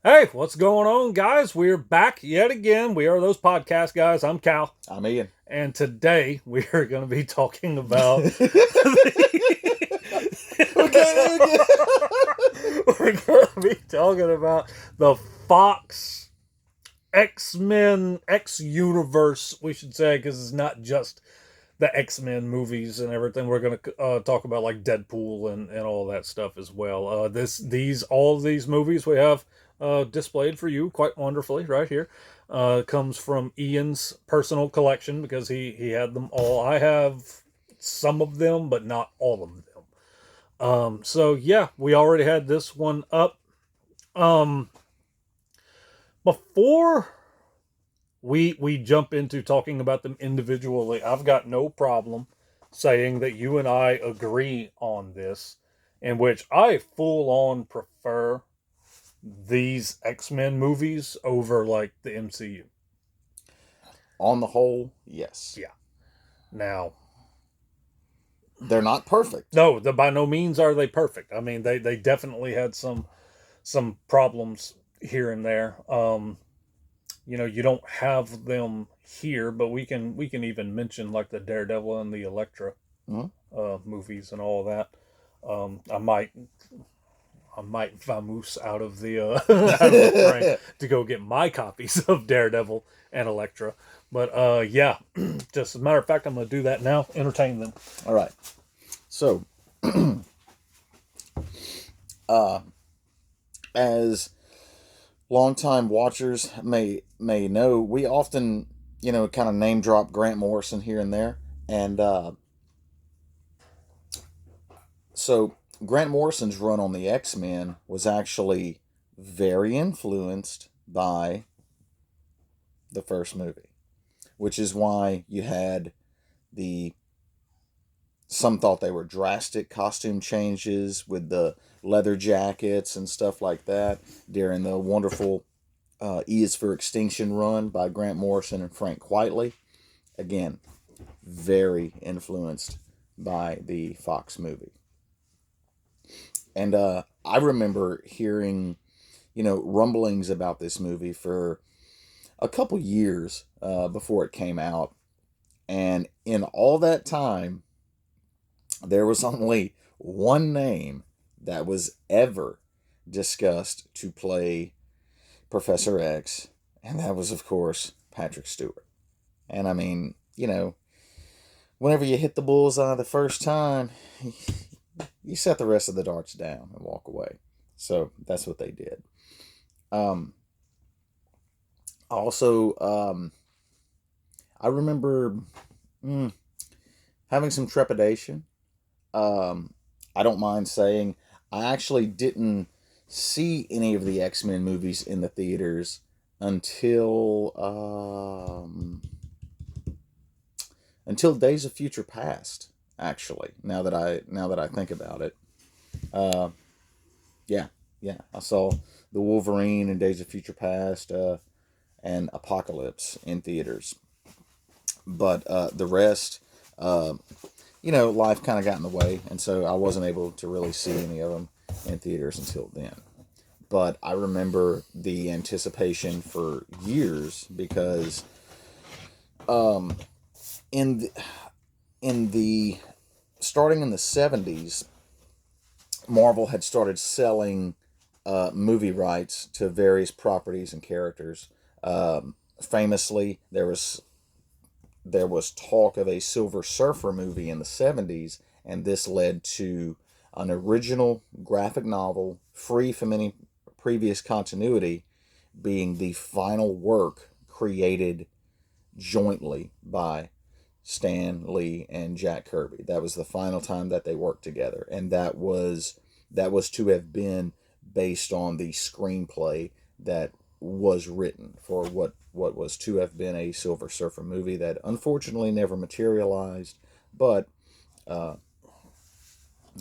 Hey, what's going on, guys? We're back yet again. We are those podcast guys. I'm Cal. I'm Ian. And today we are going to be talking about. Okay. We're going to be talking about the Fox XMEN X Universe, we should say, because it's not just the X-Men movies and everything. We're going to talk about like Deadpool and all that stuff as well. All of these movies we have displayed for you quite wonderfully right here. Comes from Ian's personal collection because he had them all. I have some of them, but not all of them. So yeah, we already had this one up. Before we jump into talking about them individually, I've got no problem saying that you and I agree on this, in which I full on prefer these X-Men movies over like the MCU. On the whole, yes. Yeah. Now, they're not perfect. no, by no means are they perfect. I mean, they definitely had some problems here and there. You don't have them here, but we can even mention like the Daredevil and the Elektra movies and all that. I might vamoose out of the out of the frame to go get my copies of Daredevil and Elektra. But yeah, just as a matter of fact, I'm going to do that now. Entertain them. All right. So, as longtime watchers may know, we often, kind of name drop Grant Morrison here and there. And so Grant Morrison's run on the X-Men was actually very influenced by the first movie, which is why you had some thought they were drastic costume changes with the leather jackets and stuff like that during the wonderful E is for Extinction run by Grant Morrison and Frank Whiteley. Again, very influenced by the Fox movie. And I remember hearing, rumblings about this movie for a couple years before it came out. And in all that time, there was only one name that was ever discussed to play Professor X, and that was, of course, Patrick Stewart. And I mean, whenever you hit the bullseye the first time, you set the rest of the darts down and walk away. So that's what they did. Also, I remember having some trepidation. I don't mind saying I actually didn't see any of the X-Men movies in the theaters until Days of Future Past. Actually, now that I think about it, yeah, I saw the Wolverine and Days of Future Past and Apocalypse in theaters, but the rest, life kind of got in the way, and so I wasn't able to really see any of them in theaters until then. But I remember the anticipation for years because in the starting in the 70s, Marvel had started selling movie rights to various properties and characters. Famously, there was talk of a Silver Surfer movie in the 70s, and this led to an original graphic novel, free from any previous continuity, being the final work created jointly by Stan Lee and Jack Kirby. That was the final time that they worked together, and that was to have been based on the screenplay that was written for what was to have been a Silver Surfer movie that unfortunately never materialized. But you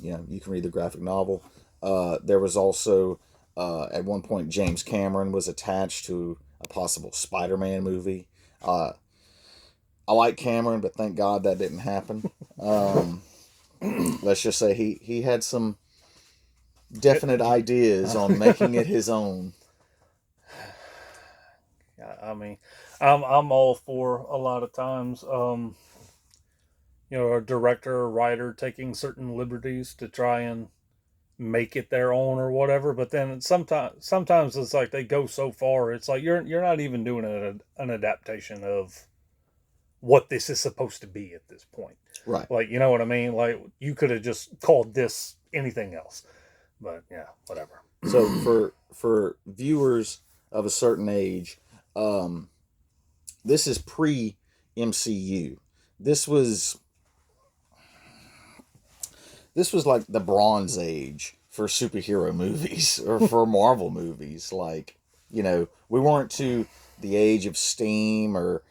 can read the graphic novel. There was also at one point James Cameron was attached to a possible Spider-Man movie. I like Cameron, but thank God that didn't happen. Let's just say he had some definite ideas on making it his own. I mean, I'm all for a lot of times, a director or writer taking certain liberties to try and make it their own or whatever. But then sometimes it's like they go so far. It's like you're not even doing an adaptation of what this is supposed to be at this point. Right. Like, you know what I mean? Like, you could have just called this anything else. But yeah, whatever. So for viewers of a certain age, this is pre MCU. This was like the Bronze Age for superhero movies or for Marvel movies. Like, we weren't to the age of steam or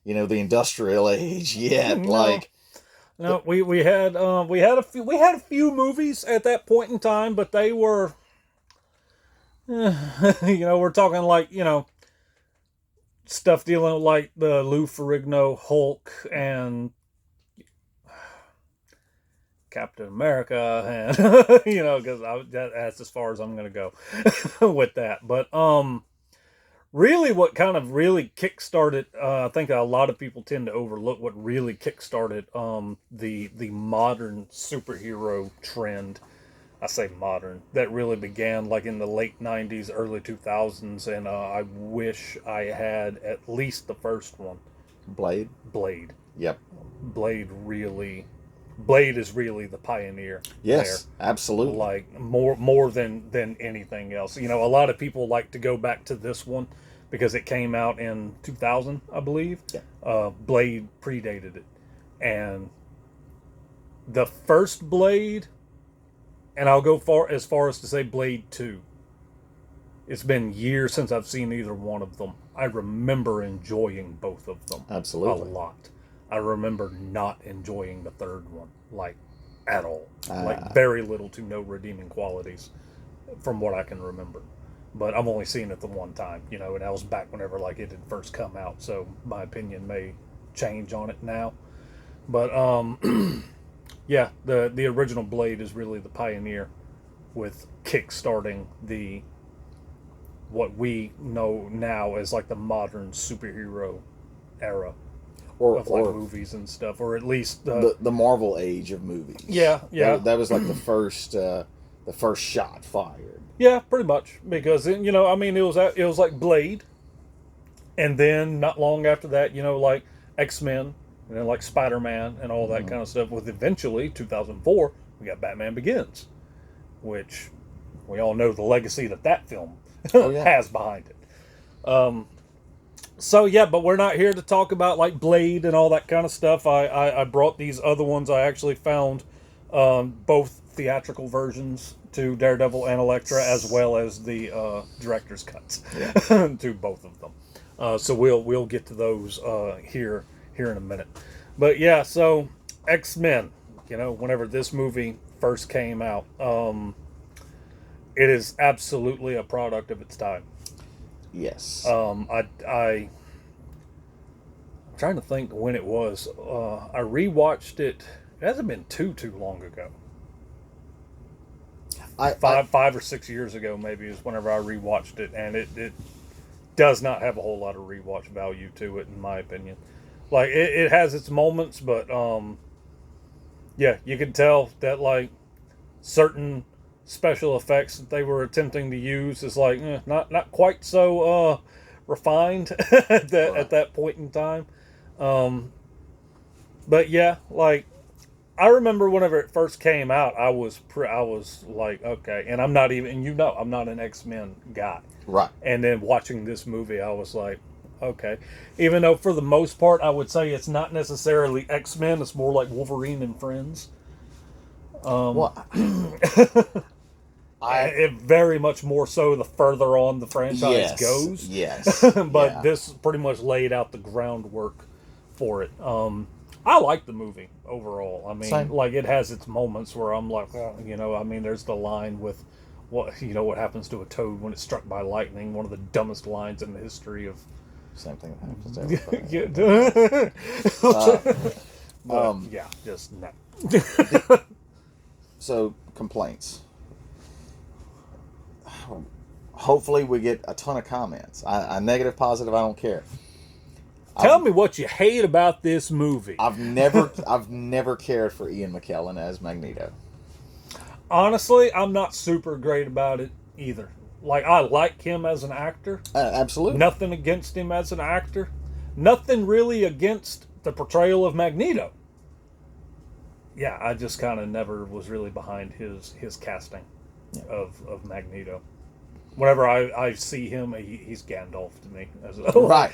the industrial age yet. No. Like, no, we had a few movies at that point in time, but they were we're talking like, stuff dealing with like the Lou Ferrigno Hulk and Captain America, and because that's as far as I'm gonna go with that. But really, what kind of really kickstarted, I think a lot of people tend to overlook what really kickstarted the modern superhero trend. I say modern, that really began like in the late 90s, early 2000s, and I wish I had at least the first one. Blade. Yep. Blade is really the pioneer. Yes, there. Absolutely. Like more than anything else. A lot of people like to go back to this one because it came out in 2000, I believe. Yeah. Blade predated it. And the first Blade, and I'll go as far as to say Blade 2. It's been years since I've seen either one of them. I remember enjoying both of them. Absolutely. A lot. I remember not enjoying the third one, like, at all. Like, very little to no redeeming qualities from what I can remember. But I've only seen it the one time, and that was back whenever, like, it had first come out. So my opinion may change on it now. But, yeah, the original Blade is really the pioneer with kickstarting what we know now as like the modern superhero era of like movies and stuff, or at least the Marvel age of movies. Yeah. That was like the first shot fired. Yeah, pretty much, because it was like Blade, and then not long after that, like X-Men. And then like Spider-Man and all that kind of stuff. With eventually, 2004, we got Batman Begins, which we all know the legacy that film has behind it. So yeah, but we're not here to talk about like Blade and all that kind of stuff. I brought these other ones. I actually found both theatrical versions to Daredevil and Elektra, as well as the director's cuts to both of them. So we'll get to those here in a minute. But yeah, so X-Men, whenever this movie first came out, it is absolutely a product of its time. Yes. I'm trying to think when it was. I rewatched it. It hasn't been too long ago. Five or 6 years ago, maybe, is whenever I rewatched it, and it does not have a whole lot of rewatch value to it, in my opinion. Like, it has its moments, but yeah, you can tell that like certain special effects that they were attempting to use is like not quite so refined at that point in time. But yeah, like I remember whenever it first came out, I was like, okay, and I'm not even, I'm not an X-Men guy. Right. And then watching this movie, I was like, okay. Even though for the most part, I would say it's not necessarily X-Men, it's more like Wolverine and Friends. It very much more so the further on the franchise goes. Yes. But this pretty much laid out the groundwork for it. I like the movie overall. I mean, Same. Like it has its moments where I'm like, there's the line with what happens to a toad when it's struck by lightning. One of the dumbest lines in the history of. Same thing that happens to everybody. Yeah, just no. So complaints. hopefully we get a ton of comments. I negative, positive, I don't care. Tell me what you hate about this movie. I've never cared for Ian McKellen as Magneto. Honestly, I'm not super great about it either. Like, I like him as an actor. Absolutely. Nothing against him as an actor. Nothing really against the portrayal of Magneto. Yeah, I just kind of never was really behind his casting of Magneto. Whenever I see him, he's Gandalf to me. Right.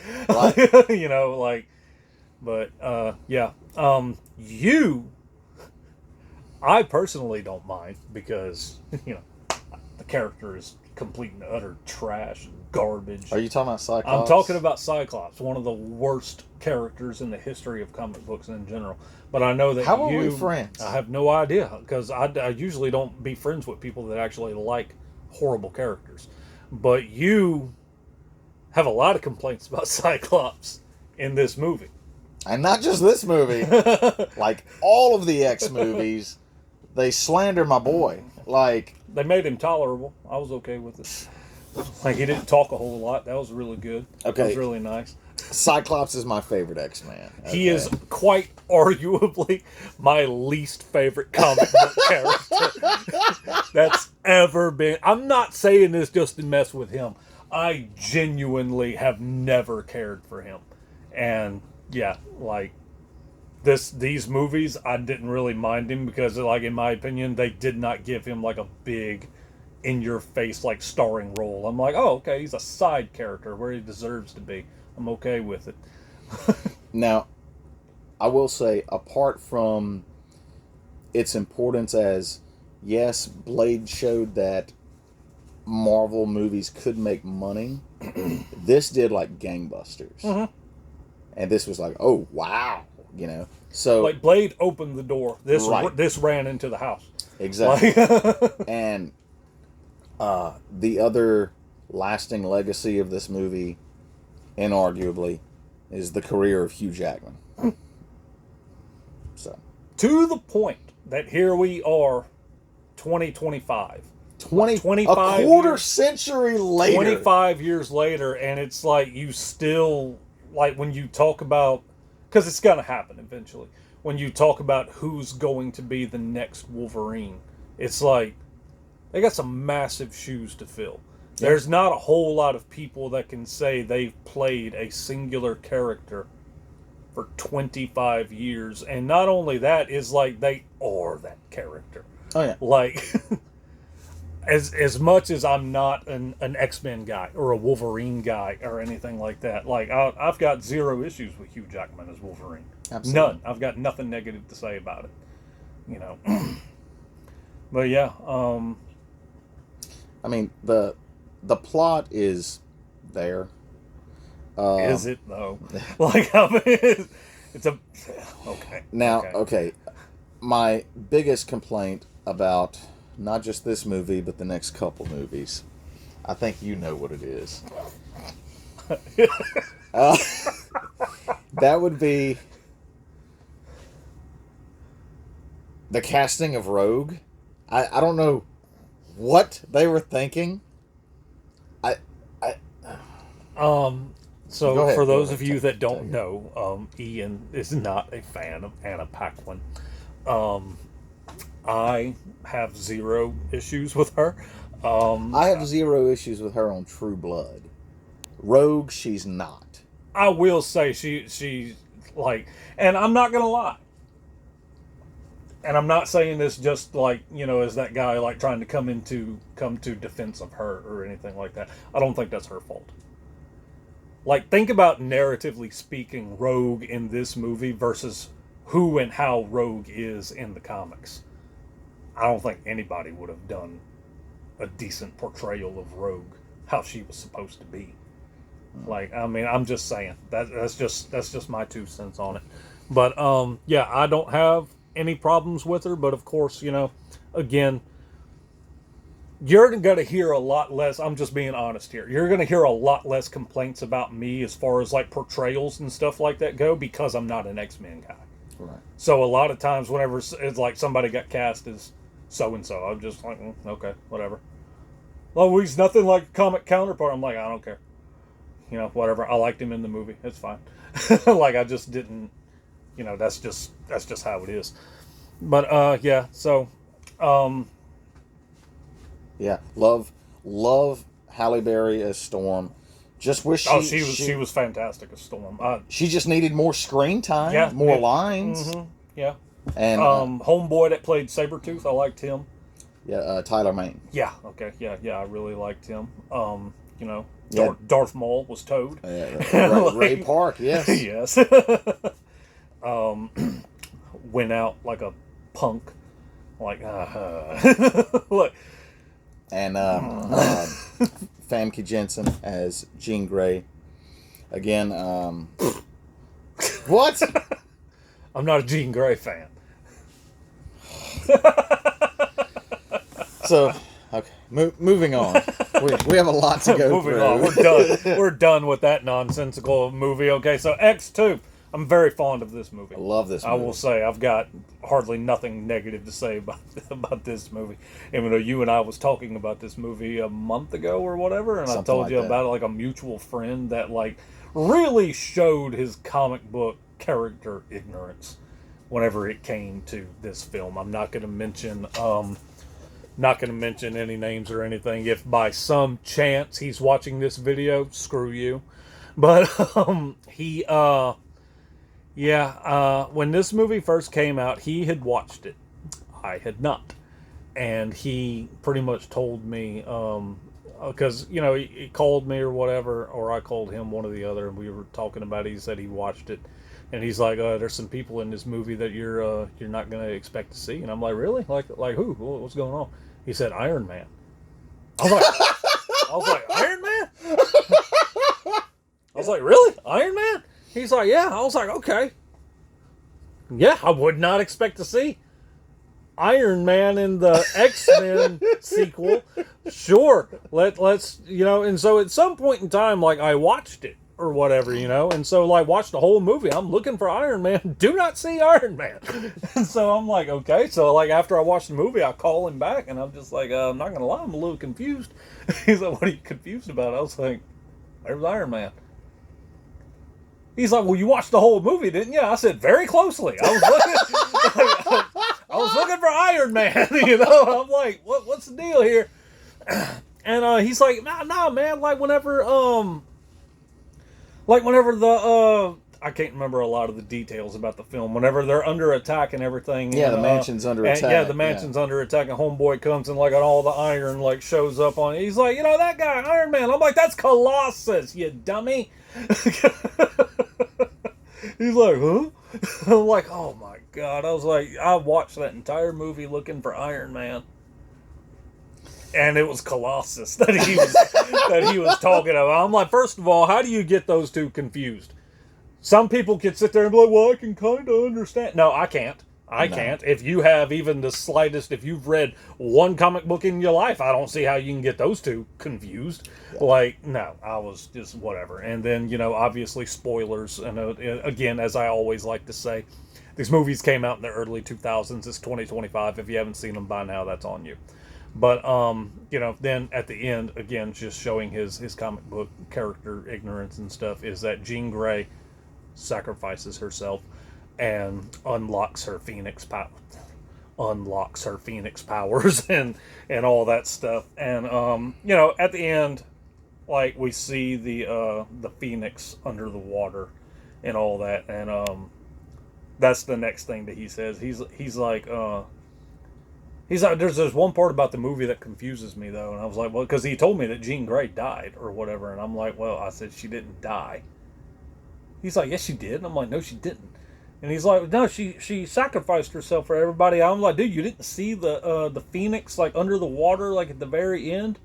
You know, like, but yeah. I personally don't mind because, you know, the character is complete and utter trash and garbage. Are you talking about Cyclops? I'm talking about Cyclops, one of the worst characters in the history of comic books in general. But I know that How are we friends? I have no idea, because I usually don't be friends with people that actually like horrible characters. But you have a lot of complaints about Cyclops in this movie. And not just this movie. Like, all of the X movies, they slander my boy. Like, they made him tolerable. I was okay with it. Like, he didn't talk a whole lot. That was really good. Okay. It was really nice. Cyclops is my favorite X-Man. Okay. He is quite arguably my least favorite comic book character that's ever been. I'm not saying this just to mess with him. I genuinely have never cared for him. And yeah, like these movies, I didn't really mind him because, like, in my opinion, they did not give him like a big in your face like starring role. I'm like, oh, okay, he's a side character where he deserves to be. I'm okay with it. Now, I will say, apart from its importance as, yes, Blade showed that Marvel movies could make money, this did like gangbusters. Mm-hmm. And this was like, oh, wow, you know. So, like, Blade opened the door. This ran into the house. Exactly. And the other lasting legacy of this movie, inarguably, is the career of Hugh Jackman. So, to the point that here we are, 2025. 25 a quarter century later. 25 years later, and it's like you still, like, when you talk about, because it's going to happen eventually, when you talk about who's going to be the next Wolverine, it's like, they got some massive shoes to fill. There's not a whole lot of people that can say they've played a singular character for 25 years. And not only that, is like they are that character. Oh, yeah. Like, as much as I'm not an X-Men guy or a Wolverine guy or anything like that, like, I've got zero issues with Hugh Jackman as Wolverine. Absolutely. None. I've got nothing negative to say about it. You know. But yeah. I mean, the plot is there. Is it though? Like, I mean, it's a okay. Now, okay, my biggest complaint about not just this movie but the next couple movies, I think you know what it is. That would be the casting of Rogue. I don't know what they were thinking. So ahead, for those of you that don't know, Ian is not a fan of Anna Paquin. I have zero issues with her. I have zero issues with her on True Blood. Rogue, she's not. I will say she like, and I'm not gonna lie. And I'm not saying this just like, you know, as that guy like trying to come to defense of her or anything like that. I don't think that's her fault. Like, think about, narratively speaking, Rogue in this movie versus who and how Rogue is in the comics. I don't think anybody would have done a decent portrayal of Rogue how she was supposed to be. Like, I mean, I'm just saying that's just my 2 cents on it. But yeah, I don't have any problems with her. But of course, you know, again, you're going to hear a lot less. I'm just being honest here. You're going to hear a lot less complaints about me as far as like portrayals and stuff like that go, because I'm not an X-Men guy. Right. So a lot of times whenever it's like somebody got cast as so-and-so, I'm just like, okay, whatever. Oh, he's nothing like a comic counterpart. I'm like, I don't care. You know, whatever. I liked him in the movie. It's fine. Like I just didn't. You know, that's just how it is. But yeah. So, um, Yeah, love Halle Berry as Storm. Just wish oh, she was fantastic as Storm. she just needed more screen time, Yeah, more yeah. lines, Yeah. and Homeboy that played Sabretooth, I liked him. yeah, Tyler Mane. Yeah. Okay. Yeah. Yeah. I really liked him. You know, Yeah. Darth Maul was Toad. Ray Park, yes. Yes. Went out like a punk. Like, look. And Famke Jensen as Jean Grey. Again, what? I'm not a Jean Grey fan. So, okay, moving on. We have a lot to go Moving through. on, we're done. We're done with that nonsensical movie. Okay, so X2. I'm very fond of this movie. I love this movie. I will say I've got hardly nothing negative to say about this movie. Even though you and I was talking about this movie a month ago or whatever, and Something I told like you that. about it, like a mutual friend that like really showed his comic book character ignorance whenever it came to this film. I'm not going to mention any names or anything. If by some chance he's watching this video, screw you. But when this movie first came out, he had watched it. I had not. And he pretty much told me, because, you know, he called me or whatever, or I called him, one or the other, and we were talking about it. He said he watched it. And he's like, there's some people in this movie that you're not going to expect to see. And I'm like, really? Like who? What's going on? He said, Iron Man. I was like, Iron Man? I was like, really? Iron Man? He's like, yeah. I was like, okay. Yeah, I would not expect to see Iron Man in the X-Men sequel. Sure. Let's, you know, and so at some point in time, like, I watched it or whatever, you know, and so, like, watched the whole movie. I'm looking for Iron Man. Do not see Iron Man. And so I'm like, okay. So, like, after I watched the movie, I call him back, and I'm just like, I'm not going to lie, I'm a little confused. He's like, what are you confused about? I was like, there's Iron Man. He's like, well, you watched the whole movie, didn't you? I said, very closely. I was looking for Iron Man, you know? I'm like, what's the deal here? And he's like, nah, man, whenever the, I can't remember a lot of the details about the film. Whenever they're under attack and everything. Yeah, and, the mansion's under attack. Yeah, the mansion's under attack, and Homeboy comes and, like, all the iron, like, shows up on it. He's like, you know, that guy, Iron Man. I'm like, that's Colossus, you dummy. He's like, huh? I'm like, oh my god. I was like, I watched that entire movie looking for Iron Man, and it was Colossus that he was talking about. I'm like, first of all, how do you get those two confused? Some people could sit there and be like, well, I can kind of understand. No, I can't. I can't. If you have even the slightest, if you've read one comic book in your life, I don't see how you can get those two confused. Yeah. Like, no, I was just whatever. And then, you know, obviously spoilers. And again, as I always like to say, these movies came out in the early 2000s. It's 2025. If you haven't seen them by now, that's on you. But, you know, then at the end, again, just showing his comic book character ignorance and stuff, is that Jean Grey sacrifices herself and unlocks her phoenix powers and all that stuff. And you know, at the end, like, we see the phoenix under the water and all that, and that's the next thing that he says. He's like there's one part about the movie that confuses me though, and I was like, well, because he told me that Jean Grey died or whatever, and I'm like, well, I said, she didn't die. He's like, yes, she did. And I'm like, no, she didn't. And he's like, no, she sacrificed herself for everybody. I'm like, dude, you didn't see the phoenix, like, under the water, like, at the very end?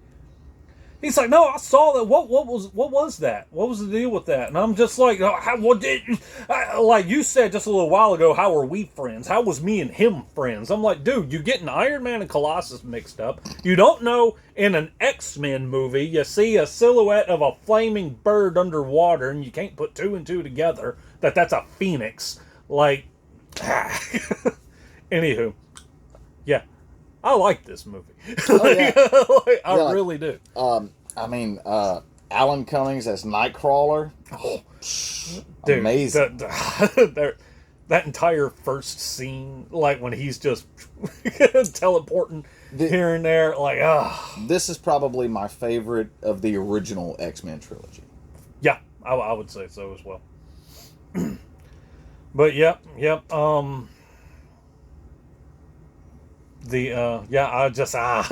He's like, no, I saw that. What was that? What was the deal with that? And I'm just like, like you said just a little while ago, how are we friends? How was me and him friends? I'm like, dude, you getting Iron Man and Colossus mixed up. You don't know, in an X-Men movie, you see a silhouette of a flaming bird underwater, and you can't put two and two together that's a phoenix. Like, anywho, yeah. I like this movie. Oh, yeah. I really do. I mean, Alan Cummings as Nightcrawler. Oh, dude, amazing. That entire first scene, like when he's just teleporting here and there, like, This is probably my favorite of the original X-Men trilogy. Yeah, I would say so as well. But yep. I just I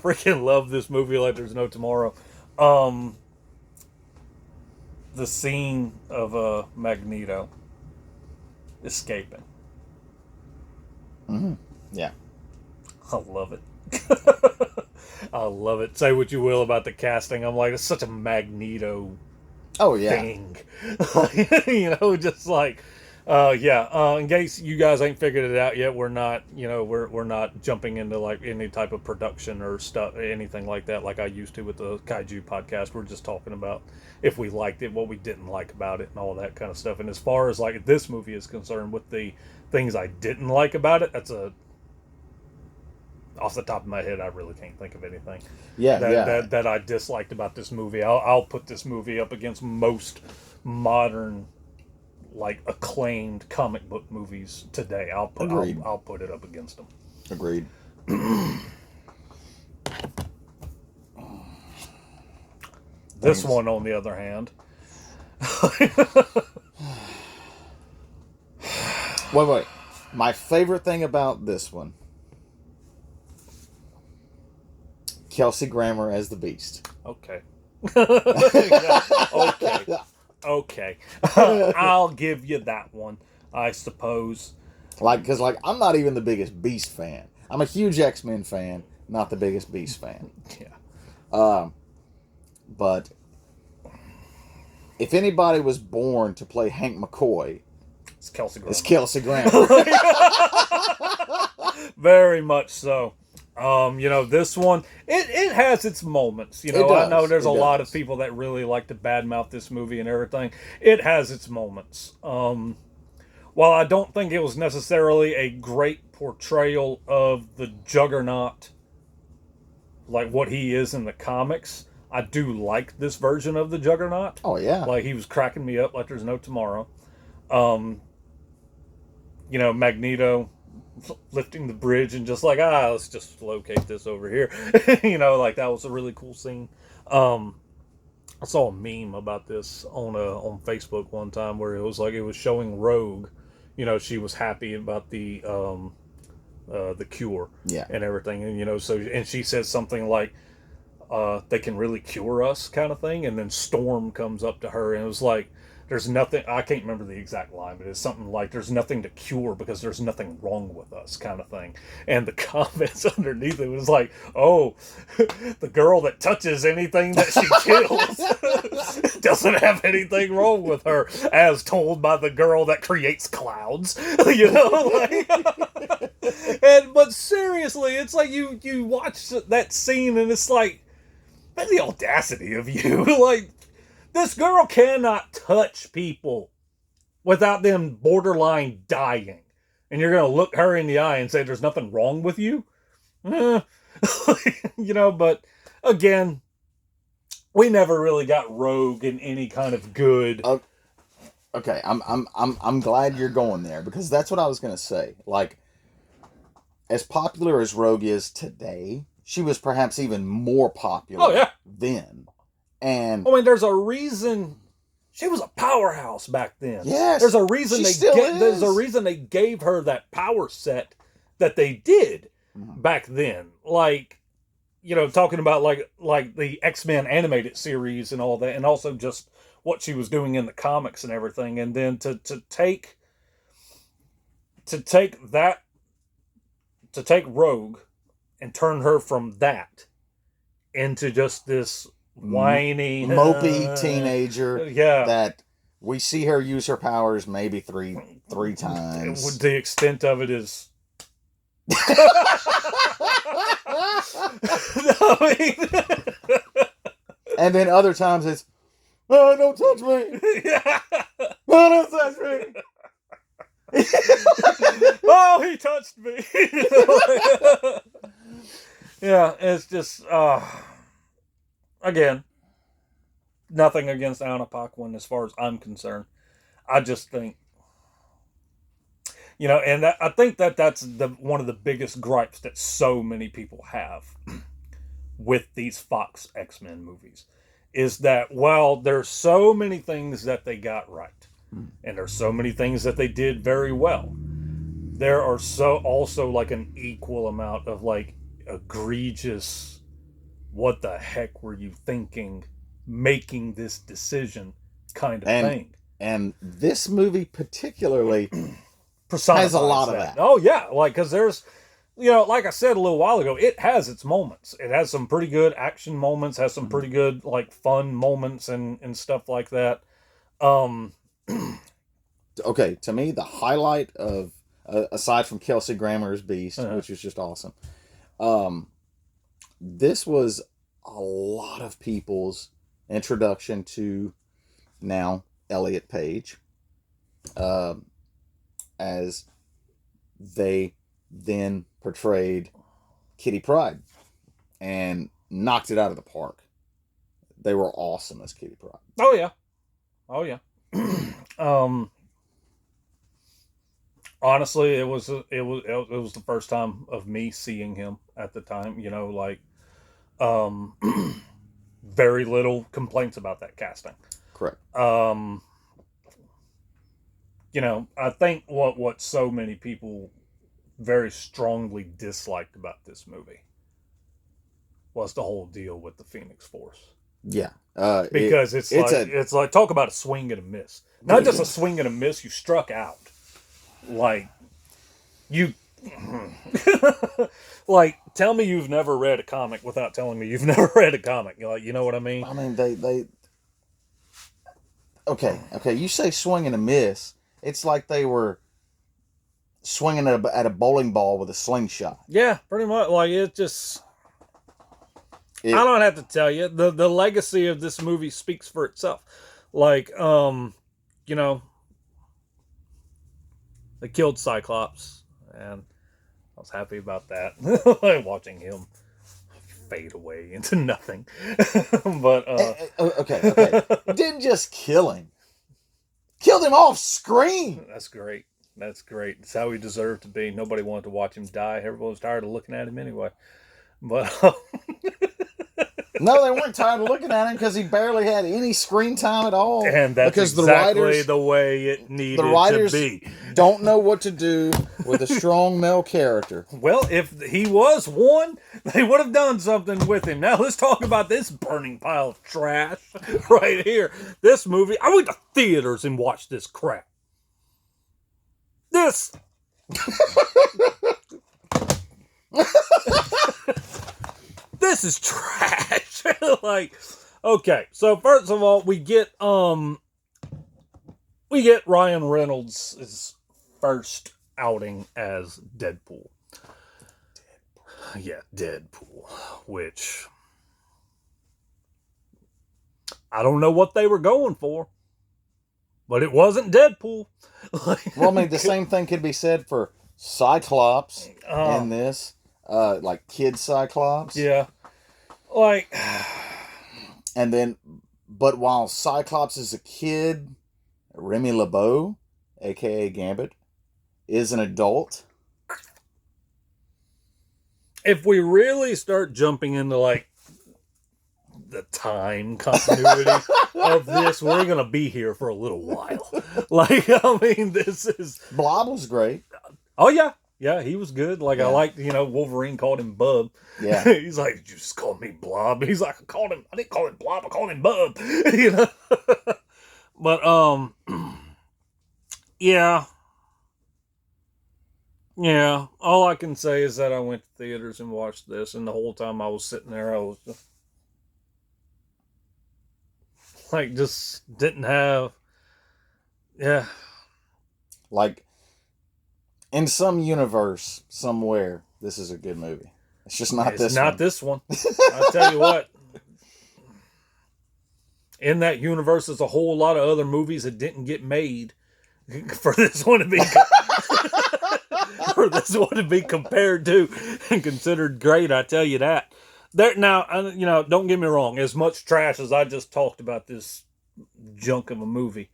freaking love this movie like there's no tomorrow. The scene of Magneto escaping. Mm-hmm. Yeah. I love it. I love it. Say what you will about the casting. I'm like, it's such a Magneto thing. Just like, in case you guys ain't figured it out yet, we're not, we're not jumping into like any type of production or stuff, anything like that, like I used to with the Kaiju podcast. We're just talking about if we liked it, what we didn't like about it, and all that kind of stuff. And as far as like this movie is concerned, with the things I didn't like about it, off the top of my head, I really can't think of anything. That I disliked about this movie. I'll put this movie up against most modern, like acclaimed comic book movies today. I'll put it up against them. Agreed. This one, on the other hand. Wait. My favorite thing about this one, Kelsey Grammer as the Beast. Okay. Okay. I'll give you that one, I suppose. Because I'm not even the biggest Beast fan. I'm a huge X-Men fan, not the biggest Beast fan. Yeah. But if anybody was born to play Hank McCoy, it's Kelsey Grammer. It's Kelsey Grammer. Very much so. This one, it has its moments. I know there's a lot of people that really like to badmouth this movie and everything. It has its moments. While I don't think it was necessarily a great portrayal of the Juggernaut, like what he is in the comics, I do like this version of the Juggernaut. Oh, yeah. Like, he was cracking me up like there's no tomorrow. Magneto lifting the bridge and just like, let's just locate this over here. Like that was a really cool scene. I saw a meme about this on Facebook one time where it was showing Rogue. She was happy about the cure and everything, and she said something like, they can really cure us kind of thing, and then Storm comes up to her and it was like, there's nothing, I can't remember the exact line, but it's something like, there's nothing to cure because there's nothing wrong with us kind of thing. And the comments underneath it was like, oh, the girl that touches anything that she kills doesn't have anything wrong with her, as told by the girl that creates clouds. But seriously, it's like you watch that scene and it's like, man, the audacity of you. Like, this girl cannot touch people without them borderline dying. And you're going to look her in the eye and say there's nothing wrong with you? But again, we never really got Rogue in any kind of good. Okay, I'm glad you're going there, because that's what I was going to say. Like, as popular as Rogue is today, she was perhaps even more popular then. And there's a reason she was a powerhouse back then. Yes, there's a reason there's a reason they gave her that power set that they did back then. Like, talking about like the X-Men animated series and all that, and also just what she was doing in the comics and everything, and then to take Rogue and turn her from that into just this whiny, mopey teenager that we see her use her powers maybe three times. The extent of it is and then other times it's, don't touch me. Oh, don't touch me. Oh, he touched me. Yeah, it's just again, nothing against Anna Paquin as far as I'm concerned. I just think, and I think that's the one of the biggest gripes that so many people have with these Fox X-Men movies is that while there's so many things that they got right, and there's so many things that they did very well, there are so also like an equal amount of like egregious, what the heck were you thinking making this decision kind of thing. And this movie particularly Personifies has a lot that. of that. Oh yeah, like because there's, like I said a little while ago, it has its moments. It has some pretty good action moments, has some pretty good like fun moments and stuff like that. Okay, to me, the highlight of aside from Kelsey Grammer's Beast, which was just awesome, this was a lot of people's introduction to now Elliot Page, as they then portrayed Kitty Pryde and knocked it out of the park. They were awesome as Kitty Pryde. Oh yeah. Honestly, it was the first time of me seeing him at the time. Very little complaints about that casting. Correct. I think what so many people very strongly disliked about this movie was the whole deal with the Phoenix Force. Yeah. Because it's like talk about a swing and a miss. Not just a swing and a miss, you struck out. Like you like tell me you've never read a comic without telling me you've never read a comic. You know what I mean? I mean they Okay, you say swing and a miss. It's like they were swinging at a bowling ball with a slingshot. Yeah, pretty much. Like I don't have to tell you. The legacy of this movie speaks for itself. Like, they killed Cyclops, and I was happy about that. Watching him fade away into nothing. But okay. Didn't just kill him. Killed him off screen. That's great. It's how he deserved to be. Nobody wanted to watch him die. Everyone was tired of looking at him anyway. But no, they weren't tired of looking at him because he barely had any screen time at all. And that's because exactly the way it needed to be. Don't know what to do with a strong male character. Well, if he was one, they would have done something with him. Now let's talk about this burning pile of trash right here. This movie, I went to theaters and watched this crap. This. This is trash. Like, okay, so first of all, we get Ryan Reynolds' first outing as Deadpool. Yeah, Deadpool. Which I don't know what they were going for, but it wasn't Deadpool. Well, I mean, the same thing could be said for Cyclops in this. Like Kid Cyclops. Yeah. Like. And then, but while Cyclops is a kid, Remy LeBeau, a.k.a. Gambit, is an adult. If we really start jumping into, like, the time continuity of this, we're going to be here for a little while. Like, I mean, this is... Blob was great. Oh, yeah. Yeah, he was good. Like, yeah. I liked, Wolverine called him Bub. Yeah. He's like, did you just call me Blob? He's like, I didn't call him Blob, I called him Bub. But, yeah. Yeah. All I can say is that I went to theaters and watched this, and the whole time I was sitting there, I was just didn't have, yeah. Like, in some universe, somewhere, this is a good movie. It's just not this one. It's not this one. I'll tell you what. In that universe, there's a whole lot of other movies that didn't get made for this one to be for this one to be compared to and considered great. I tell you that. There now, don't get me wrong. As much trash as I just talked about this junk of a movie,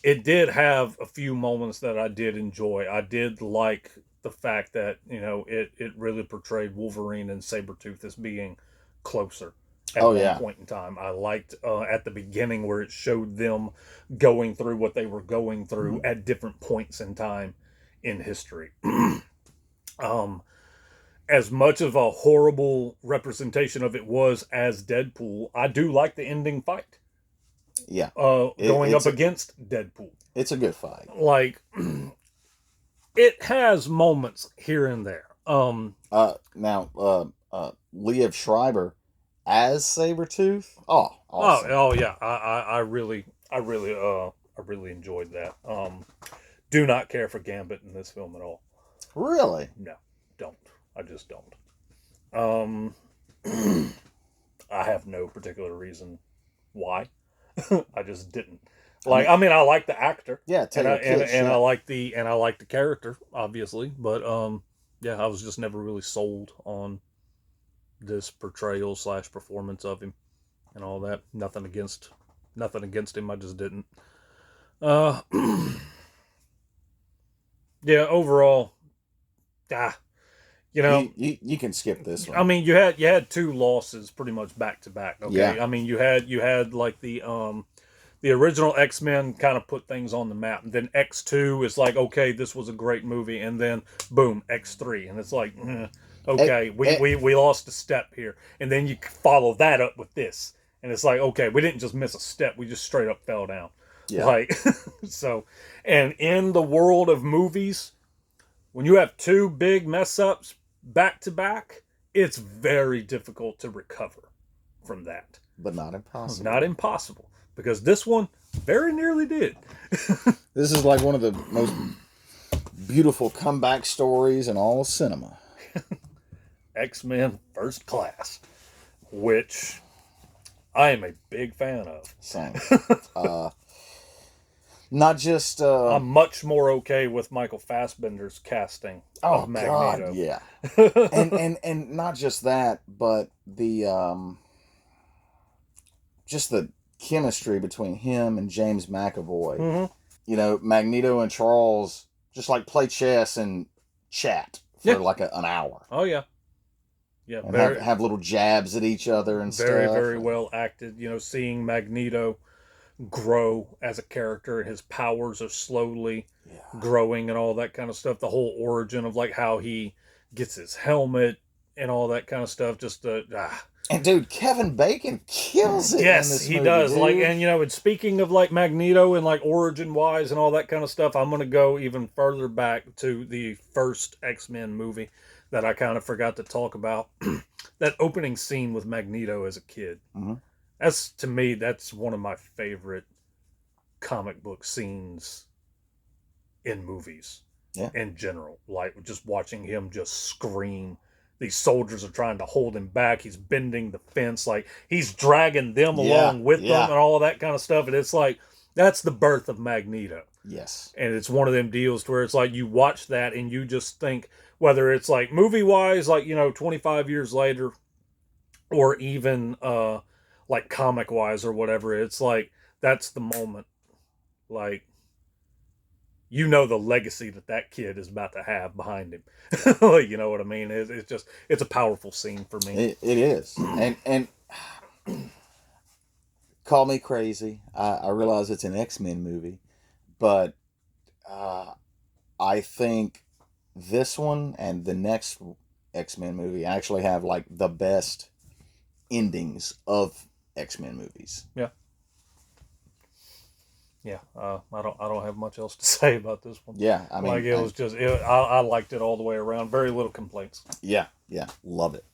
it did have a few moments that I did enjoy. I did like the fact that it really portrayed Wolverine and Sabretooth as being closer at one point in time. I liked at the beginning where it showed them going through what they were going through at different points in time in history. As much of a horrible representation of it was as Deadpool, I do like the ending fight. Yeah. Going up against Deadpool. It's a good fight. Like, it has moments here and there. Now, Liev Schreiber as Sabretooth. Oh, awesome. Oh yeah. I really enjoyed that. Do not care for Gambit in this film at all. Really? No, don't. I just don't. I have no particular reason why. I just didn't. Like, I mean, I like the actor. Yeah, I like the character, obviously, but yeah, I was just never really sold on this portrayal / performance of him and all that. Nothing against him. I just didn't. Yeah, overall, you can skip this one. I mean, you had two losses pretty much back to back. Okay, yeah. I mean, you had like the original X-Men kind of put things on the map, and then X2 is like, okay, this was a great movie, and then boom, X3, and it's like, okay, we lost a step here, and then you follow that up with this, and it's like, okay, we didn't just miss a step, we just straight up fell down. Yeah. Like, so, and in the world of movies, when you have two big mess ups back to back, it's very difficult to recover from that. But not impossible. Not impossible. Because this one very nearly did. This is like one of the most beautiful comeback stories in all of cinema. X-Men First Class, which I am a big fan of. Same. Not just... I'm much more okay with Michael Fassbender's casting of Magneto. God, yeah. and not just that, but the just the chemistry between him and James McAvoy. Mm-hmm. Magneto and Charles just like play chess and chat for like an hour. Oh yeah. Yeah, and have little jabs at each other and very, stuff. Very well acted. Seeing Magneto grow as a character, and his powers are slowly growing and all that kind of stuff. The whole origin of like how he gets his helmet and all that kind of stuff. Just And dude, Kevin Bacon kills it. Yes, in this he movie, does. dude. Like, and speaking of like Magneto and like origin wise and all that kind of stuff, I'm gonna go even further back to the first X-Men movie that I kind of forgot to talk about. That opening scene with Magneto as a kid. Mm-hmm. To me, that's one of my favorite comic book scenes in movies. Yeah. In general. Like, just watching him just scream. These soldiers are trying to hold him back. He's bending the fence. Like, he's dragging them along with them and all that kind of stuff. And it's like, that's the birth of Magneto. Yes. And it's one of them deals where it's like, you watch that and you just think, whether it's like movie-wise, like, 25 years later, or even like comic-wise or whatever, it's like, that's the moment. Like, the legacy that kid is about to have behind him. You know what I mean? It's a powerful scene for me. It is. And call me crazy. I realize it's an X-Men movie, but I think this one and the next X-Men movie actually have like the best endings of X-Men movies. Yeah. Yeah, I don't have much else to say about this one. Yeah, I mean, like I liked it all the way around. Very little complaints. Yeah, love it.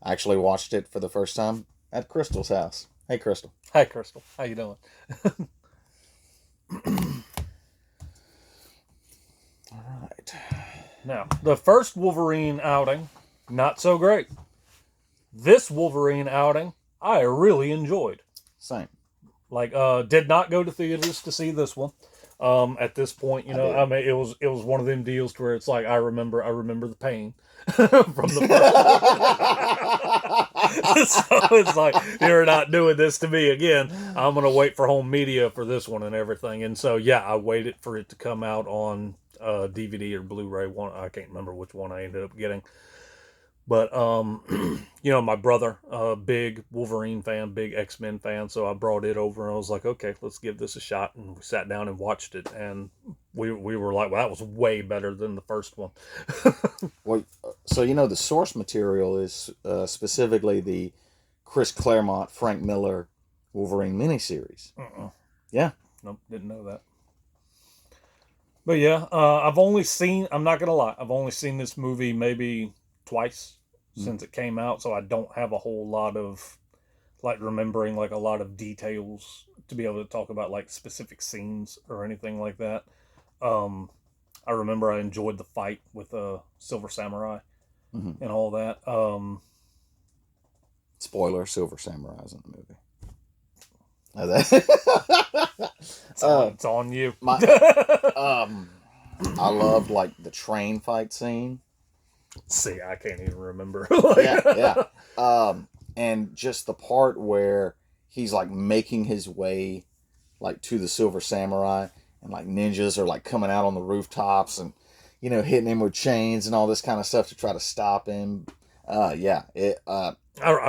I actually watched it for the first time at Crystal's house. Hey, Crystal. Hi, Crystal. How you doing? All right. Now, the first Wolverine outing, not so great. This Wolverine outing, I really enjoyed. Same. Like, did not go to theaters to see this one. At this point, I did. I mean, it was one of them deals where it's like I remember the pain from the first. So it's like, you're not doing this to me again. I'm gonna wait for home media for this one and everything. And so yeah, I waited for it to come out on DVD or Blu-ray. One, I can't remember which one I ended up getting. But my brother, big Wolverine fan, big X-Men fan, so I brought it over and I was like, okay, let's give this a shot, and we sat down and watched it, and we were like, well, that was way better than the first one. Well, so the source material is specifically the Chris Claremont, Frank Miller Wolverine miniseries. Yeah. Nope, didn't know that. But yeah, I'm not gonna lie, I've only seen this movie maybe twice since it came out, so I don't have a whole lot of like remembering like a lot of details to be able to talk about like specific scenes or anything like that. Um, I remember I enjoyed the fight with Silver Samurai Mm-hmm. and all that. Spoiler: Silver Samurai's in the movie. Oh, that. It's on you. I loved like the train fight scene. See, I can't even remember. Yeah. And just the part where he's like making his way like to the Silver Samurai, and like ninjas are like coming out on the rooftops and hitting him with chains and all this kind of stuff to try to stop him. Yeah, it. I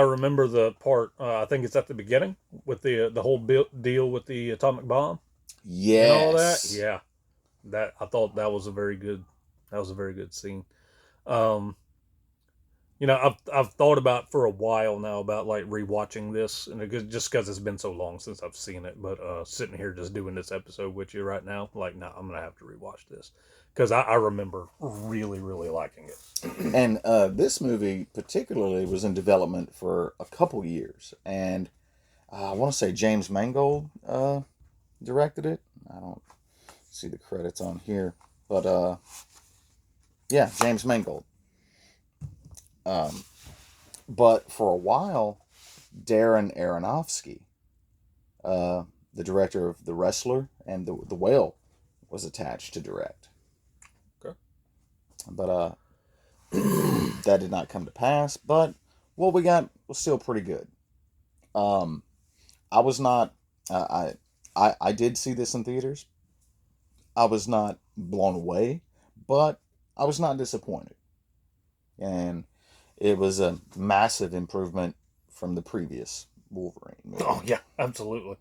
remember the part. I think it's at the beginning with the whole deal with the atomic bomb Yes. and all that. Yeah, that I thought that was a very good. That was a very good scene. Um, I've thought about for a while now about like rewatching this, and just because it's been so long since I've seen it. But sitting here just doing this episode with you right now, like, nah, I'm gonna have to rewatch this because I remember really, really liking it. And this movie particularly was in development for a couple years, and I want to say James Mangold directed it. I don't see the credits on here, but yeah, James Mangold. But for a while, Darren Aronofsky, the director of The Wrestler and the Whale, was attached to direct. Okay. But that did not come to pass. But what we got was still pretty good. I was not. I did see this in theaters. I was not blown away, but I was not disappointed, and it was a massive improvement from the previous Wolverine movie. Oh yeah, absolutely.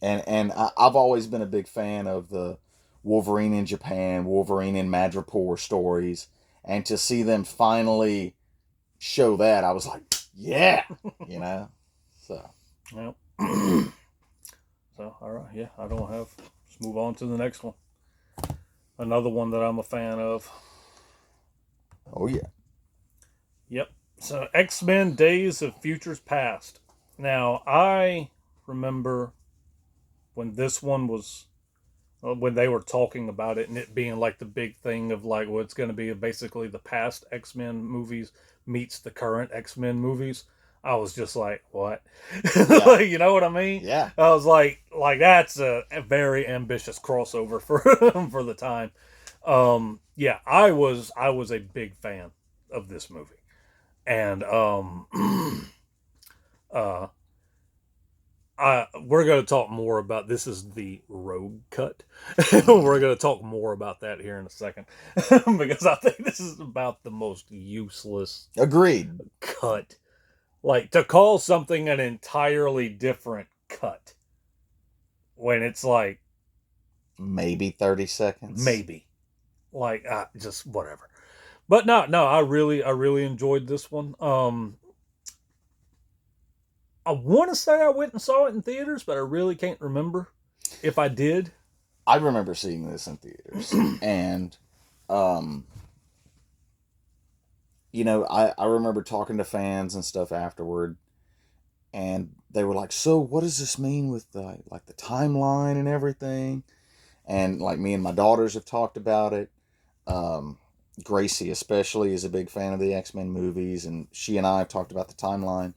And I've always been a big fan of the Wolverine in Japan, Wolverine in Madripoor stories, and to see them finally show that, I was like, yeah, So. Yep. So all right, yeah, I don't have. Let's move on to the next one. Another one that I'm a fan of. Oh yeah. Yep. So X-Men Days of Futures Past. Now, I remember when this one was, when they were talking about it and it being like the big thing of like, well, it's going to be basically the past X-Men movies meets the current X-Men movies. I was just like, what? Yeah. You know what I mean? Yeah. I was like that's a very ambitious crossover for for the time. Yeah, I was a big fan of this movie. And we're going to talk more about this. Is the Rogue cut. We're going to talk more about that here in a second because I think this is about the most useless Agreed cut. Like, to call something an entirely different cut when it's like maybe 30 seconds. Maybe, like, just whatever. But no, I really enjoyed this one. I want to say I went and saw it in theaters, but I really can't remember if I did. I remember seeing this in theaters, and I remember talking to fans and stuff afterward, and they were like, "So, what does this mean with the timeline and everything?" And like me and my daughters have talked about it. Gracie especially is a big fan of the X-Men movies, and she and I have talked about the timeline.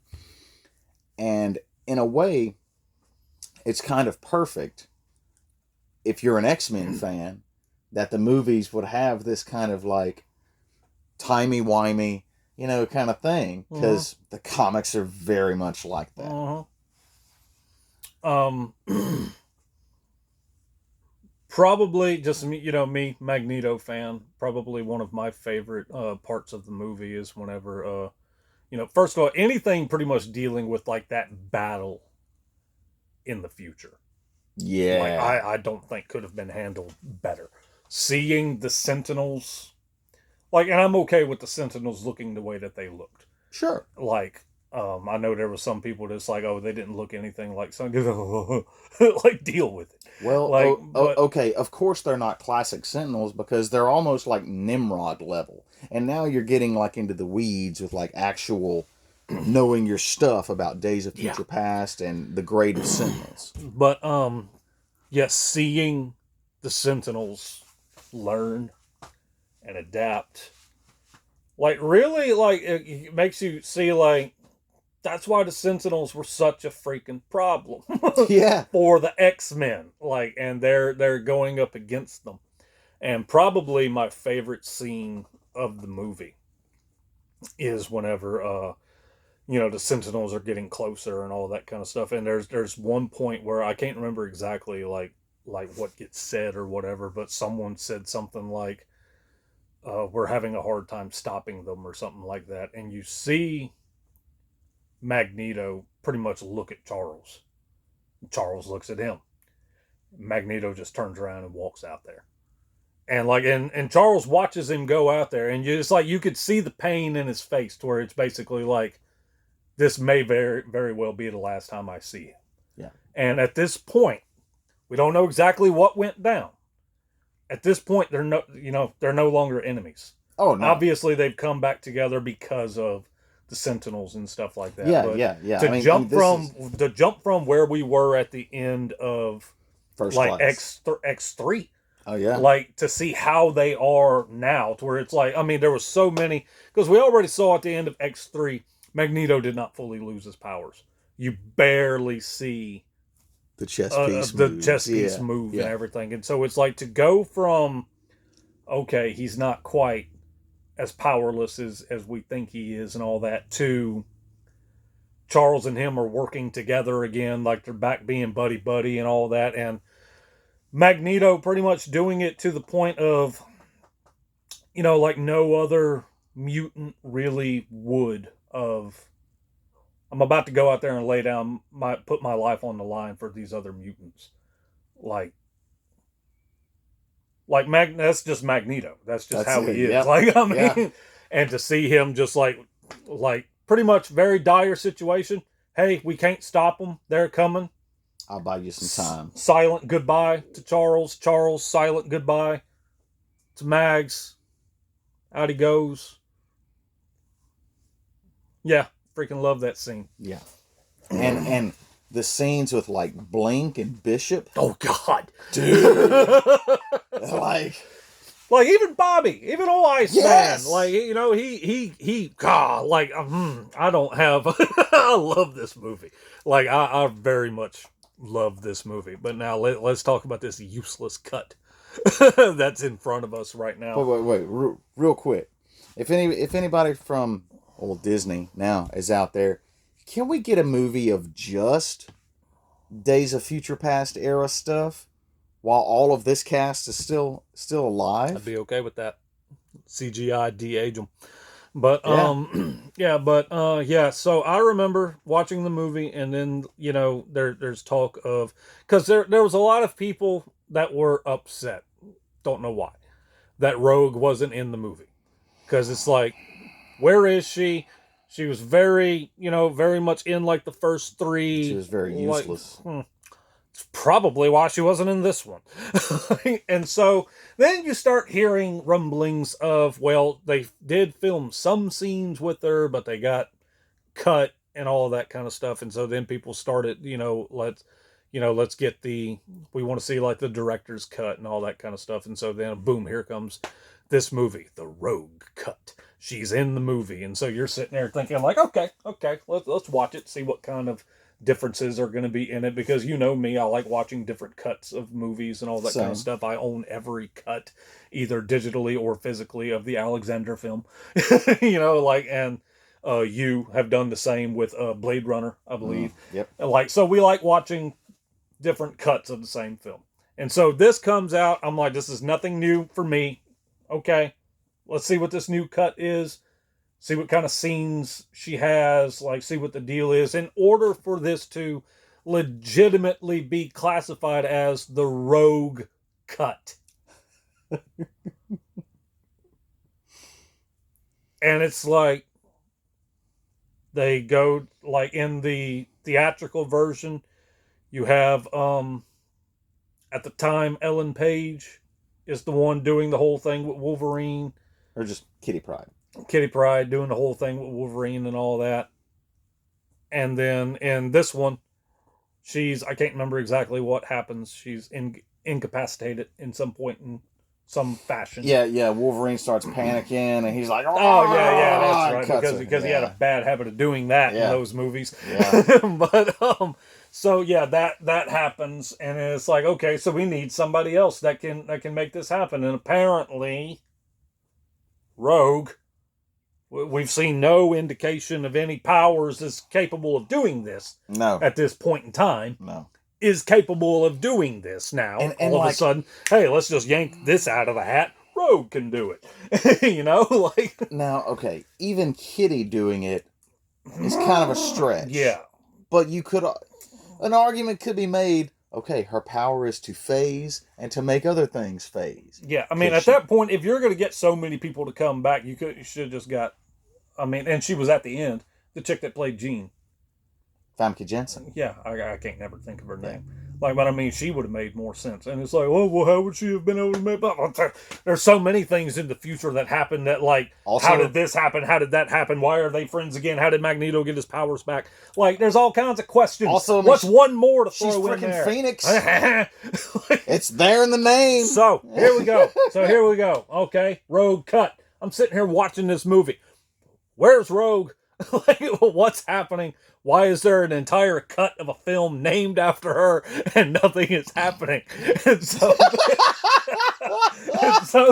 And in a way, it's kind of perfect if you're an X-Men fan, that the movies would have this kind of like timey-wimey, kind of thing, because the comics are very much like that. Um, probably just me, Magneto fan. Probably one of my favorite parts of the movie is whenever first of all, anything pretty much dealing with like that battle in the future. Like Yeah. I don't think could have been handled better. Seeing the Sentinels, like, and I'm okay with the Sentinels looking the way that they looked. Sure. Like, I know there was some people that's like, oh, they didn't look anything like something. Like, deal with it. Well, Like, but okay, of course they're not classic Sentinels because they're almost like Nimrod level. And now you're getting like into the weeds with like actual knowing your stuff about Days of Future Past and the grade of Sentinels. But yes, seeing the Sentinels learn and adapt, like, really, like, it makes you see, like, that's why the Sentinels were such a freaking problem. Yeah. For the X-Men, like, and they're going up against them. And probably my favorite scene of the movie is whenever the Sentinels are getting closer and all that kind of stuff. And there's one point where I can't remember exactly like what gets said or whatever, but someone said something like, we're having a hard time stopping them or something like that. And you see Magneto pretty much look at Charles. Charles looks at him. Magneto just turns around and walks out there. And like, and Charles watches him go out there, and it's like you could see the pain in his face, to where it's basically like, this may very, very well be the last time I see him. Yeah. And at this point, we don't know exactly what went down. At this point, they're no longer enemies. Oh no. Obviously, they've come back together because of the Sentinels and stuff like that. Yeah, but yeah. To jump from where we were at the end of First like Class. X3. Oh yeah. Like, to see how they are now, to where it's like, I mean, there was so many, because we already saw at the end of X3, Magneto did not fully lose his powers. You barely see the chess piece move and everything. And so it's like, to go from, okay, he's not quite as powerless as we think he is and all that, to Charles and him are working together again, like they're back being buddy and all that. And Magneto pretty much doing it to the point of, like no other mutant really would, of, I'm about to go out there and lay down put my life on the line for these other mutants. Like that's just Magneto. That's how he is. Yep. Like, I mean, and to see him just like pretty much very dire situation. Hey, we can't stop them. They're coming. I'll buy you some time. Silent goodbye to Charles. Charles, silent goodbye to Mags. Out he goes. Yeah, freaking love that scene. Yeah. And the scenes with like Blink and Bishop. Oh God, dude! like even Bobby, even old Iceman, yes! like he God, like I don't have. I love this movie. Like I very much love this movie. But now let's talk about this useless cut that's in front of us right now. Wait, real quick. If anybody from old Disney now is out there, can we get a movie of just Days of Future Past era stuff while all of this cast is still alive? I'd be okay with that. CGI de-age them. But so I remember watching the movie, and then there's talk of, because there was a lot of people that were upset, don't know why, that Rogue wasn't in the movie, because it's like, where is she? She was very much in like the first three. She was very useless. It's probably why she wasn't in this one. And so then you start hearing rumblings of, well, they did film some scenes with her, but they got cut and all that kind of stuff. And so then people started, let's get we want to see like the director's cut and all that kind of stuff. And so then boom, here comes this movie, the Rogue cut. She's in the movie. And so you're sitting there thinking like, okay, let's watch it, see what kind of differences are going to be in it, because you know me, I like watching different cuts of movies and all that kind of Same. stuff. I own every cut, either digitally or physically, of the Alexander film. And you have done the same with Blade Runner, I believe. Yep. Like, so we like watching different cuts of the same film. And so this comes out, I'm like, this is nothing new for me. Okay, let's see what this new cut is. See what kind of scenes she has, like, see what the deal is, in order for this to legitimately be classified as the Rogue cut. And it's like, they go, like, in the theatrical version, you have, at the time, Ellen Page is the one doing the whole thing with Wolverine. Or just Kitty Pryde. Kitty Pryde doing the whole thing with Wolverine and all that. And then in this one, I can't remember exactly what happens. She's incapacitated in some point in some fashion. Yeah. Wolverine starts panicking, and he's like, "Oh yeah, that's right." Because he had a Yeah. bad habit of doing that in Yeah. those movies. Yeah. But so yeah, that happens, and it's like, okay, so we need somebody else that can make this happen, and apparently, Rogue. We've seen no indication of any powers that's capable of doing this. No. At this point in time. No. Is capable of doing this now. And all of a sudden, hey, let's just yank this out of the hat. Rogue can do it. Like. Now, okay, even Kitty doing it is kind of a stretch. Yeah. But an argument could be made, okay, her power is to phase and to make other things phase. Yeah, I mean, at that point, if you're going to get so many people to come back, you should have just got, and she was at the end, the chick that played Jean. Famke Janssen. Yeah, I can't never think of her name. Like, but I mean, she would have made more sense. And it's like, well, how would she have been able to make? There's so many things in the future that happen that, like, also, how did this happen? How did that happen? Why are they friends again? How did Magneto get his powers back? Like, there's all kinds of questions. Also, what's one more to throw in there? She's freaking Phoenix. It's there in the name. So here we go. Okay, Rogue cut. I'm sitting here watching this movie. Where's Rogue? Like, what's happening? Why is there an entire cut of a film named after her and nothing is happening? And so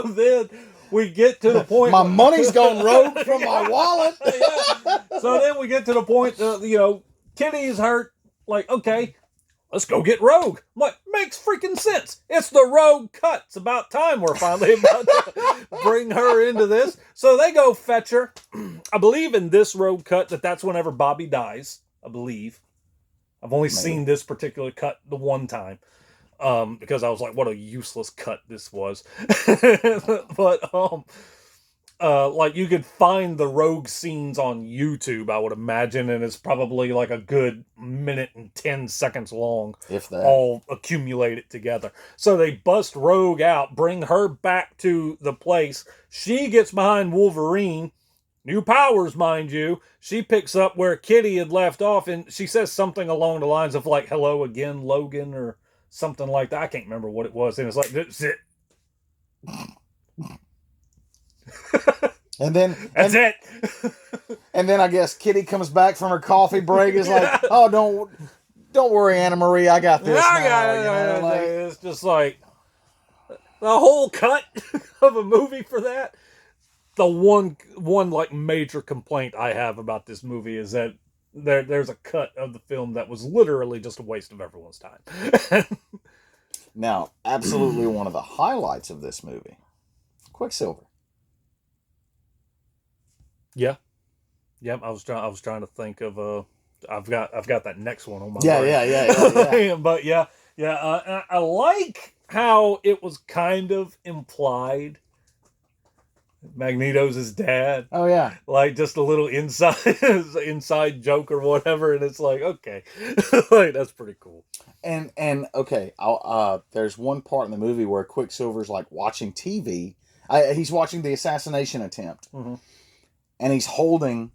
then we get to the point. My money's gone rogue from my wallet. Yeah. So then we get to the point that, Kitty's hurt. Like, okay, let's go get Rogue. I'm like, makes freaking sense. It's the Rogue cut. It's about time we're finally about to bring her into this. So they go fetch her. I believe in this Rogue cut that's whenever Bobby dies. I believe. I've only seen this particular cut the one time. Because I was like, what a useless cut this was. But, like, you could find the Rogue scenes on YouTube, I would imagine, and it's probably like a good minute and 10 seconds long, if that, all accumulated together. So they bust Rogue out, bring her back to the place. She gets behind Wolverine, new powers, mind you. She picks up where Kitty had left off, and she says something along the lines of, like, hello again, Logan, or something like that. I can't remember what it was, and it's like, that's it. That's it. And then I guess Kitty comes back from her coffee break. Is like, oh, don't worry, Anna Marie, I got this. It's just like the whole cut of a movie for that. The one like major complaint I have about this movie is that there's a cut of the film that was literally just a waste of everyone's time. Now, absolutely one of the highlights of this movie, Quicksilver. Yeah. I was trying to think of I've got that next one on my brain. Yeah. But I like how it was kind of implied Magneto's his dad. Oh yeah. Like, just a little inside joke or whatever, and it's like, okay. Like, that's pretty cool. And okay, there's one part in the movie where Quicksilver's like watching TV. He's watching the assassination attempt. Mm-hmm. And he's holding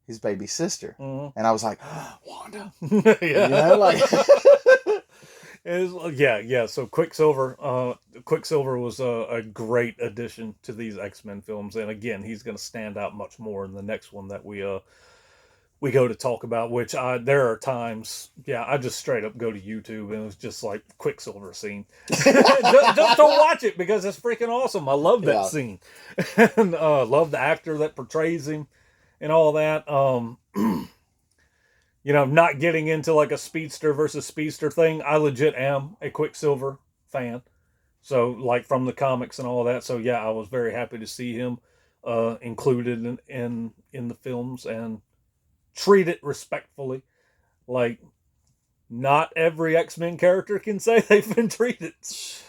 his baby sister. Mm-hmm. And I was like, Wanda. Yeah. So Quicksilver was a great addition to these X-Men films. And again, he's going to stand out much more in the next one that we we go to talk about, which there are times, yeah, I just straight up go to YouTube and it's just like Quicksilver scene. just to watch it because it's freaking awesome. I love that Yeah. scene. And love the actor that portrays him and all that. Not getting into like a speedster versus speedster thing. I legit am a Quicksilver fan. So like from the comics and all that. So yeah, I was very happy to see him included in the films and treat it respectfully. Like, not every X-Men character can say they've been treated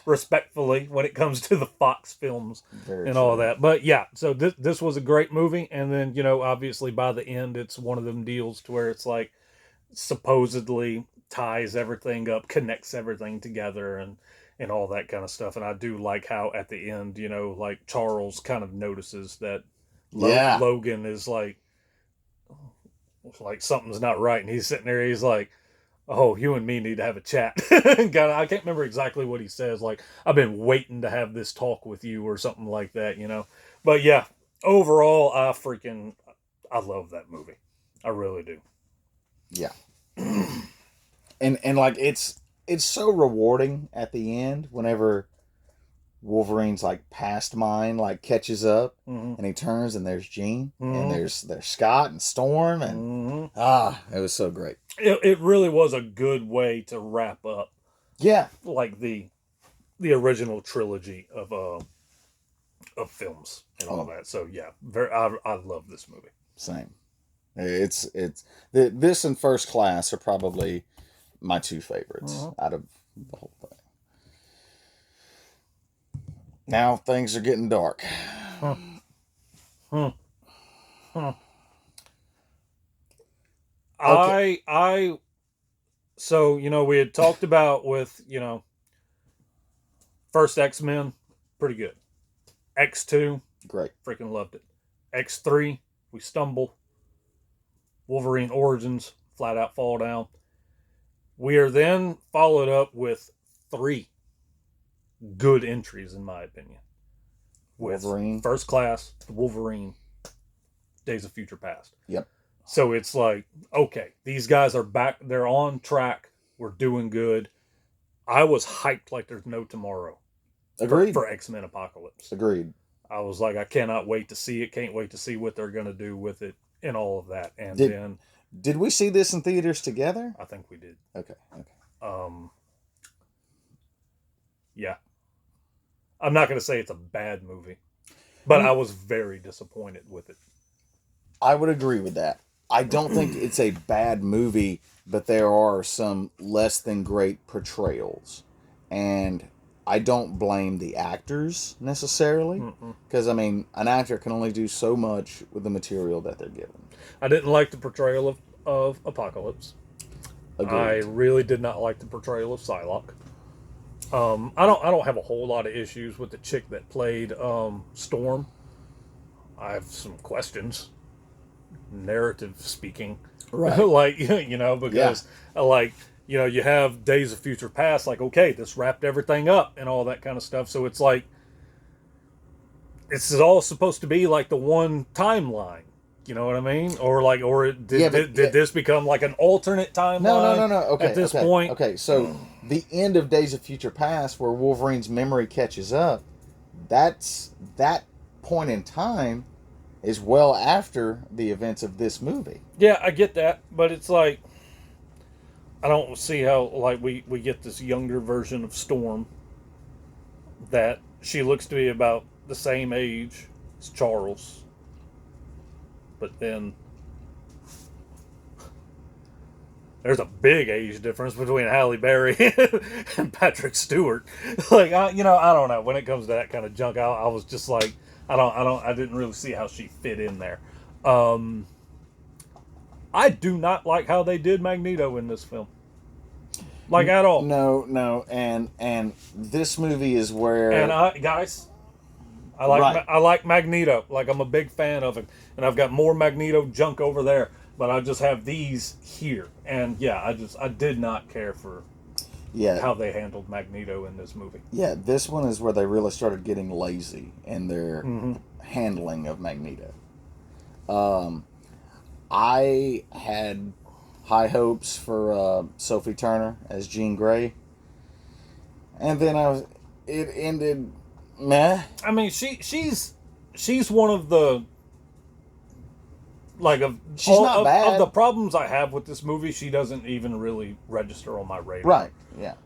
respectfully when it comes to the Fox films and all that. But yeah, so this was a great movie. And then, obviously by the end, it's one of them deals to where it's like supposedly ties everything up, connects everything together and all that kind of stuff. And I do like how at the end, like Charles kind of notices that Logan is like something's not right, and he's sitting there, he's like, oh, you and me need to have a chat. God, I can't remember exactly what he says, like, I've been waiting to have this talk with you or something like that, but yeah, overall I love that movie. I really do. Yeah. and like it's so rewarding at the end whenever Wolverine's like past mind like catches up, and he turns and there's Jean, and there's Scott and Storm, and it was so great. It really was a good way to wrap up like the original trilogy of films and all that. So yeah, I love this movie. Same. This and First Class are probably my two favorites out of the whole thing. Now things are getting dark. Okay. So, we had talked about with, first X-Men, pretty good. X2, great. Freaking loved it. X3, we stumble. Wolverine Origins, flat out fall down. We are then followed up with 3 good entries, in my opinion. With Wolverine, First Class, Wolverine, Days of Future Past. Yep. So it's like, okay, these guys are back. They're on track. We're doing good. I was hyped like there's no tomorrow. Agreed. For X-Men Apocalypse. Agreed. I was like, I cannot wait to see it. Can't wait to see what they're going to do with it and all of that. And did we see this in theaters together? I think we did. Okay. Yeah. I'm not going to say it's a bad movie, but I was very disappointed with it. I would agree with that. I don't think it's a bad movie, but there are some less than great portrayals. And I don't blame the actors necessarily, because, an actor can only do so much with the material that they're given. I didn't like the portrayal of Apocalypse. Agreed. I really did not like the portrayal of Psylocke. I don't have a whole lot of issues with the chick that played Storm. I have some questions, narrative speaking, right? Because you have Days of Future Past, like, okay, this wrapped everything up and all that kind of stuff. So it's like it's all supposed to be like the one timeline. You know what I mean? Or did this become like an alternate timeline? No. Okay. At this point, okay. So the end of Days of Future Past, where Wolverine's memory catches up, that point in time is well after the events of this movie. Yeah, I get that, but it's like I don't see how like we get this younger version of Storm that she looks to be about the same age as Charles. But then there's a big age difference between Halle Berry and Patrick Stewart. Like, I don't know. When it comes to that kind of junk, I was just like, I didn't really see how she fit in there. I do not like how they did Magneto in this film. Like, at all. No, and this movie is where... And guys... I like Magneto. Like, I'm a big fan of him. And I've got more Magneto junk over there. But I just have these here. And yeah, I did not care for how they handled Magneto in this movie. Yeah, this one is where they really started getting lazy in their handling of Magneto. I had high hopes for Sophie Turner as Jean Grey, and then it ended meh. I mean, she's one of the like She's not bad. of the problems I have with this movie. She doesn't even really register on my radar. Right. Yeah.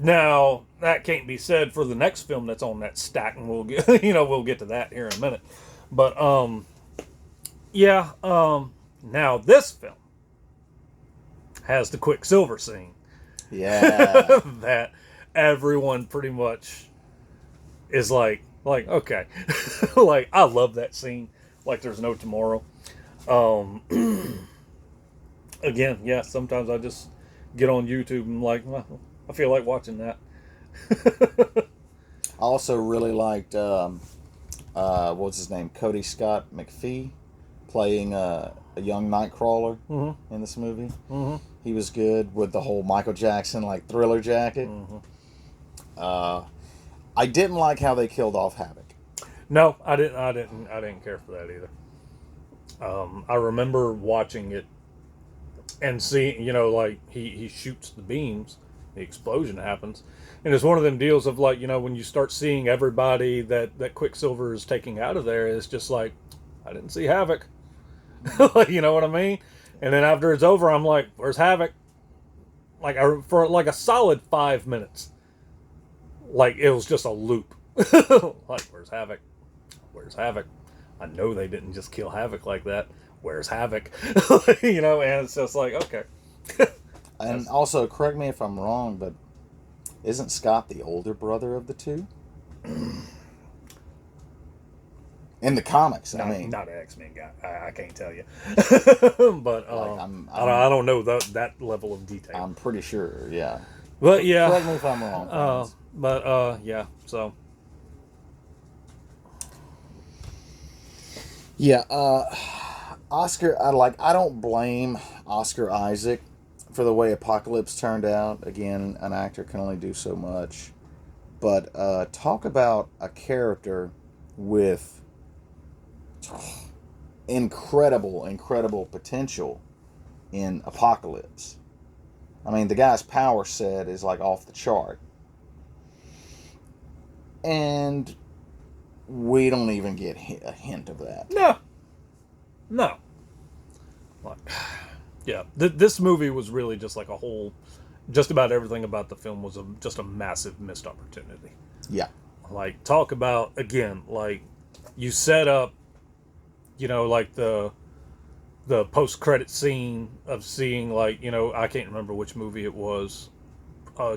Now that can't be said for the next film that's on that stack, and we'll get we'll get to that here in a minute. But yeah. Now this film has the Quicksilver scene. Yeah. That everyone pretty much is like okay, like I love that scene. Like there's no tomorrow. Again, yeah. Sometimes I just get on YouTube and like, well, I feel like watching that. I also really liked what's his name, Cody Scott McPhee, playing a young Nightcrawler in this movie. Mm-hmm. He was good with the whole Michael Jackson like Thriller jacket. Mm-hmm. I didn't like how they killed off Havoc. No, I didn't care for that either. I remember watching it and seeing, like he shoots the beams, the explosion happens, and it's one of them deals of like, when you start seeing everybody that Quicksilver is taking out of there, it's just like, I didn't see Havoc. You know what I mean? And then after it's over, I'm like, where's Havoc? Like for like a solid 5 minutes, like it was just a loop. Like, where's Havoc? Where's Havoc? I know they didn't just kill Havoc like that. Where's Havoc? And it's just like, okay. And also, correct me if I'm wrong, but isn't Scott the older brother of the two? In the comics, I mean. Not an X-Men guy. I can't tell you. But I don't know that level of detail. I'm pretty sure, yeah. But yeah. Correct me if I'm wrong. Yeah, so. Yeah, Oscar, I don't blame Oscar Isaac for the way Apocalypse turned out. Again, an actor can only do so much. But talk about a character with incredible potential in Apocalypse. I mean, the guy's power set is like off the chart. And we don't even get a hint of that. No. Like, yeah, this movie was really just like a whole, just about everything about the film was just a massive missed opportunity. Yeah. Like, talk about, again, like, you set up, like the post-credit scene of seeing, like, I can't remember which movie it was,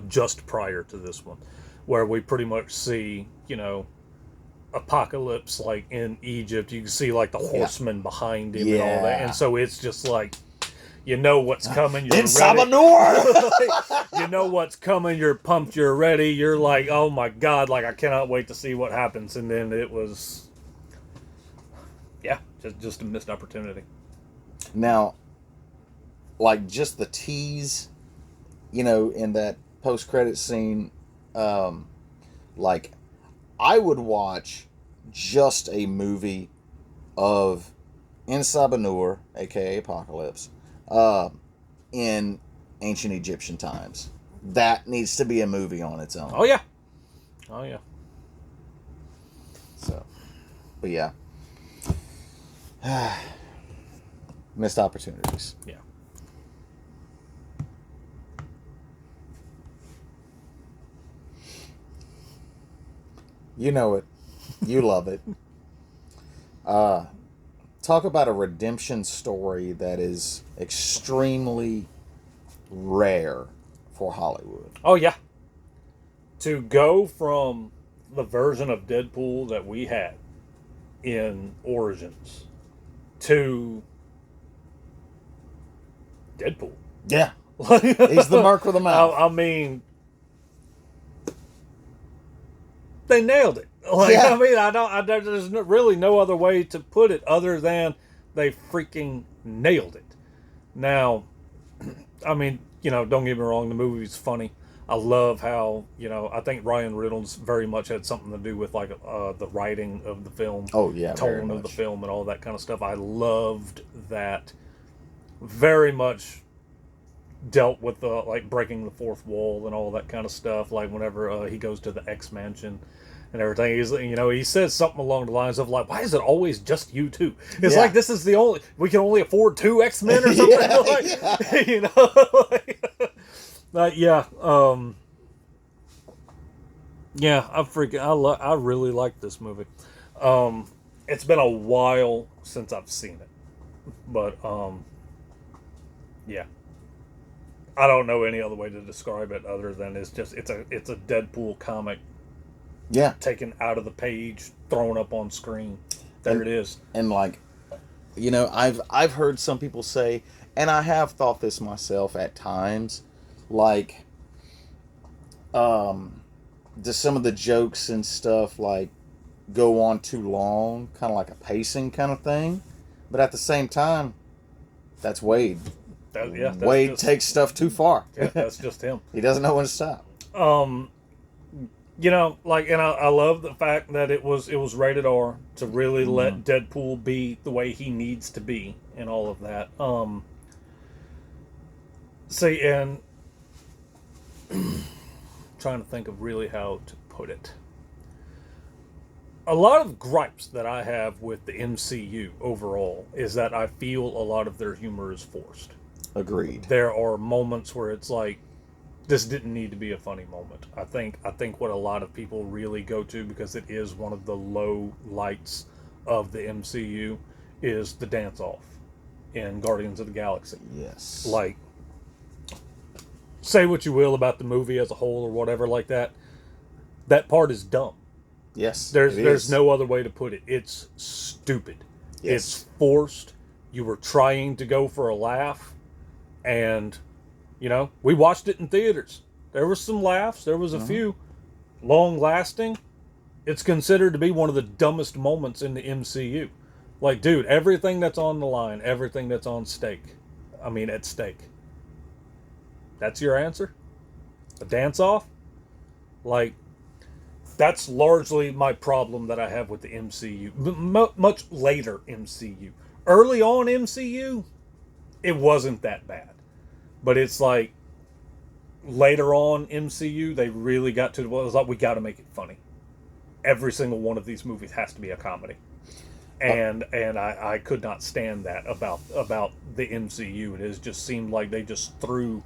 just prior to this one, where we pretty much see, Apocalypse like in Egypt. You can see like the horsemen behind him and all that, and so it's just like, what's coming. You're in Sabanur! You know what's coming. You're pumped. You're ready. You're like, oh my god! Like I cannot wait to see what happens. And then it was, yeah, just a missed opportunity. Now, like just the tease, in that post-credit scene, like. I would watch just a movie of in Sabanur, aka Apocalypse, in ancient Egyptian times. That needs to be a movie on its own. Oh yeah. So, but yeah, missed opportunities. Yeah. You know it. You love it. Talk about a redemption story that is extremely rare for Hollywood. Oh, yeah. To go from the version of Deadpool that we had in Origins to Deadpool. Yeah. He's the mark of the mouth. I mean, they nailed it. Like, yeah. I mean, there's really no other way to put it other than they freaking nailed it. Now, I mean, don't get me wrong, the movie's funny, I love how, I think Ryan Reynolds very much had something to do with like the writing of the film, Oh yeah, very tone of the much. film, and all that kind of stuff. I loved that. Very much dealt with the like breaking the fourth wall and all that kind of stuff. Like whenever he goes to the X mansion and everything, he says something along the lines of like, "Why is it always just you two? It's Yeah. like this is the only we can only afford two X-Men or something." Yeah, like, yeah. yeah, yeah. I really like this movie. It's been a while since I've seen it, but yeah. I don't know any other way to describe it other than it's a Deadpool comic Yeah. taken out of the page, thrown up on screen. There And it is. and like, I've heard some people say, and I have thought this myself at times, like, does some of the jokes and stuff like go on too long, kind of like a pacing kind of thing? But at the same time, that's Wade. That's Wade takes stuff too far. that's just him. He doesn't know when to stop. Um, like, and I love the fact that it was rated R to really let Deadpool be the way he needs to be and all of that. See, and trying to think of really how to put it. A lot of gripes that I have with the MCU overall is that I feel a lot of their humor is forced. Agreed. There are moments where it's like, this didn't need to be a funny moment. I think what a lot of people really go to, because it is one of the low lights of the MCU, is the dance off in Guardians of the Galaxy. Yes. Like, say what you will about the movie as a whole or whatever like that. That part is dumb. Yes. There's no other way to put it. It's stupid. Yes. It's forced. You were trying to go for a laugh, and we watched it in theaters. There was some laughs. There was a few long lasting. It's considered to be one of the dumbest moments in the MCU. Like, dude, everything that's on the line, everything that's at stake. That's your answer? A dance off? Like, that's largely my problem that I have with the MCU. Much later MCU. Early on MCU, it wasn't that bad. But it's like, later on MCU, they really got to the point. It was like, we got to make it funny. Every single one of these movies has to be a comedy. And I could not stand that about the MCU. It has just seemed like they just threw,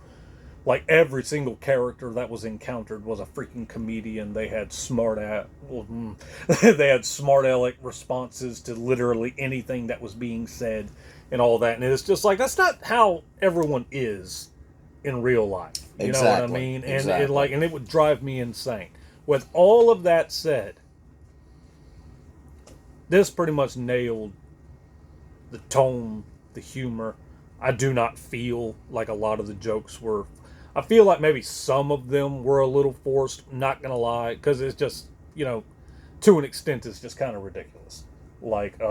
like, every single character that was encountered was a freaking comedian. They had they had smart aleck responses to literally anything that was being said and all that. And it's just like, that's not how everyone is in real life. You know what I mean? And Exactly. and it would drive me insane. With all of that said, this pretty much nailed the tone, the humor. I do not feel like a lot of the jokes were. I feel like maybe some of them were a little forced. Not gonna lie, because it's just, to an extent, it's just kind of ridiculous. Like,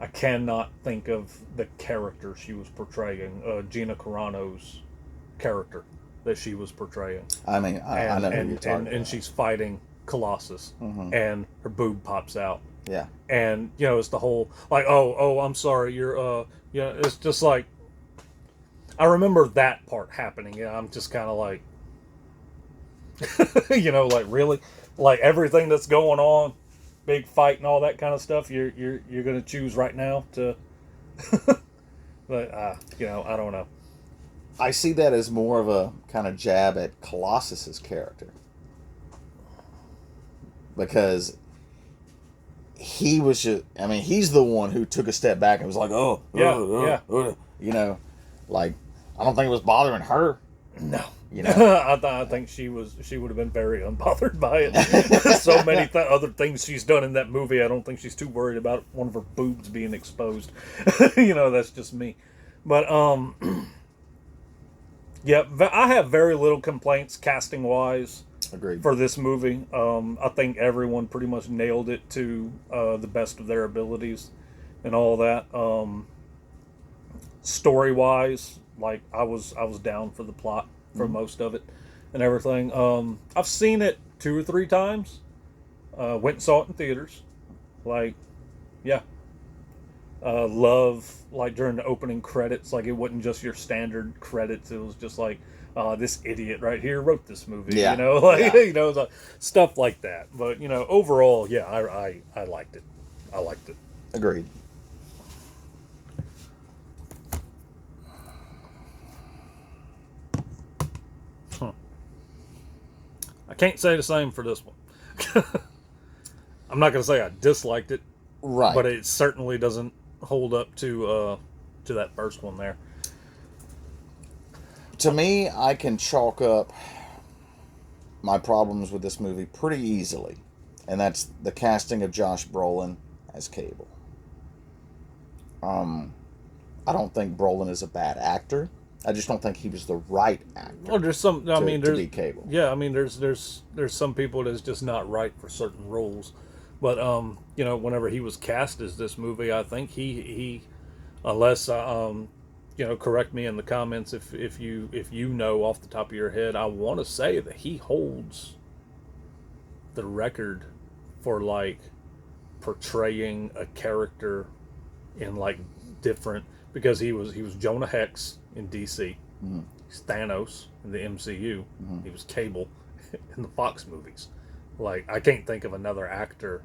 I cannot think of the character she was portraying, Gina Carano's character that she was portraying. I mean, I know who you're talking about. And she's fighting Colossus, and her boob pops out. Yeah. And it's the whole like, oh, I'm sorry, you're it's just like, I remember that part happening. Yeah, I'm just kind of like, like, really, like, everything that's going on, big fight and all that kind of stuff. You're gonna choose right now to, but I don't know. I see that as more of a kind of jab at Colossus's character, because he was just, he's the one who took a step back and was like, like, I don't think it was bothering her. No. I think she would have been very unbothered by it. So many other things she's done in that movie, I don't think she's too worried about one of her boobs being exposed. That's just me. But yeah, I have very little complaints casting wise. Agreed. For this movie. I think everyone pretty much nailed it to the best of their abilities and all that. Story wise, like, I was down for the plot for most of it. and everything. I've seen it 2 or 3 times. Went and saw it in theaters. Like, yeah. Love, like, during the opening credits, like, it wasn't just your standard credits. It was just like, this idiot right here wrote this movie, Yeah. like, Yeah. like, stuff like that. But, overall, yeah, I liked it. I liked it. Agreed. Huh. I can't say the same for this one. I'm not going to say I disliked it, Right. but it certainly doesn't hold up to that first one there. To me, I can chalk up my problems with this movie pretty easily, and that's the casting of Josh Brolin as Cable. I don't think Brolin is a bad actor. I just don't think he was the right actor. Well, there's some. I mean, to there's be Cable. Yeah. I mean, there's some people that's just not right for certain roles. But whenever he was cast as this movie, I think he unless correct me in the comments if you know off the top of your head, I want to say that he holds the record for like portraying a character in like different, because he was Jonah Hex in DC. Mm-hmm. He's Thanos in the MCU. Mm-hmm. He was Cable in the Fox movies. Like, I can't think of another actor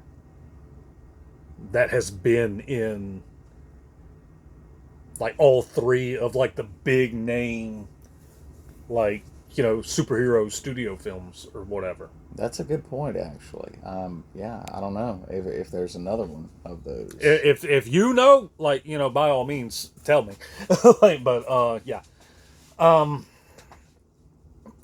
that has been in like all three of like the big name, like, superhero studio films or whatever. That's a good point, actually. Yeah, I don't know if there's another one of those. If you know, like, by all means, tell me. Like, but yeah.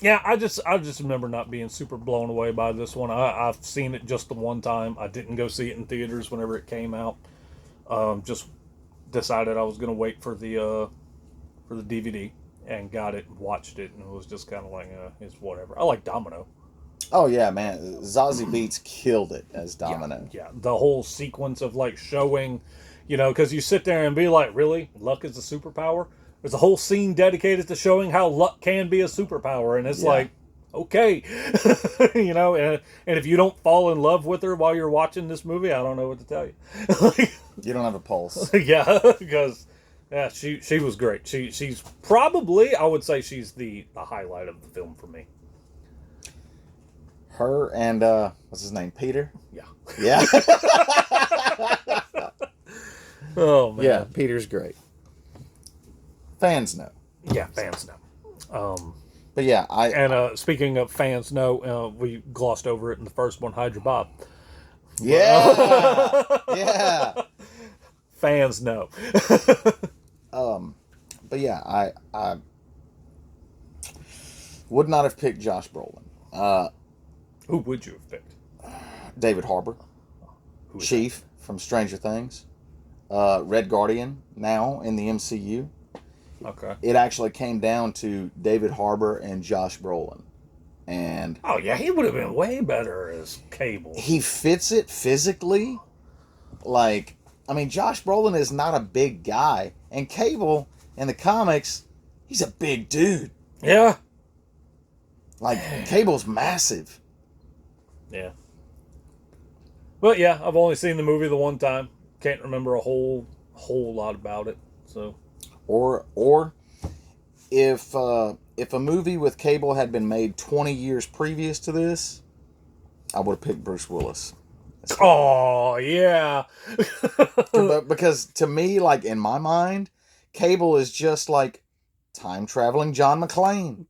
Yeah, I just remember not being super blown away by this one. I've seen it just the one time. I didn't go see it in theaters whenever it came out. Just decided I was gonna wait for the DVD, and got it and watched it, and it was just kind of like, it's whatever. I like Domino. Oh yeah, man, Zazie Beetz killed it as Domino. Yeah, the whole sequence of like showing, because you sit there and be like, really, luck is a superpower. There's a whole scene dedicated to showing how luck can be a superpower, and it's like, okay, and if you don't fall in love with her while you're watching this movie, I don't know what to tell you. You don't have a pulse. Yeah, because she was great. She's probably, I would say, she's the highlight of the film for me. Her and what's his name, Peter? Yeah. Yeah. Oh man. Yeah, Peter's great. Fans know. Yeah, fans know. But yeah, speaking of fans know, we glossed over it in the first one, Hydra Bob. Yeah. Yeah. Fans know. But yeah, I would not have picked Josh Brolin. Who would you have picked? David Harbour, Chief from Stranger Things, Red Guardian now in the MCU. Okay. It actually came down to David Harbour and Josh Brolin. And oh yeah, he would have been way better as Cable. He fits it physically. Like, I mean, Josh Brolin is not a big guy, and Cable in the comics, he's a big dude. Yeah. Like, Cable's massive. Yeah. Well, yeah, I've only seen the movie the one time. Can't remember a whole lot about it. So. Or if a movie with Cable had been made 20 years previous to this, I would have picked Bruce Willis. Oh, yeah. Because to me, like, in my mind, Cable is just like time-traveling John McClane.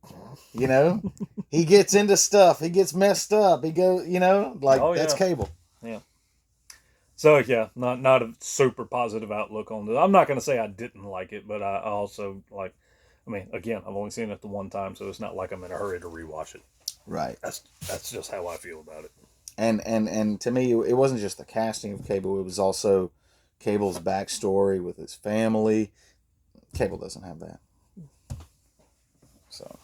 He gets into stuff. He gets messed up. He goes, that's Cable. Yeah. So, yeah, not a super positive outlook on this. I'm not going to say I didn't like it, but I also, like, I mean, again, I've only seen it the one time, so it's not like I'm in a hurry to rewatch it. Right. That's just how I feel about it. And to me, it wasn't just the casting of Cable. It was also Cable's backstory with his family. Cable doesn't have that. So.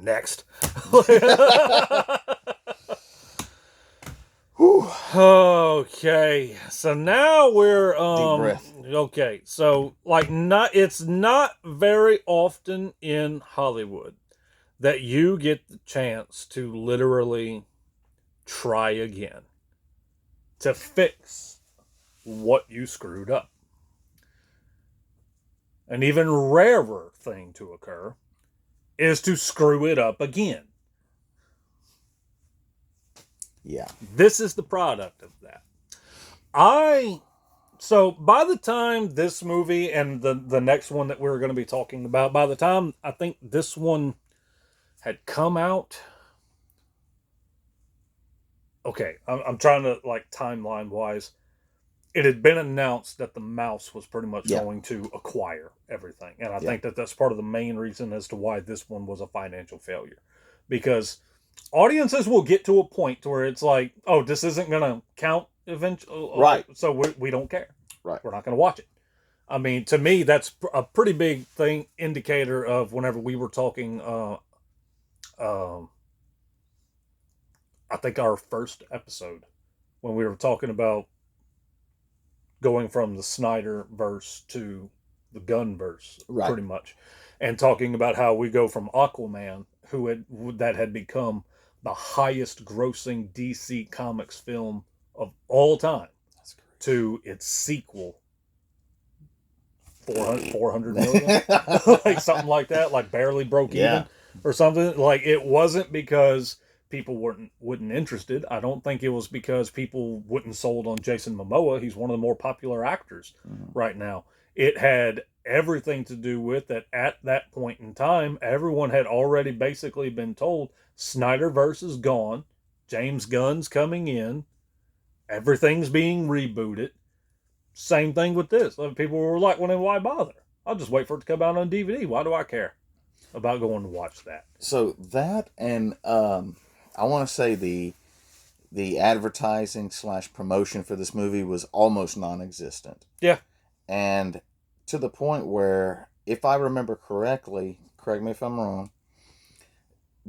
Next. Okay, so now we're deep breath. Okay, so like it's not very often in Hollywood that you get the chance to literally try again, to fix what you screwed up. An even rarer thing to occur is to screw it up again. Yeah. This is the product of that. So by the time this movie and the next one that we're going to be talking about, by the time I think this one had come out, okay, I'm trying to, like, timeline wise, it had been announced that the mouse was pretty much going to acquire everything. And I think that that's part of the main reason as to why this one was a financial failure. Because audiences will get to a point where it's like, oh, this isn't going to count eventually. Right. So we don't care. Right. We're not going to watch it. I mean, to me, that's a pretty big indicator of whenever we were talking, I think our first episode, when we were talking about going from the Snyder verse to the Gunn verse, pretty much, and talking about how we go from Aquaman, that had become the highest grossing DC Comics film of all time, to its sequel, 400 million, like something like that, like barely broke even or something. Like, it wasn't because people wouldn't interested. I don't think it was because people wouldn't sold on Jason Momoa. He's one of the more popular actors right now. It had everything to do with that at that point in time, everyone had already basically been told Snyderverse is gone, James Gunn's coming in, everything's being rebooted. Same thing with this. People were like, well, then why bother? I'll just wait for it to come out on DVD. Why do I care about going to watch that? So that, and I want to say the advertising / promotion for this movie was almost non-existent. Yeah. And to the point where, if I remember correctly, correct me if I'm wrong,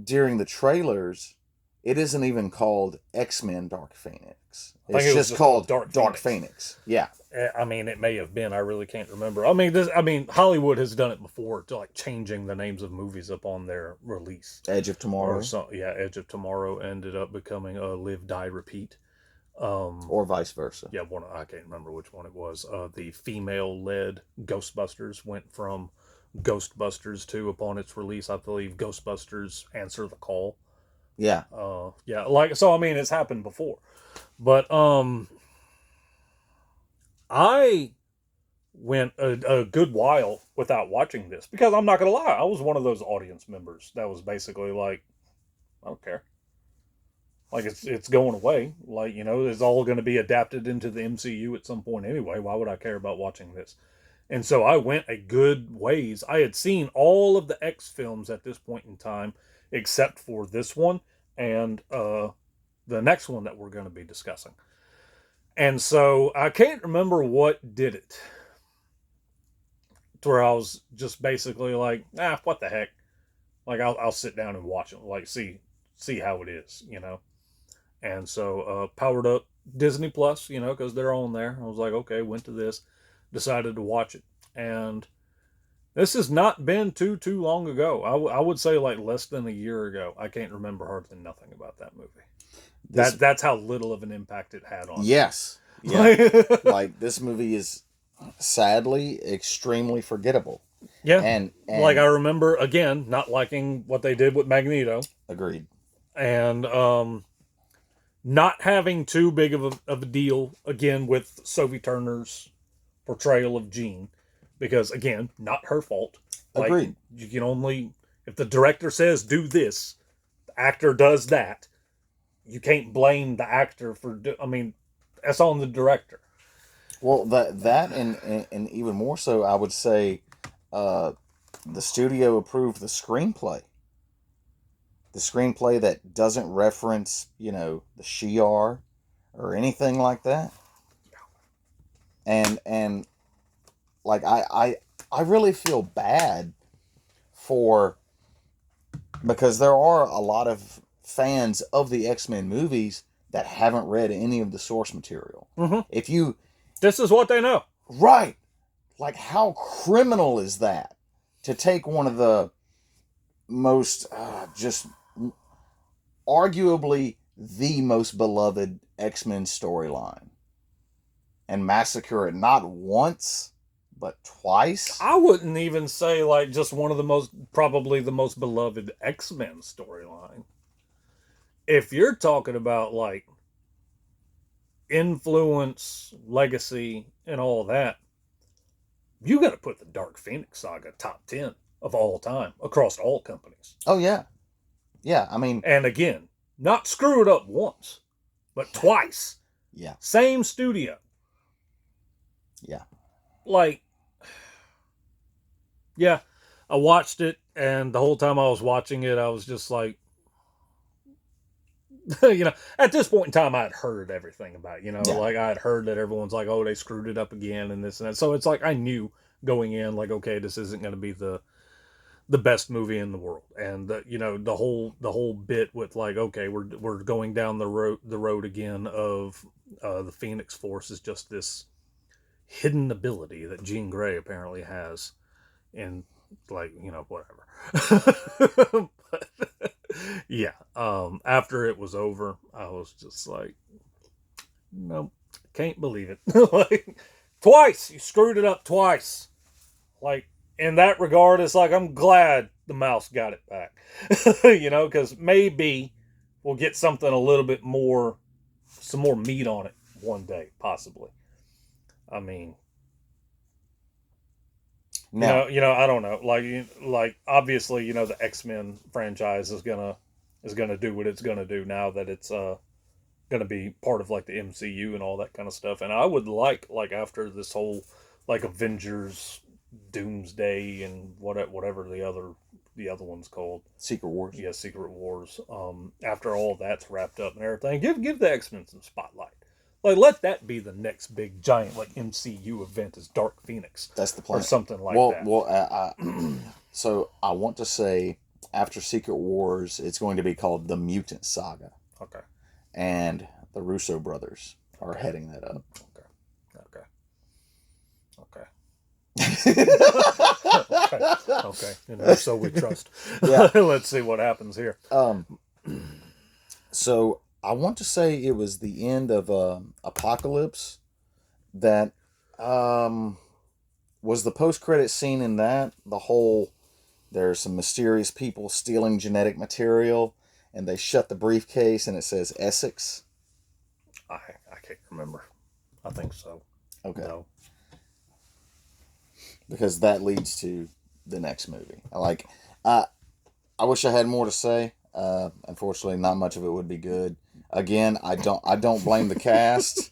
during the trailers, it isn't even called X-Men Dark Phoenix. It's just called Dark Phoenix. Yeah. I mean, it may have been. I really can't remember. I mean, Hollywood has done it before, to like changing the names of movies up on their release. Edge of Tomorrow. Edge of Tomorrow ended up becoming Live, Die, Repeat. Or vice versa. Yeah, I can't remember which one it was. The female-led Ghostbusters went from Ghostbusters to, upon its release, I believe, Ghostbusters Answer the Call. Yeah. So I mean, it's happened before. But I went a good while without watching this, because I'm not gonna lie, I was one of those audience members that was basically like, I don't care. Like, it's going away. Like, it's all going to be adapted into the MCU at some point anyway. Why would I care about watching this? And so I went a good ways. I had seen all of the X films at this point in time, except for this one and the next one that we're going to be discussing. And so I can't remember what did it, to where I was just basically like, what the heck? Like, I'll sit down and watch it, like, see how it is, And so powered up Disney Plus, because they're on there. I was like, okay, went to this, decided to watch it. And this has not been too long ago. I would say like less than a year ago. I can't remember hardly nothing about that movie. That's how little of an impact it had on me. Yes. Yeah. Like, this movie is sadly extremely forgettable. Yeah. And like, I remember, again, not liking what they did with Magneto. Agreed. And not having too big of a deal, again, with Sophie Turner's portrayal of Jean. Because, again, not her fault. Like, agreed. You can only, if the director says do this, the actor does that. You can't blame the actor for, that's on the director. Well, that and even more so, I would say, the studio approved the screenplay. The screenplay that doesn't reference, the Shi'ar or anything like that. And like, I really feel bad because there are a lot of fans of the X-Men movies that haven't read any of the source material. Mm-hmm. This is what they know. Right. Like, how criminal is that? To take one of the most, just arguably the most beloved X-Men storyline. And massacre it not once, but twice. I wouldn't even say like just one of the most, probably the most beloved X-Men storyline. If you're talking about like influence, legacy, and all that, you got to put the Dark Phoenix saga top 10 of all time across all companies. Oh, yeah. Yeah, I mean... And again, not screw it up once, but twice. Yeah. Same studio. Yeah. Like, yeah, I watched it, and the whole time I was watching it, I was just like, at this point in time, I had heard everything about it, like I had heard that everyone's like, oh, they screwed it up again and this and that. So it's like I knew going in, like, okay, this isn't going to be the best movie in the world. And the whole bit with like, okay, we're going down the road again of the Phoenix Force is just this hidden ability that Jean Grey apparently has, and like, whatever. But, yeah. After it was over, I was just like, nope, can't believe it. Like, twice you screwed it up twice. Like, in that regard, it's like, I'm glad the mouse got it back. Because maybe we'll get something a little bit more, some more meat on it one day, possibly. I mean, now, I don't know. Like obviously, the X-Men franchise is gonna do what it's gonna do now that it's gonna be part of like the MCU and all that kind of stuff. And I would like after this whole like Avengers, Doomsday, and whatever the other one's called, Secret Wars. Yeah, Secret Wars. After all that's wrapped up and everything, give the X-Men some spotlight. Like, let that be the next big giant like MCU event, is Dark Phoenix. That's the plan. Or something like that. Well, so I want to say after Secret Wars, it's going to be called the Mutant Saga. Okay. And the Russo brothers are heading that up. Okay. So we trust. Yeah. Let's see what happens here. So I want to say it was the end of Apocalypse that was the post-credit scene in that. The whole, there's some mysterious people stealing genetic material, and they shut the briefcase and it says Essex. I can't remember. I think so. Okay. No. Because that leads to the next movie. I wish I had more to say. Unfortunately, not much of it would be good. Again, I don't blame the cast.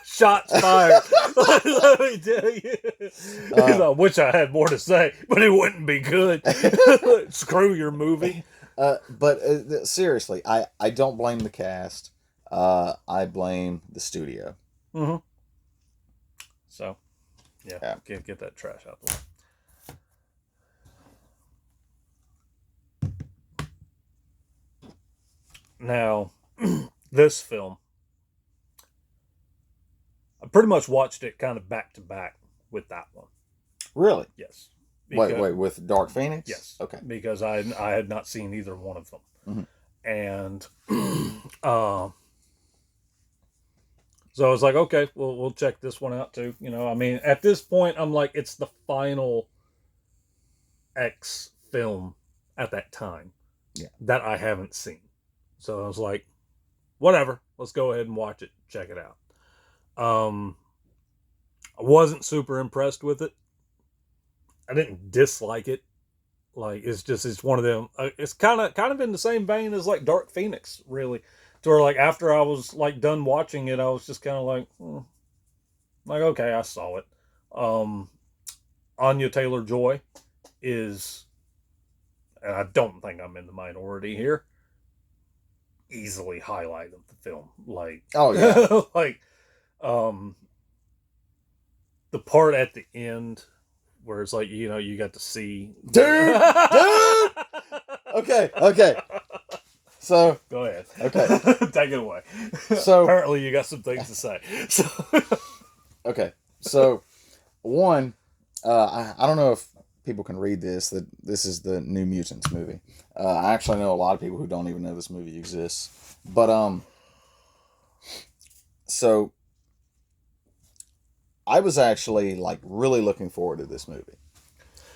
Shots fired. Let me tell you. I wish I had more to say, but it wouldn't be good. Screw your movie. But seriously, I don't blame the cast. I blame the studio. Mm-hmm. So, yeah. Get that trash out the way. Now, this film, I pretty much watched it kind of back to back with that one. Really? Yes. Wait, with Dark Phoenix? Yes. Okay. Because I had not seen either one of them. Mm-hmm. And so I was like, okay, we'll check this one out too. I mean, at this point, I'm like, it's the final X film at that time that I haven't seen. So I was like, whatever, let's go ahead and watch it, check it out. I wasn't super impressed with it. I didn't dislike it. Like, it's one of them. It's kind of in the same vein as like Dark Phoenix, really. To where like after I was like done watching it, I was just kind of like, okay, I saw it. Anya Taylor-Joy is, and I don't think I'm in the minority here, easily highlight of the film. Like, oh yeah. Like, the part at the end where it's like, you got to see dude. Okay. So go ahead. Okay. Take it away. So apparently you got some things to say. So okay. So One, I don't know if people can read this. That this is the New Mutants movie. I actually know a lot of people who don't even know this movie exists. But so I was actually like really looking forward to this movie,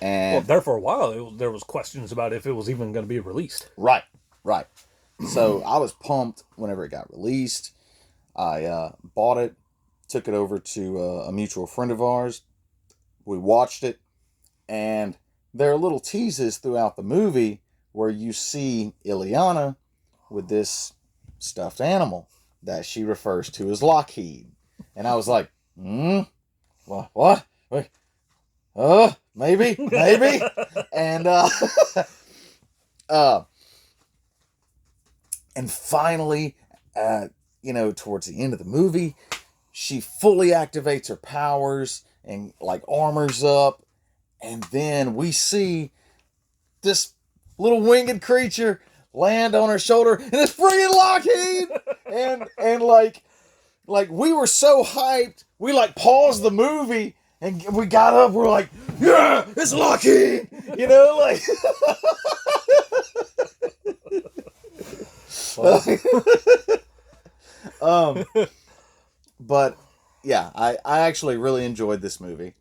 Well, and there for a while, there was questions about if it was even going to be released. right, right. So I was pumped whenever it got released. I bought it, took it over to a mutual friend of ours. We watched it, and there are little teases throughout the movie where you see Ileana with this stuffed animal that she refers to as Lockheed. And I was like, what? Wait, maybe. And, uh, and finally, towards the end of the movie, she fully activates her powers and like armors up. And then we see this little winged creature land on her shoulder, and it's freaking Lockheed. and like we were so hyped, we like paused the movie and we got up. We're like, yeah, it's Lockheed. Like. But yeah, I actually really enjoyed this movie.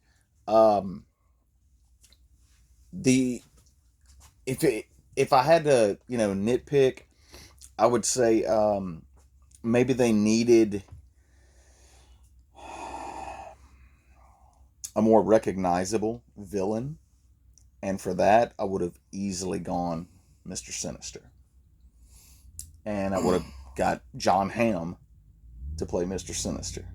The if I had to nitpick, I would say maybe they needed a more recognizable villain, and for that I would have easily gone Mr. Sinister, and I would have got John Hamm to play Mr. Sinister.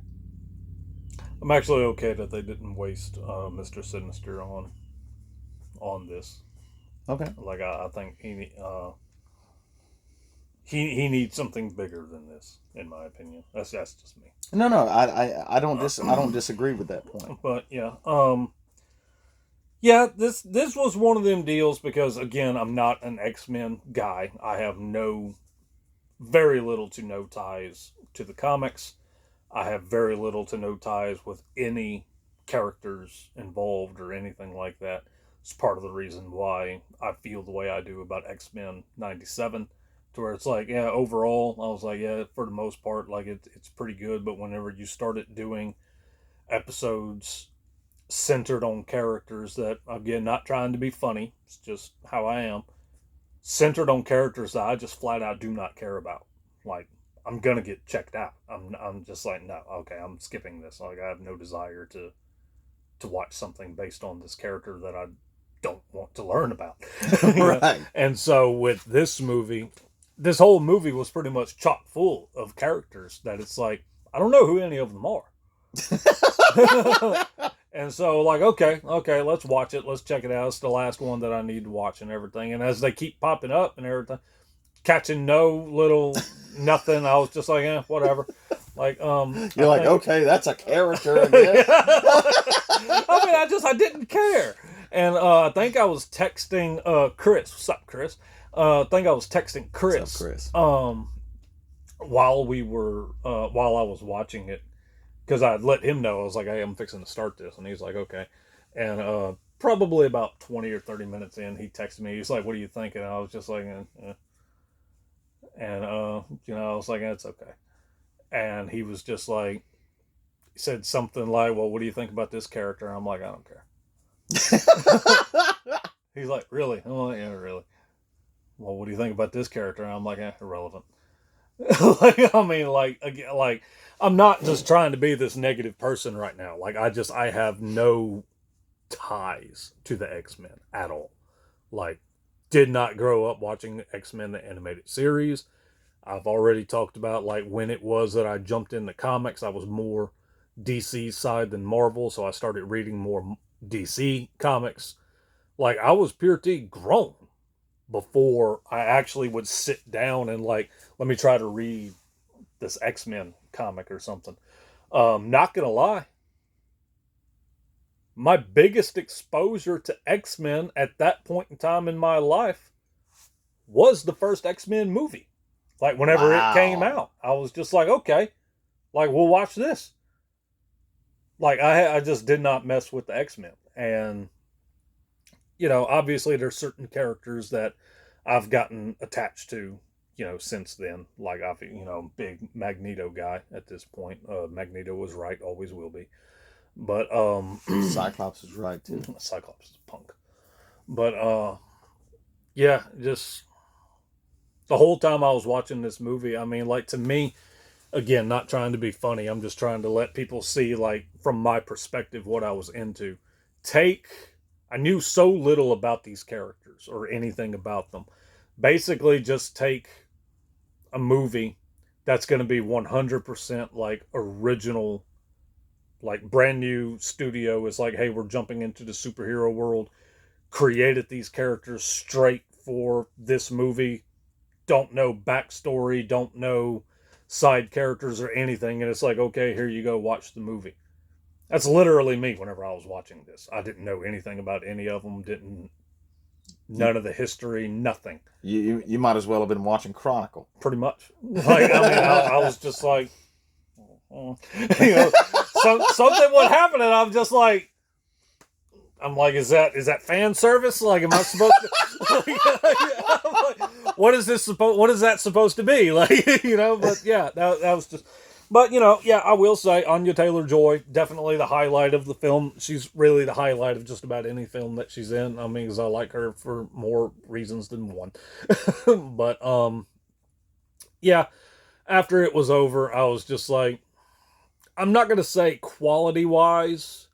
I'm actually okay that they didn't waste Mr. Sinister on this. Okay. Like I think he needs something bigger than this, in my opinion. That's just me. No, I don't I don't disagree with that point. But yeah, this was one of them deals because again, I'm not an X-Men guy. I have very little to no ties to the comics. I have very little to no ties with any characters involved or anything like that. It's part of the reason why I feel the way I do about X-Men 97, to where it's like, yeah, overall, I was like, yeah, for the most part, like it's pretty good. But whenever you started doing episodes centered on characters that, again, not trying to be funny, it's just how I am, centered on characters that I just flat out do not care about. Like, I'm gonna get checked out. I'm just like, no, okay, I'm skipping this. Like, I have no desire to watch something based on this character that I don't want to learn about. Right. And so with this movie, this whole movie was pretty much chock full of characters that it's like, I don't know who any of them are. And so, like, okay, let's watch it. Let's check it out. It's the last one that I need to watch and everything. And as they keep popping up and everything, catching no little nothing, I was just like, whatever. Like, you're like, okay, that's a character again. I mean, I didn't care. And I think I was texting Chris. What's up, Chris? I think I was texting Chris. What's up, Chris? While I was watching it, because I let him know. I was like, hey, I'm fixing to start this, and he's like, okay. And probably about 20 or 30 minutes in, he texted me. He's like, what are you thinking? And I was just like, and I was like, it's okay. And he was just like, he said something like, well, what do you think about this character? And I'm like, I don't care. He's like, really? I'm like, yeah, really. Well, what do you think about this character? And I'm like, irrelevant. Like, I mean, again, I'm not just trying to be this negative person right now. Like, I have no ties to the X-Men at all. Like, did not grow up watching the X-Men, the animated series. I've already talked about, like, when it was that I jumped into comics, I was more DC side than Marvel, so I started reading more DC comics. Like, I was pure T grown before I actually would sit down and, like, let me try to read this X-Men comic or something. Not gonna lie, my biggest exposure to X-Men at that point in time in my life was the first X-Men movie. Like, whenever it came out, I was just like, okay, like, we'll watch this. like I just did not mess with the X-Men. And obviously there's certain characters that I've gotten attached to, since then. Like I've, big Magneto guy at this point. Magneto was right, always will be. But Cyclops is right too. Cyclops is a punk. But yeah, just the whole time I was watching this movie, I mean, like, to me, again, not trying to be funny, I'm just trying to let people see, like, from my perspective, what I was into. I knew so little about these characters or anything about them. Basically, just take a movie that's going to be 100% like original, like brand new studio is like, hey, we're jumping into the superhero world, created these characters straight for this movie, don't know backstory, don't know side characters or anything, and it's like, okay, here you go, watch the movie. That's literally me whenever I was watching this. I didn't know anything about any of them, none of the history, nothing. You might as well have been watching Chronicle. Pretty much. Like, I mean, I was just like, something would happen, and I'm just like, is that fan service? Like, am I supposed to? Like, what is that supposed to be? Like, but yeah, that was just. But yeah, I will say Anya Taylor-Joy, definitely the highlight of the film. She's really the highlight of just about any film that she's in. I mean, because I like her for more reasons than one. But yeah, after it was over, I was just like, I'm not gonna say quality-wise,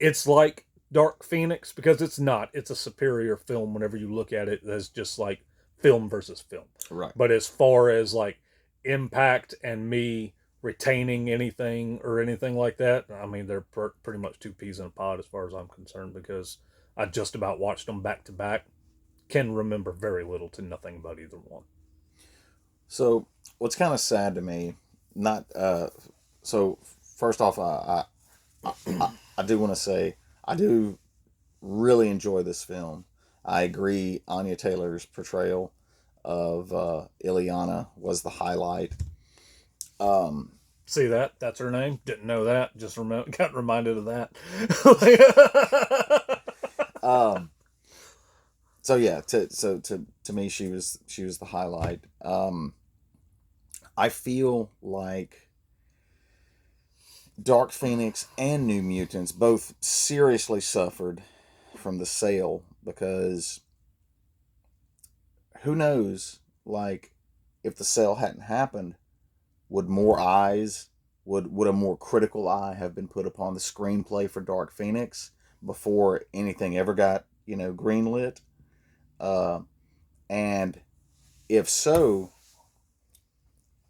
it's like Dark Phoenix, because it's not. It's a superior film whenever you look at it as just like film versus film. Right. But as far as like impact and me retaining anything or anything like that, I mean, they're pretty much two peas in a pod as far as I'm concerned, because I just about watched them back to back. Can remember very little to nothing about either one. So what's kind of sad to me, not so first off, I do want to say I do really enjoy this film. I agree, Anya Taylor's portrayal of Ileana was the highlight. See that? That's her name. Didn't know that. Just got reminded of that. So yeah, to me, she was the highlight. I feel like Dark Phoenix and New Mutants both seriously suffered from the sale, because who knows, like, if the sale hadn't happened, would a more critical eye have been put upon the screenplay for Dark Phoenix before anything ever got, greenlit? And if so,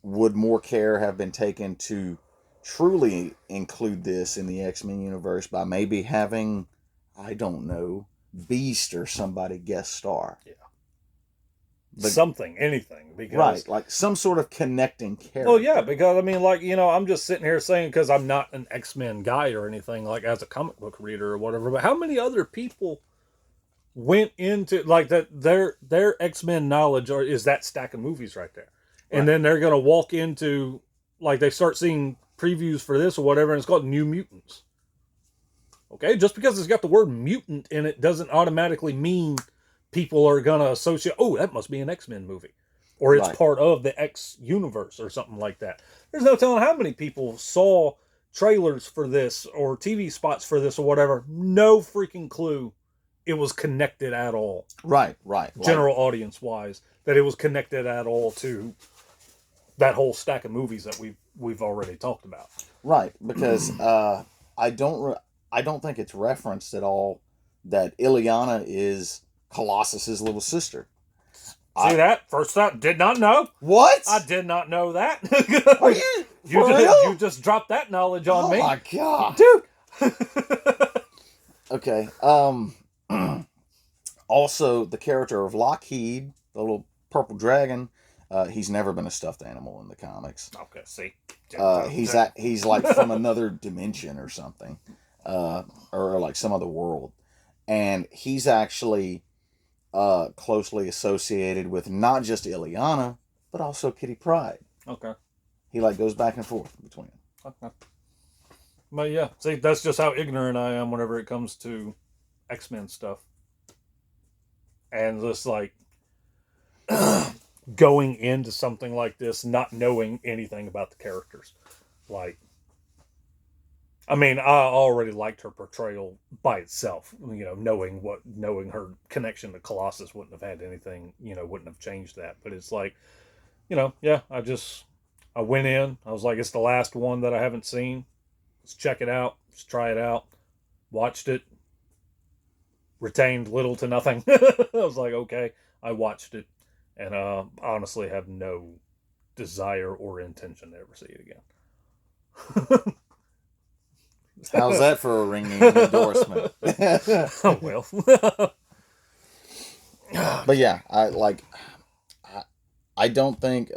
would more care have been taken to truly include this in the X-Men universe by maybe having, I don't know, Beast or somebody guest star? Yeah. Something, anything, because right, like some sort of connecting character. Oh yeah, because I mean, like, I'm just sitting here saying, because I'm not an X-Men guy or anything, like, as a comic book reader or whatever, but how many other people went into, like, that their X-Men knowledge is that stack of movies right there, and then they're gonna walk into, like, they start seeing previews for this or whatever, and it's called New Mutants. Okay, just because it's got the word mutant in it doesn't automatically mean people are going to associate, oh, that must be an X-Men movie. Or it's part of the X universe or something like that. There's no telling how many people saw trailers for this or TV spots for this or whatever. No freaking clue it was connected at all. Right. General audience-wise, that it was connected at all to that whole stack of movies that we've already talked about. Right, because I don't think it's referenced at all that Ileana is Colossus's little sister. See that? First time, did not know. What? I did not know that. Are you? You just dropped that knowledge on me. Oh my god, dude. Okay. Also, the character of Lockheed, the little purple dragon, he's never been a stuffed animal in the comics. Okay, see. He's like from another dimension or something, or like some other world, and he's actually closely associated with not just Ileana, but also Kitty Pryde. Okay. He like goes back and forth between them. Okay. But yeah, see, that's just how ignorant I am whenever it comes to X-Men stuff. And just like going into something like this, not knowing anything about the characters. Like, I mean, I already liked her portrayal by itself. You know, knowing her connection to Colossus wouldn't have had anything. You know, wouldn't have changed that. But it's like, yeah. I went in. I was like, it's the last one that I haven't seen. Let's check it out. Let's try it out. Watched it. Retained little to nothing. I was like, okay. I watched it, and honestly have no desire or intention to ever see it again. How's that for a ringing endorsement? Oh well. But yeah, I don't think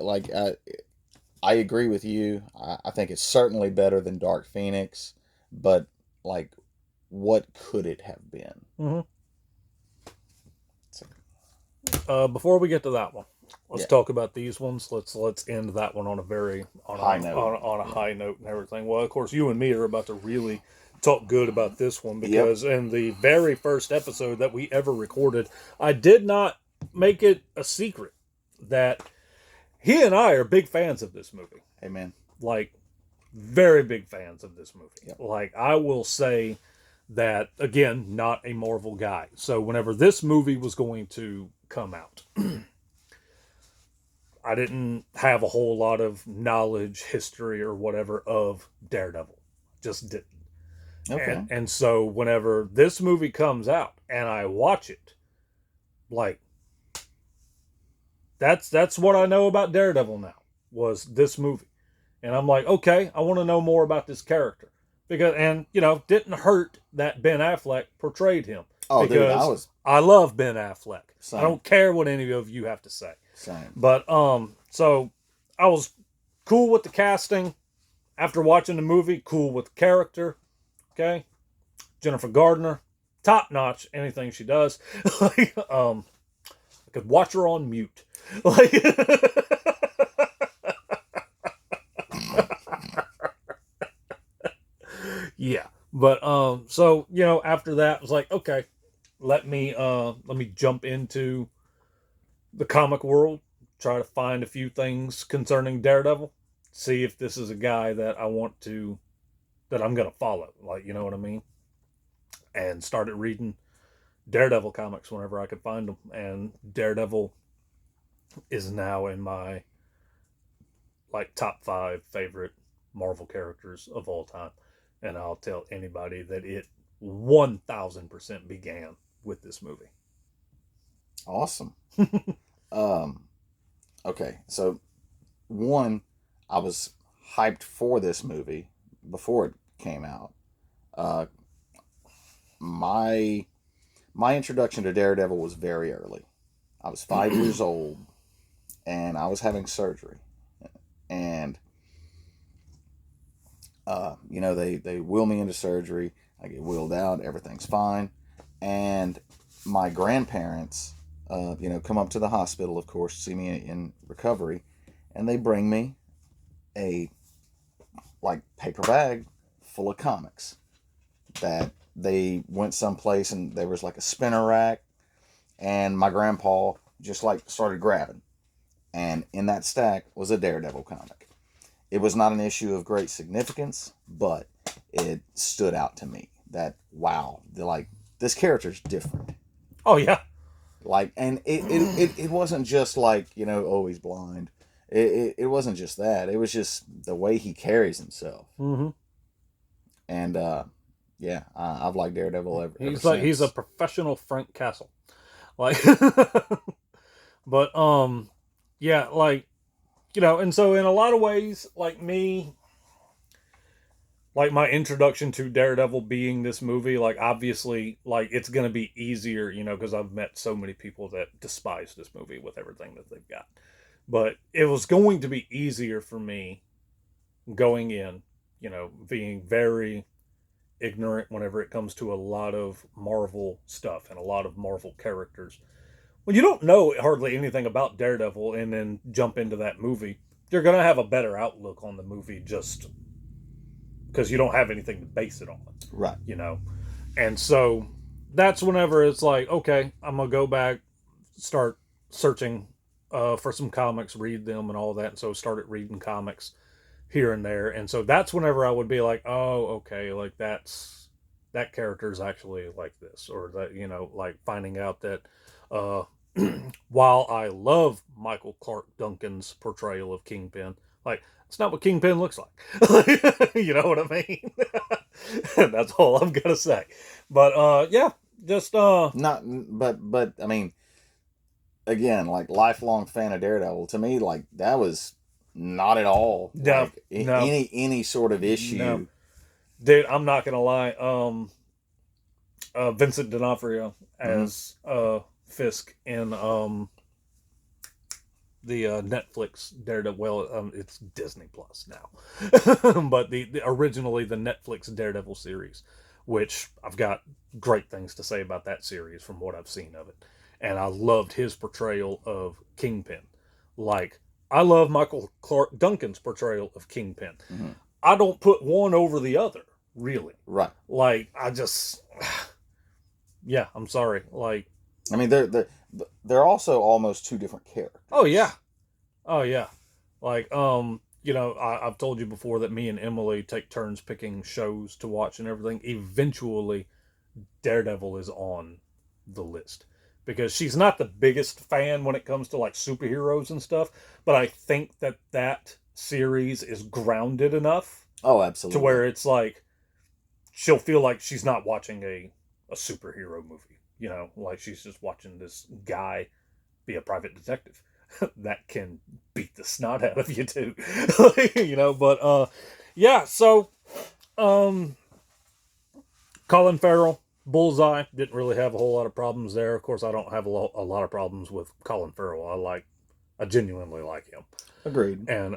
I agree with you. I think it's certainly better than Dark Phoenix, but like, what could it have been? Mm-hmm. Before we get to that one, let's talk about these ones. Let's end that one on a very high note. On a high note and everything. Well, of course, you and me are about to really talk good about this one because in the very first episode that we ever recorded, I did not make it a secret that he and I are big fans of this movie. Amen. Like, very big fans of this movie. Yep. Like, I will say that, again, not a Marvel guy. So whenever this movie was going to come out, I didn't have a whole lot of knowledge, history, or whatever of Daredevil. Just didn't. Okay. And so whenever this movie comes out and I watch it, like, that's what I know about Daredevil now, was this movie. And I'm like, okay, I want to know more about this character. And didn't hurt that Ben Affleck portrayed him. Oh, dude, I love Ben Affleck. Same. I don't care what any of you have to say. Same. But so I was cool with the casting after watching the movie. Cool with the character. Okay, Jennifer Gardner, top notch. Anything she does, I could watch her on mute. Like, yeah. But so after that, I was like, okay, let me jump into the comic world, try to find a few things concerning Daredevil, see if this is a guy that I'm gonna follow, like, you know what I mean? And started reading Daredevil comics whenever I could find them, and Daredevil is now in my top 5 favorite Marvel characters of all time. And I'll tell anybody that it 1000% began with this movie. Awesome. Okay, so one, I was hyped for this movie before it came out. My introduction to Daredevil was very early. I was 5 years old, and I was having surgery, and they wheel me into surgery. I get wheeled out. Everything's fine, and my grandparents, come up to the hospital, of course, see me in recovery, and they bring me a paper bag full of comics that they went someplace, and there was a spinner rack, and my grandpa just started grabbing, and in that stack was a Daredevil comic. It was not an issue of great significance, but it stood out to me that, wow, this character's different. Oh yeah. And it wasn't just oh, he's blind. It wasn't just that. It was just the way he carries himself. Mm-hmm. And I've liked Daredevil ever since. He's a professional Frank Castle. But and so in a lot of ways, my introduction to Daredevil being this movie, obviously, it's going to be easier, because I've met so many people that despise this movie with everything that they've got. But it was going to be easier for me going in, being very ignorant whenever it comes to a lot of Marvel stuff and a lot of Marvel characters. When you don't know hardly anything about Daredevil and then jump into that movie, you're going to have a better outlook on the movie just because you don't have anything to base it on, Right. you know. And so that's whenever it's like, okay, I'm gonna go back, start searching for some comics, read them and all that. And so started reading comics here and there. And so that's whenever I would be like, oh, okay, like that character is actually like this, or that, you know, like finding out that uh while I love Michael Clark Duncan's portrayal of Kingpin, like it's not what Kingpin looks like. You know what I mean? That's all I'm gonna say. But yeah, just Not, but I mean, again, like lifelong fan of Daredevil. To me, like that was not at all no, like no, any sort of issue. no. Dude, I'm not gonna lie. Vincent D'Onofrio as Fisk in the Netflix Daredevil. Well, it's Disney Plus now, but originally the Netflix Daredevil series, which I've got great things to say about that series from what I've seen of it, and I loved his portrayal of Kingpin. Like I love Michael Clark Duncan's portrayal of Kingpin. Mm-hmm. I don't put one over the other, really. Right. Like I just, yeah, I'm sorry. Like, I mean, they're also almost two different characters. oh yeah, oh yeah. Like, you know, I've told you before that me and Emily take turns picking shows to watch and everything. Eventually, Daredevil is on the list because she's not the biggest fan when it comes to like superheroes and stuff, but I think that series is grounded enough. Oh, absolutely. To where it's like she'll feel like she's not watching a superhero movie, you know, like she's just watching this guy be a private detective that can beat the snot out of you too. You know, but yeah, so Colin Farrell, Bullseye, didn't really have a whole lot of problems there. Of course, I don't have a lot of problems with Colin Farrell. I genuinely like him. Agreed. And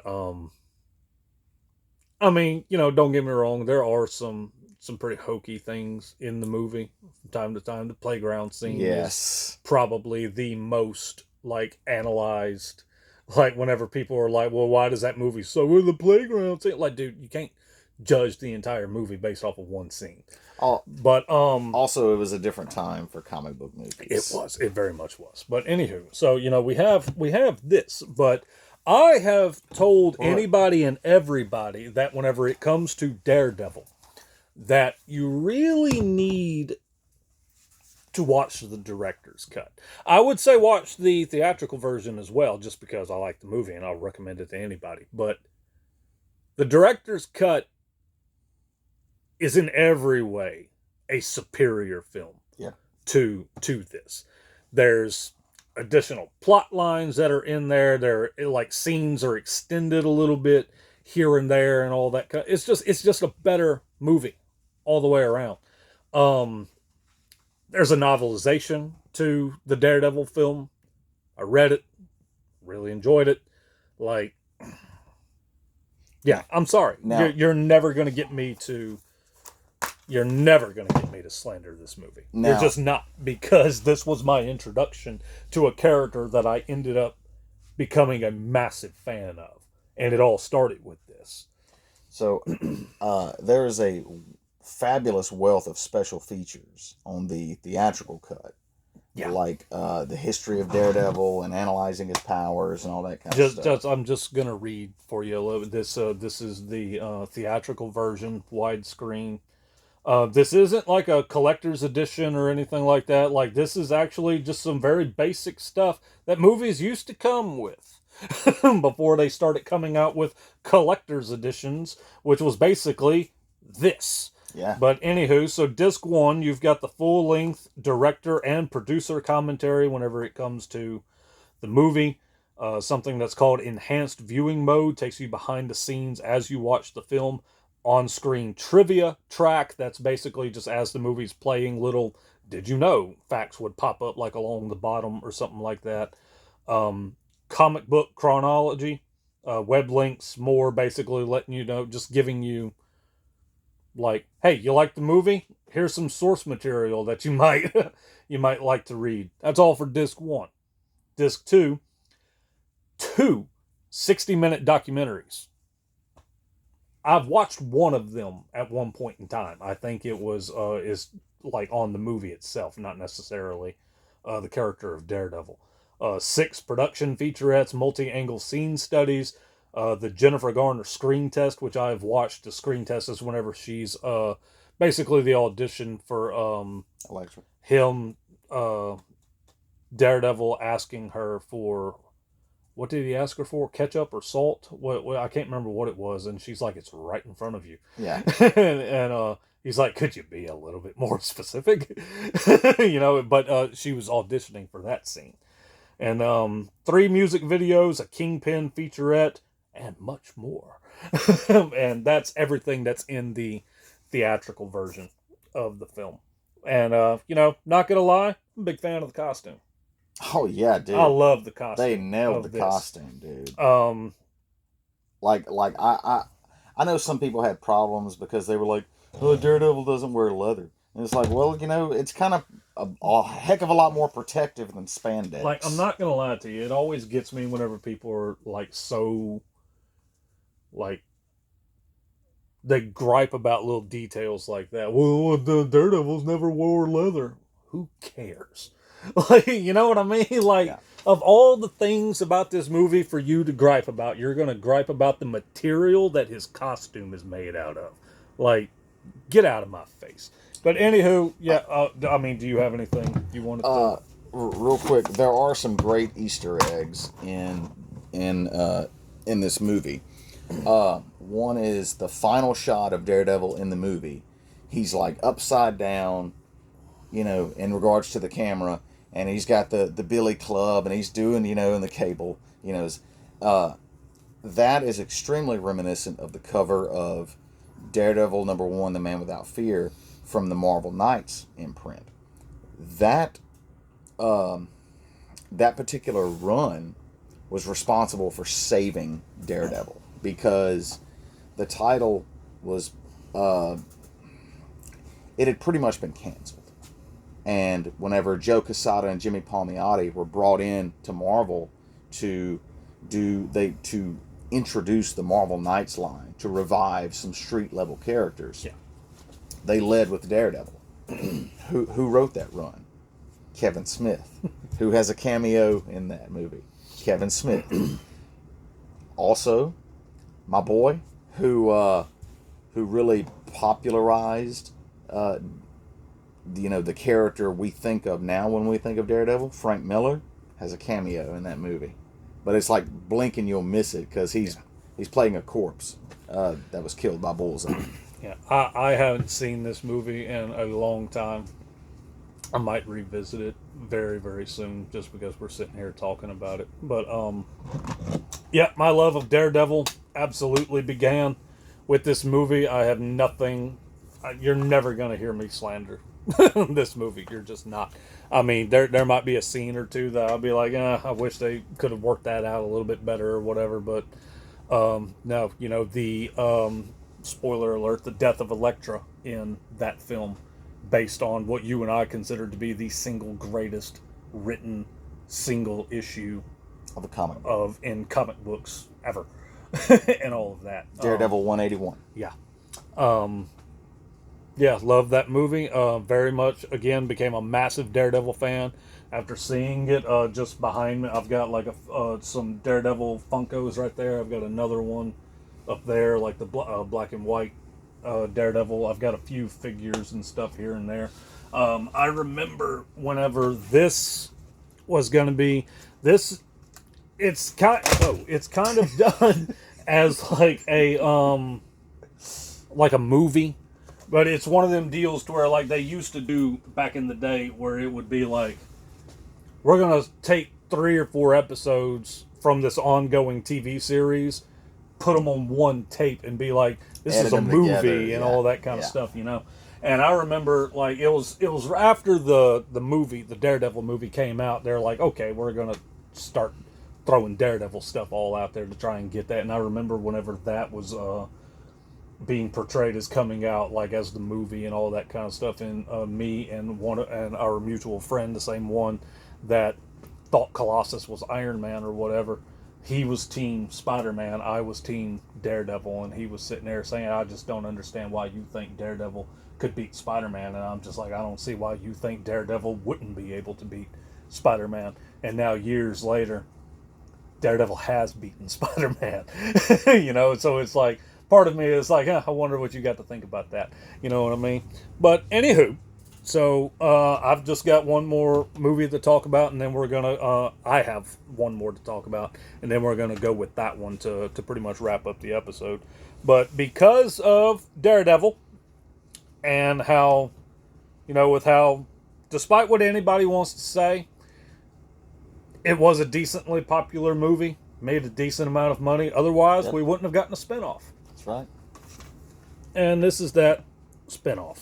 I mean, you know, don't get me wrong, there are some pretty hokey things in the movie from time to time. The playground scene is probably the most like analyzed. Like whenever people are like, well, why does that movie so in the playground scene? Like, dude, you can't judge the entire movie based off of one scene. But also it was a different time for comic book movies. It very much was. But anywho, so you know, we have this, but I have told anybody and everybody that whenever it comes to Daredevil, that you really need to watch the director's cut. I would say watch the theatrical version as well, just because I like the movie and I'll recommend it to anybody. But the director's cut is in every way a superior film to this. There's additional plot lines that are in there. They're like scenes are extended a little bit here and there and all that. It's just a better movie all the way around. There's a novelization to the Daredevil film. I read it, really enjoyed it. Like, yeah, I'm sorry. Now, you're never going to get me to. You're never going to get me to slander this movie. Now, you're just not, because this was my introduction to a character that I ended up becoming a massive fan of, and it all started with this. So, there is a fabulous wealth of special features on the theatrical cut. Yeah. Like the history of Daredevil and analyzing his powers and all that kind of stuff. I'm just going to read for you a little bit. This is the theatrical version, widescreen. This isn't like a collector's edition or anything like that. Like, this is actually just some very basic stuff that movies used to come with before they started coming out with collector's editions, which was basically this. Yeah. But anywho, so disc 1, you've got the full-length director and producer commentary whenever it comes to the movie. Something that's called enhanced viewing mode, takes you behind the scenes as you watch the film. On-screen trivia track, that's basically just as the movie's playing, little did you know facts would pop up like along the bottom or something like that. Comic book chronology, web links, more basically letting you know, just giving you like, hey, you like the movie? Here's some source material that you might you might like to read. That's all for disc 1. Disc 2, 2 60-minute documentaries. I've watched one of them at one point in time. I think it was is like on the movie itself, not necessarily the character of Daredevil. 6 production featurettes, multi-angle scene studies, the Jennifer Garner screen test, which I've watched. The screen test is whenever she's basically the audition for Electra. him, Daredevil asking her for, what did he ask her for? Ketchup or salt? What I can't remember what it was, and she's like, "It's right in front of you." Yeah. and he's like, "Could you be a little bit more specific?" But she was auditioning for that scene, and 3 music videos, a Kingpin featurette, and much more. And that's everything that's in the theatrical version of the film. And not gonna lie, I'm a big fan of the costume. Oh yeah, dude. I love the costume. They nailed the this. costume, dude. Um, like I know some people had problems because they were like, "Oh, Daredevil doesn't wear leather," and it's like, well, it's kind of a heck of a lot more protective than spandex. like, I'm not gonna lie to you, it always gets me whenever people are like so, like, they gripe about little details like that. Well, the Daredevils never wore leather. Who cares? Like, you know what I mean? Like, Yeah. of all the things about this movie for you to gripe about, you're gonna gripe about the material that his costume is made out of. Like, get out of my face. But anywho, yeah. I mean, do you have anything you wanted to? Real quick, there are some great Easter eggs in this movie. One is the final shot of Daredevil in the movie. He's like upside down, in regards to the camera, and he's got the billy club, and he's doing, in the cable, that is extremely reminiscent of the cover of Daredevil #1, The Man Without Fear, from the Marvel Knights imprint. That that particular run was responsible for saving Daredevil, because the title was it had pretty much been canceled. And whenever Joe Quesada and Jimmy Palmiotti were brought in to Marvel to introduce the Marvel Knights line, to revive some street level characters, Yeah. they led with Daredevil. Who wrote that run? Kevin Smith, who has a cameo in that movie. Kevin Smith. Also, my boy, who really popularized the character we think of now when we think of Daredevil, Frank Miller, has a cameo in that movie. But it's like blink and you'll miss it, because he's playing a corpse that was killed by Bullseye. Yeah, I haven't seen this movie in a long time. I might revisit it very, very soon, just because we're sitting here talking about it. But yeah, my love of Daredevil absolutely began with this movie. I have nothing. You're never gonna hear me slander this movie. You're just not. I mean, there might be a scene or two that I'll be like, I wish they could have worked that out a little bit better or whatever. But no, the spoiler alert: the death of Elektra in that film, based on what you and I consider to be the single greatest written single issue Of a comic. in comic books ever, and all of that. Daredevil 181. Yeah. Yeah, love that movie. Very much. Again, became a massive Daredevil fan after seeing it. Just behind me, I've got like some Daredevil Funkos right there. I've got another one up there, like the black and white Daredevil. I've got a few figures and stuff here and there. I remember whenever this was going to be this. It's kind of done as like a movie. But it's one of them deals to where, like, they used to do back in the day, where it would be like, we're going to take 3 or 4 episodes from this ongoing TV series, put them on one tape, and be like, this is a movie together, and all that kind of stuff, And I remember, like, it was after the movie, the Daredevil movie came out, they're like, okay, we're going to start throwing Daredevil stuff all out there to try and get that. And I remember whenever that was being portrayed as coming out, like, as the movie and all that kind of stuff, and me and our mutual friend, the same one that thought Colossus was Iron Man or whatever, he was Team Spider-Man, I was Team Daredevil, and he was sitting there saying, I just don't understand why you think Daredevil could beat Spider-Man, and I'm just like, I don't see why you think Daredevil wouldn't be able to beat Spider-Man. And now years later, Daredevil has beaten Spider-Man. You know, so it's like, part of me is like, I wonder what you got to think about that. You know what I mean? But anywho, so I've just got one more movie to talk about, and then we're gonna. I have one more to talk about, and then we're gonna go with that one to pretty much wrap up the episode. But because of Daredevil, and how, you know, with how, despite what anybody wants to say, it was a decently popular movie, made a decent amount of money. Otherwise, we wouldn't have gotten a spinoff. That's right. And this is that spinoff.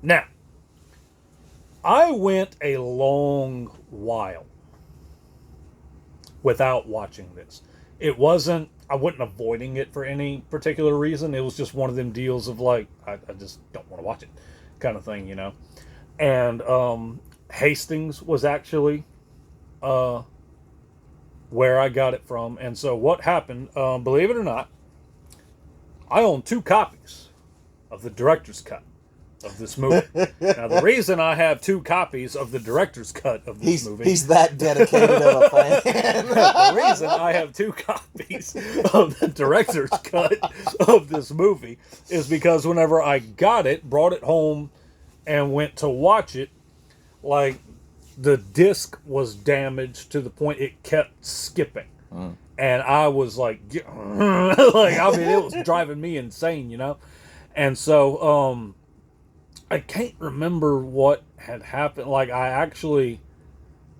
Now, I went a long while without watching this. It wasn't, I wasn't avoiding it for any particular reason. It was just one of them deals of like, I just don't want to watch it kind of thing, you know. And Hastings was actually where I got it from. And so what happened, believe it or not, I own 2 copies of the director's cut of this movie. Now, the reason I have 2 copies of the director's cut of this movie... He's that dedicated of a fan. The reason I have 2 copies of the director's cut of this movie is because whenever I got it, brought it home, and went to watch it, like, the disc was damaged to the point it kept skipping. And I was like, like, I mean, it was driving me insane, you know? And so, I can't remember what had happened. Like, I actually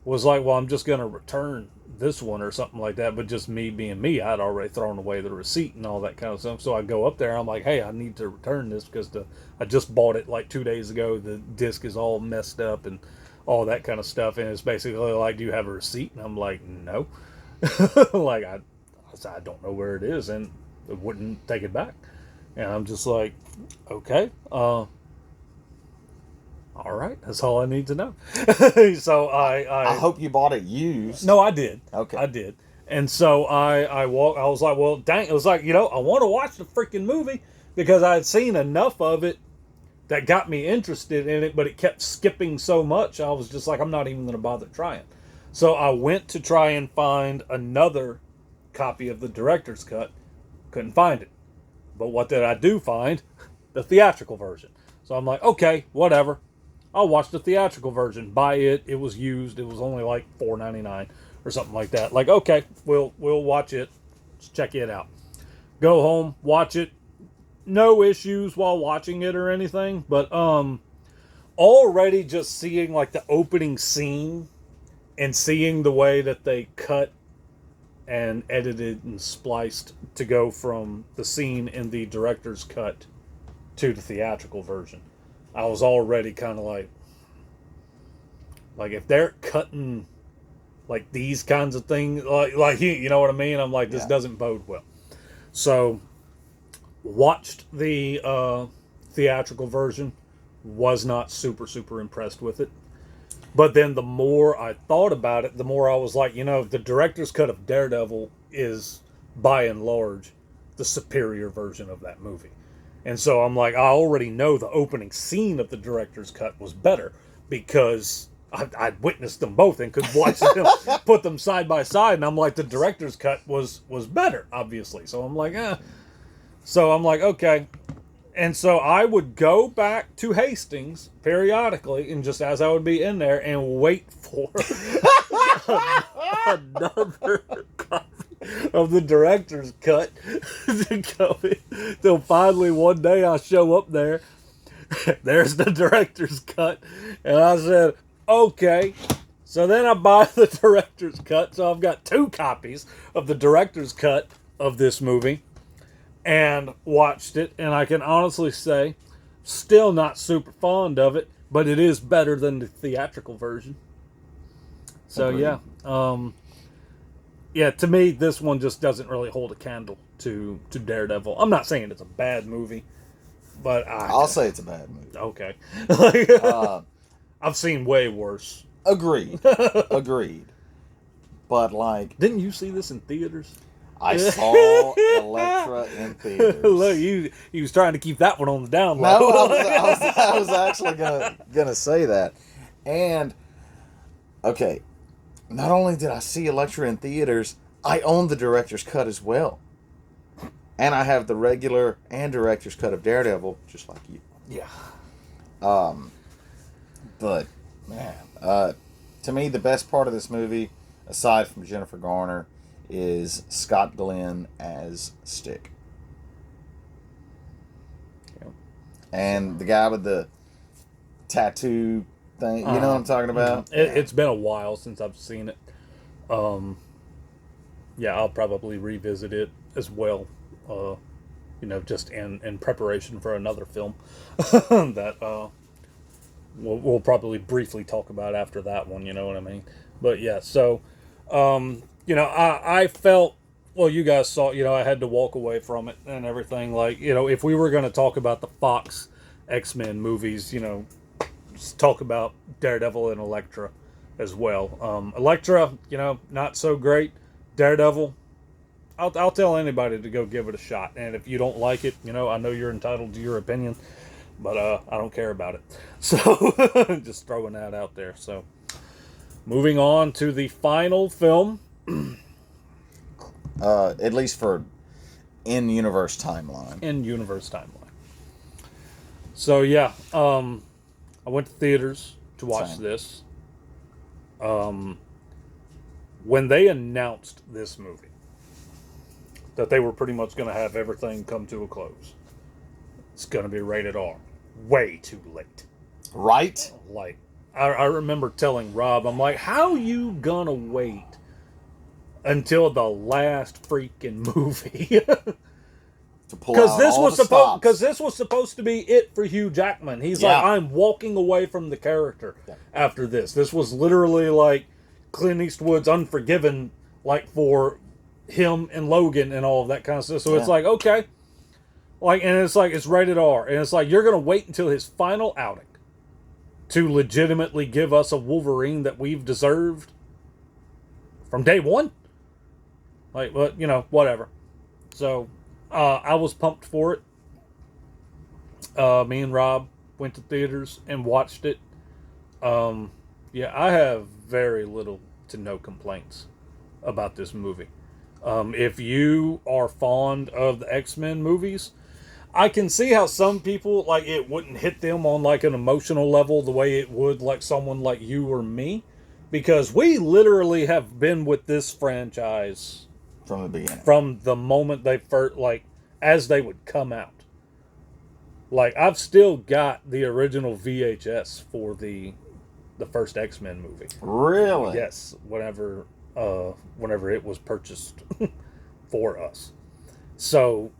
was like, well, I'm just going to return this one or something like that. But just me being me, I'd already thrown away the receipt and all that kind of stuff. So I go up there, I'm like, hey, I need to return this because I just bought it like 2 days ago. The disc is all messed up and all that kind of stuff. And it's basically like, do you have a receipt? And I'm like, no. Like, I said, I don't know where it is. And it wouldn't take it back. And I'm just like, okay, all right, that's all I need to know. So I hope you bought it used. No, I did. Okay. I did. And so I was like, well, dang, it was like, you know, I want to watch the freaking movie because I had seen enough of it that got me interested in it, but it kept skipping so much, I was just like, I'm not even going to bother trying. So I went to try and find another copy of the director's cut. Couldn't find it. But what did I do find? The theatrical version. So I'm like, okay, whatever. I'll watch the theatrical version. Buy it. It was used. It was only like $4.99 or something like that. Like, okay, we'll watch it. Let's check it out. Go home, watch it. No issues while watching it or anything. But already just seeing like the opening scene and seeing the way that they cut and edited and spliced to go from the scene in the director's cut to the theatrical version. I was already kind of like if they're cutting like these kinds of things, like you know what I mean? I'm like, this doesn't bode well. So watched the theatrical version, was not super impressed with it. But then the more I thought about it, the more I was like, you know, the director's cut of Daredevil is by and large the superior version of that movie. And so I'm like, I already know the opening scene of the director's cut was better because I'd witnessed them both and could watch them, put them side by side. And I'm like, the director's cut was better, obviously. So I'm like, So I'm like, okay. And so I would go back to Hastings periodically, and just as I would be in there, and wait for another copy of the director's cut to come in. Till finally one day I show up there. There's the director's cut. And I said, okay. So then I buy the director's cut. So I've got 2 copies of the director's cut of this movie. And watched it, and I can honestly say, still not super fond of it, but it is better than the theatrical version. So Agreed. yeah, to me, this one just doesn't really hold a candle to Daredevil. I'm not saying it's a bad movie, but I'll say it's a bad movie. Okay, I've seen way worse. Agreed. But like, didn't you see this in theaters? I saw Elektra in theaters. Look, you was trying to keep that one on the down low. No, I was actually gonna say that. And okay, not only did I see Elektra in theaters, I own the director's cut as well. And I have the regular and director's cut of Daredevil, just like you. Yeah. But man, to me, the best part of this movie, aside from Jennifer Garner, is Scott Glenn as Stick. Yep. And the guy with the tattoo thing, you know what I'm talking about? It's been a while since I've seen it. Yeah, I'll probably revisit it as well. Just in preparation for another film that we'll probably briefly talk about after that one. You know what I mean? But yeah, so I felt, well, you guys saw, I had to walk away from it and everything. Like, if we were going to talk about the Fox X-Men movies, just talk about Daredevil and Elektra as well. Elektra, not so great. Daredevil, I'll tell anybody to go give it a shot. And if you don't like it, I know you're entitled to your opinion, but I don't care about it. So just throwing that out there. So moving on to the final film. At least for in-universe timeline. In-universe timeline. So yeah, I went to theaters to watch this. When they announced this movie, that they were pretty much going to have everything come to a close. It's going to be rated R. Way too late. Right? Like, I remember telling Rob, I'm like, how you going to wait until the last freaking movie? Because this was supposed to be it for Hugh Jackman. He's like, I'm walking away from the character after this. This was literally like Clint Eastwood's Unforgiven, like for him and Logan and all of that kind of stuff. So it's like, okay, like, and it's like, it's rated R, and it's like, you're gonna wait until his final outing to legitimately give us a Wolverine that we've deserved from day one. Like, but whatever. So I was pumped for it. Me and Rob went to theaters and watched it. Yeah, I have very little to no complaints about this movie. If you are fond of the X-Men movies, I can see how some people, like, it wouldn't hit them on like an emotional level the way it would like someone like you or me, because we literally have been with this franchise from the beginning, from the moment they first, like, as they would come out. Like, I've still got the original VHS for the first X-Men movie. Really? Yes, whenever it was purchased for us. So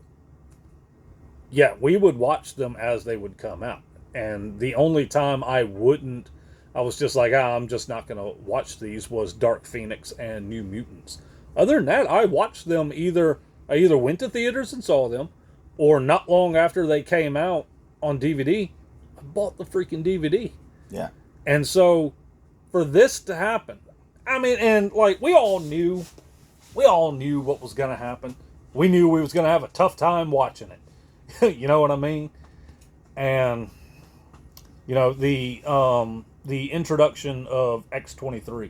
yeah, we would watch them as they would come out. And the only time I was just like, I'm just not going to watch these, was Dark Phoenix and New Mutants. Other than that, I watched them I either went to theaters and saw them, or not long after they came out on DVD, I bought the freaking DVD. Yeah. And so for this to happen, I mean, and like, we all knew what was going to happen. We knew we was going to have a tough time watching it. You know what I mean? And the introduction of X-23,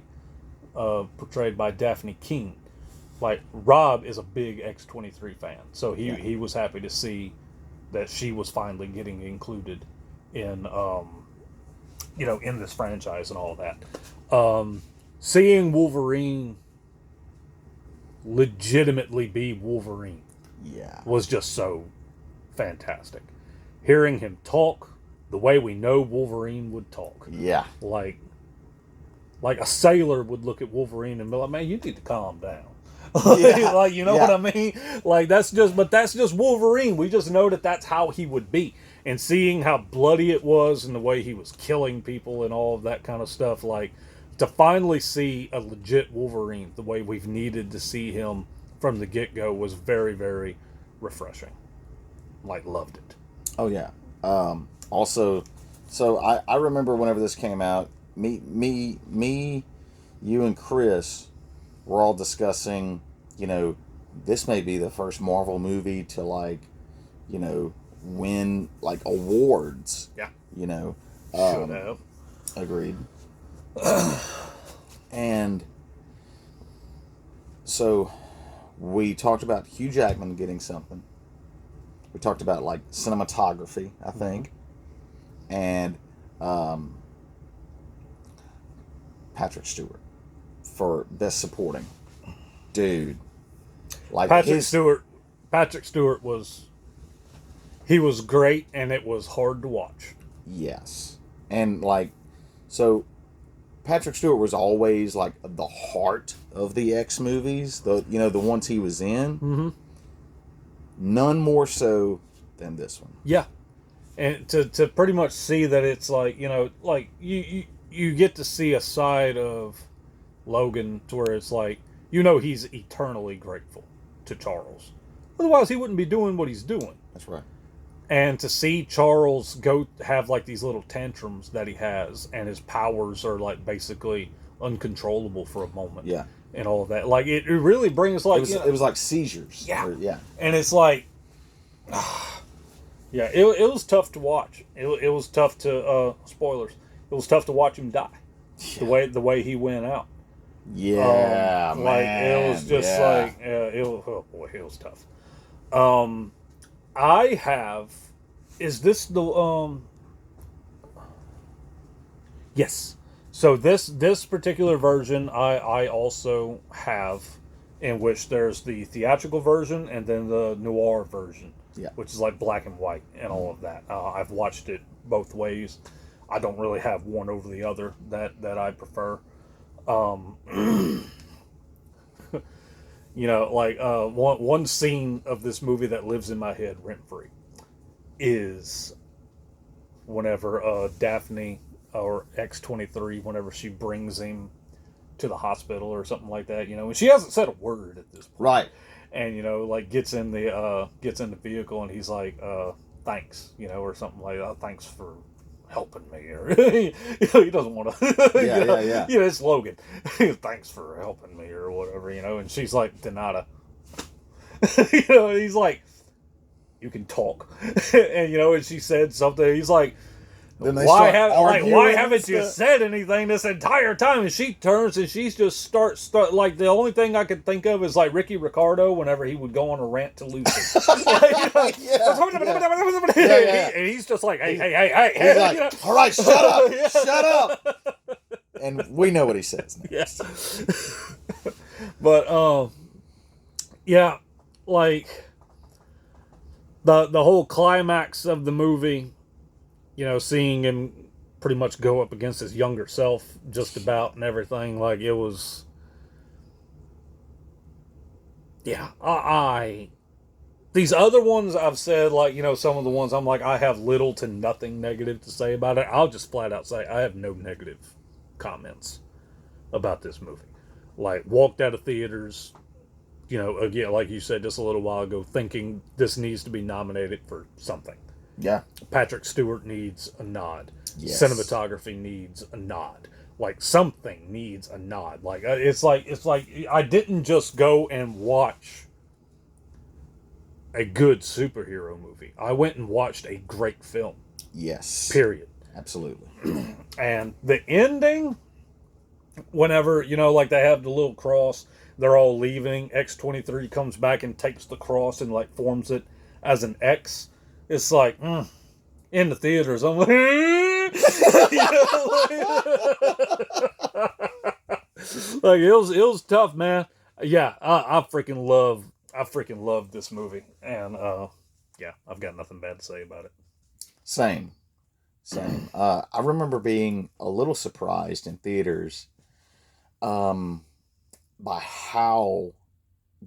portrayed by Daphne Keane. Like, Rob is a big X-23 fan, so he was happy to see that she was finally getting included in in this franchise and all that. Seeing Wolverine legitimately be Wolverine was just so fantastic. Hearing him talk the way we know Wolverine would talk. Yeah. Like a sailor would look at Wolverine and be like, man, you need to calm down. Like, you know what I mean? Like, that's just Wolverine. We just know that that's how he would be. And seeing how bloody it was and the way he was killing people and all of that kind of stuff, like, to finally see a legit Wolverine the way we've needed to see him from the get-go was very, very refreshing. Like, loved it. Oh, yeah. Also, so I remember whenever this came out, me, you and Chris were all discussing, this may be the first Marvel movie to, like, you know, win, like, awards. Yeah. You know. Should have. Agreed. And so we talked about Hugh Jackman getting something. We talked about, like, cinematography, I think. And Patrick Stewart for Best Supporting. Dude. Like Patrick Stewart was great, and it was hard to watch. Yes. And, like, so Patrick Stewart was always, like, the heart of the X movies, the ones he was in. Mm-hmm. None more so than this one. Yeah. And to pretty much see that it's like, you know, like you get to see a side of Logan to where it's like, you know, he's eternally grateful to Charles. Otherwise, he wouldn't be doing what he's doing. That's right. And to see Charles go have like these little tantrums that he has, and his powers are like basically uncontrollable for a moment. Yeah. And all of that. Like, it really brings, like, it was like seizures. Yeah. Yeah. And it's like, yeah, it was tough to watch. It was tough to, spoilers, it was tough to watch him die. Yeah. The way he went out. Yeah, man. Like, it was just like, oh boy, it was tough. I have, is this the, yes. So this particular version I also have, in which there's the theatrical version and then the noir version, which is like black and white and all of that. I've watched it both ways. I don't really have one over the other that I prefer. You know, like one scene of this movie that lives in my head rent free is whenever Daphne, or X-23, whenever she brings him to the hospital or something like that, you know, and she hasn't said a word at this point. Right. And, you know, like gets in the vehicle and he's like, thanks, you know, or something like that. Thanks for helping me. Or, you know, he doesn't want to, yeah. You know, it's Logan. Thanks for helping me or whatever, you know, and she's like, de nada. You know, and he's like, you can talk. And, you know, and she said something, he's like, why haven't you said anything this entire time? And she turns and she's just start like, the only thing I could think of is like Ricky Ricardo whenever he would go on a rant to Lucy. Like, and he's just like, hey. He's like, you know? all right, shut up, shut up. And we know what he says now. Yes. But yeah, like the whole climax of the movie, you know, seeing him pretty much go up against his younger self just about and everything, like, it was, yeah, these other ones I've said, like, you know, some of the ones I'm like, I have little to nothing negative to say about it. I'll just flat out say I have no negative comments about this movie. Like, walked out of theaters, you know, again, like you said just a little while ago, thinking this needs to be nominated for something. Yeah. Patrick Stewart needs a nod. Yes. Cinematography needs a nod. Like, something needs a nod. Like, it's like I didn't just go and watch a good superhero movie. I went and watched a great film. Yes. Period. Absolutely. And the ending, whenever, you know, like, they have the little cross, they're all leaving, X-23 comes back and takes the cross and, like, forms it as an X. It's like, in the theaters, I'm like, like, it was tough, man. Yeah, I freaking love this movie, and yeah, I've got nothing bad to say about it. Same. I remember being a little surprised in theaters, by how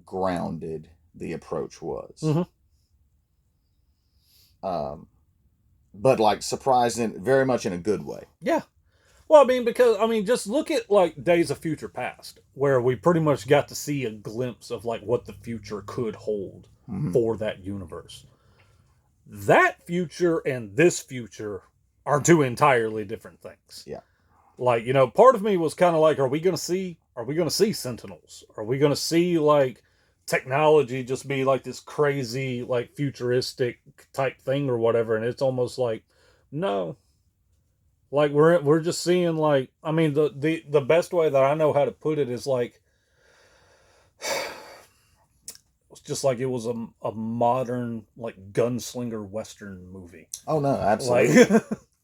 grounded the approach was. Mm-hmm. But, like, surprised very much in a good way. Yeah. Well, I mean, just look at, like, Days of Future Past, where we pretty much got to see a glimpse of, like, what the future could hold for that universe. That future and this future are two entirely different things. Yeah. Like, you know, part of me was kind of like, are we going to see Sentinels? Are we going to see, like, technology just be like this crazy, like futuristic type thing or whatever, and it's almost like, no, like we're just seeing like, I mean, the best way that I know how to put it is like, it's just like it was a modern like gunslinger western movie. Oh no, Like, absolutely.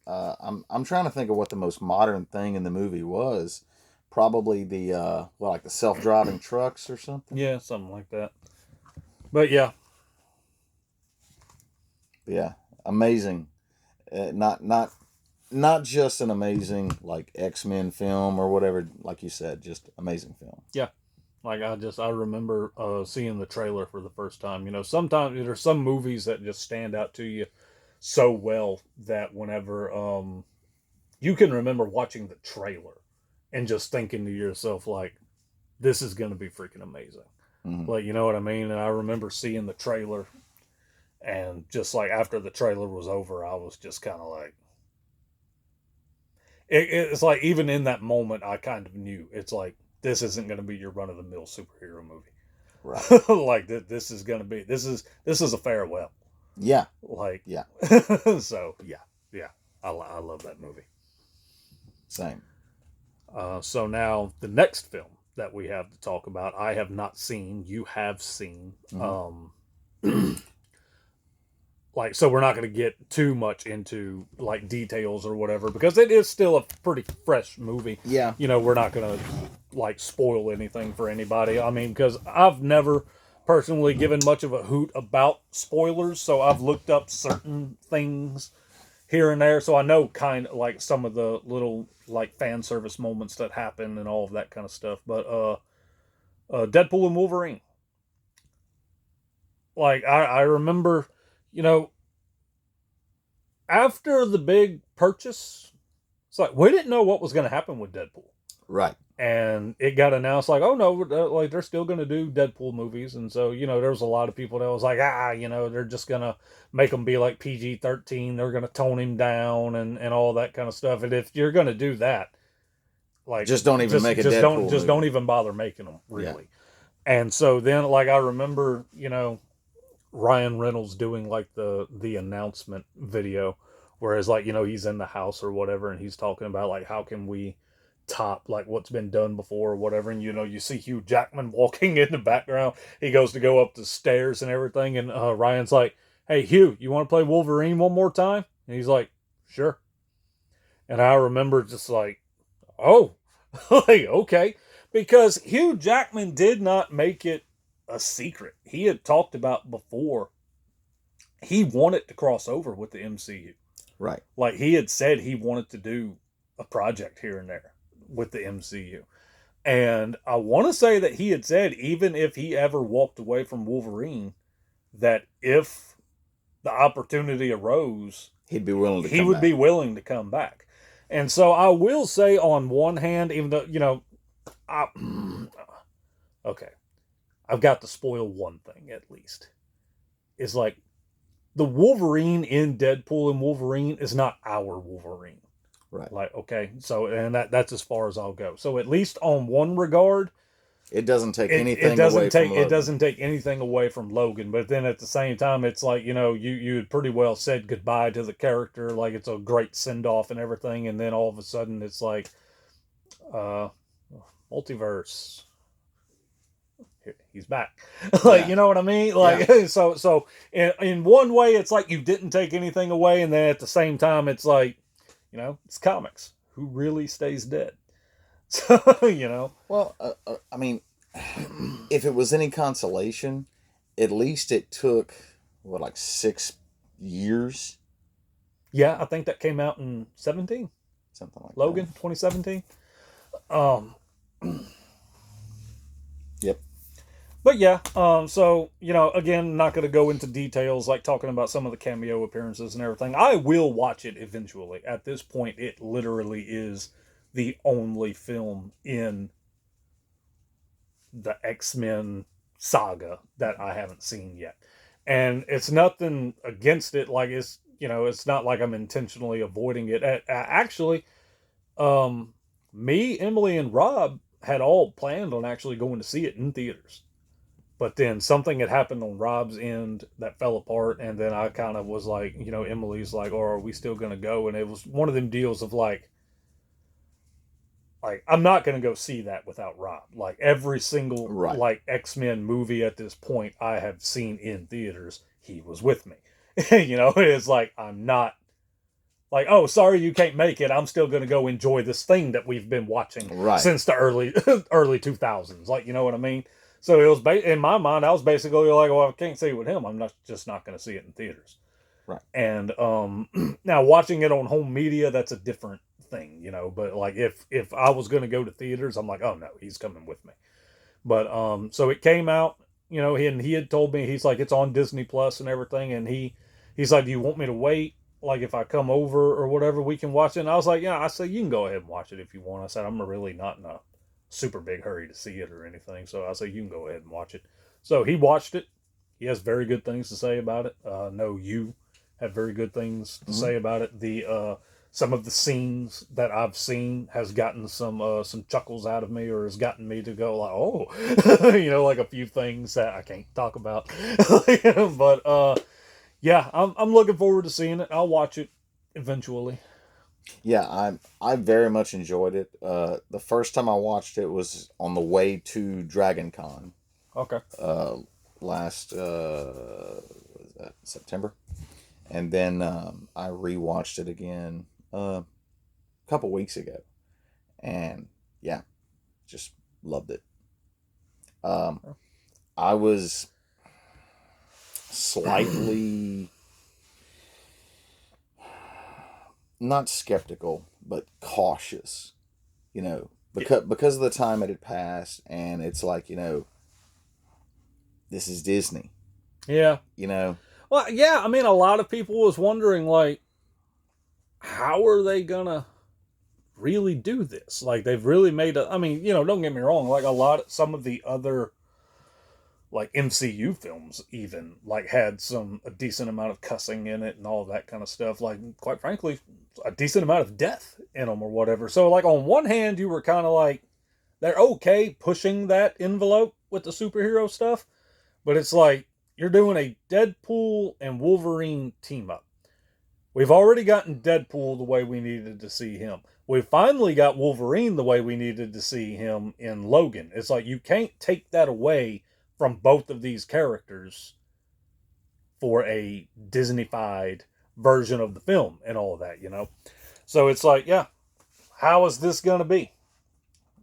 I'm trying to think of what the most modern thing in the movie was. Probably the like the self-driving trucks or something. yeah, something like that. But yeah, Yeah, amazing. Not just an amazing like X-Men film or whatever, like you said, just amazing film. yeah. Like I remember seeing the trailer for the first time. You know, sometimes there's some movies that just stand out to you so well that whenever you can remember watching the trailer and just thinking to yourself like, this is going to be freaking amazing. Mm-hmm. Like, you know what I mean? And I remember seeing the trailer, and just like after the trailer was over, I was just kind of like, it's like even in that moment, I kind of knew it's like, this isn't going to be your run of the mill superhero movie. Right. Like this is going to be, this is a farewell. Yeah. Like, Yeah. So yeah, I love that movie. Same. So now the next film that we have to talk about, I have not seen. You have seen. Mm-hmm. Like, so we're not going to get too much into like details or whatever because it is still a pretty fresh movie. Yeah. You know, we're not going to like spoil anything for anybody. I mean, because I've never personally given much of a hoot about spoilers, so I've looked up certain things here and there, so I know kind of like some of the little like fan service moments that happen and all of that kind of stuff. But Deadpool and Wolverine, like I remember, you know, after the big purchase, it's like we didn't know what was going to happen with Deadpool. Right. And it got announced like, oh no, like they're still going to do Deadpool movies. And so, you know, there was a lot of people that was like, you know, they're just going to make them be like PG-13. They're going to tone him down and all that kind of stuff. And if you're going to do that, like, just don't even make a Deadpool movie. Don't even bother making them, really. Yeah. And so then, like, I remember, you know, Ryan Reynolds doing like the announcement video, whereas like, you know, he's in the house or whatever, and he's talking about like, how can we top like what's been done before or whatever. And you know, you see Hugh Jackman walking in the background. He goes to go up the stairs and everything, and Ryan's like, hey Hugh, you want to play Wolverine one more time? And he's like, sure. And I remember just like, oh, like, okay, because Hugh Jackman did not make it a secret. He had talked about before he wanted to cross over with the MCU. Right. Like he had said he wanted to do a project here and there with the MCU. And I want to say that he had said even if he ever walked away from Wolverine, that if the opportunity arose, he'd be willing to he would be willing to come back. And so I will say on one hand, even though, you know, okay, I've got to spoil one thing at least. It's like the Wolverine in Deadpool and Wolverine is not our Wolverine. Right. Like, okay, so, and that's as far as I'll go. So at least on one regard, it doesn't take anything away from Logan. It doesn't take anything away from Logan. But then at the same time, it's like, you know, you had pretty well said goodbye to the character. Like, it's a great send-off and everything. And then all of a sudden, it's like, multiverse. He's back. Like, yeah. You know what I mean? Like, yeah. So in one way, it's like you didn't take anything away. And then at the same time, it's like, you know, it's comics. Who really stays dead? So, you know. Well, I mean, if it was any consolation, at least it took, what, like 6 years? Yeah, I think that came out in 17. Something like Logan, that. 2017. Yep. But yeah, so, you know, again, not going to go into details like talking about some of the cameo appearances and everything. I will watch it eventually. At this point, it literally is the only film in the X-Men saga that I haven't seen yet. And it's nothing against it. Like, it's, you know, it's not like I'm intentionally avoiding it. Actually, me, Emily, and Rob had all planned on actually going to see it in theaters. But then something had happened on Rob's end that fell apart, and then I kind of was like, Emily's like, "Oh, are we still gonna go?" And it was one of them deals of like I'm not gonna go see that without Rob. Like every single Right. like X-Men movie at this point I have seen in theaters, he was with me. It's like I'm not like, oh, sorry you can't make it. I'm still gonna go enjoy this thing that we've been watching Right. since the early 2000s. Like, you know what I mean? So it was in my mind, I was basically like, well, I can't see it with him. I'm not gonna see it in theaters. Right. And now watching it on home media, that's a different thing, But like if I was gonna go to theaters, I'm like, oh no, he's coming with me. But so it came out, he had told me, he's like, it's on Disney Plus and everything, and he's like, do you want me to wait? Like if I come over or whatever, we can watch it. And I was like, yeah. I said, you can go ahead and watch it if you want. I said, I'm really not in a super big hurry to see it or anything. So I said, you can go ahead and watch it. So he watched it. He has very good things to say about it. No, you have very good things to say about it. The some of the scenes that I've seen has gotten some chuckles out of me, or has gotten me to go like, oh, like a few things that I can't talk about. But yeah, I'm looking forward to seeing it. I'll watch it eventually. Yeah, I very much enjoyed it. The first time I watched it was on the way to Dragon Con. Okay. Last was that September, and then I rewatched it again a couple weeks ago, and yeah, just loved it. I was slightly not skeptical, but cautious, because of the time it had passed, and it's like, this is Disney. Yeah. Well, yeah, I mean, a lot of people was wondering, like, how are they gonna really do this? Like, they've really made I mean, don't get me wrong, like some of the other like MCU films even like had a decent amount of cussing in it and all that kind of stuff. Like, quite frankly, a decent amount of death in them or whatever. So like on one hand, you were kind of like, they're okay pushing that envelope with the superhero stuff, but it's like you're doing a Deadpool and Wolverine team up. We've already gotten Deadpool the way we needed to see him. We finally got Wolverine the way we needed to see him in Logan. It's like you can't take that away from both of these characters for a Disney-fied version of the film and all of that, So it's like, yeah, how is this going to be?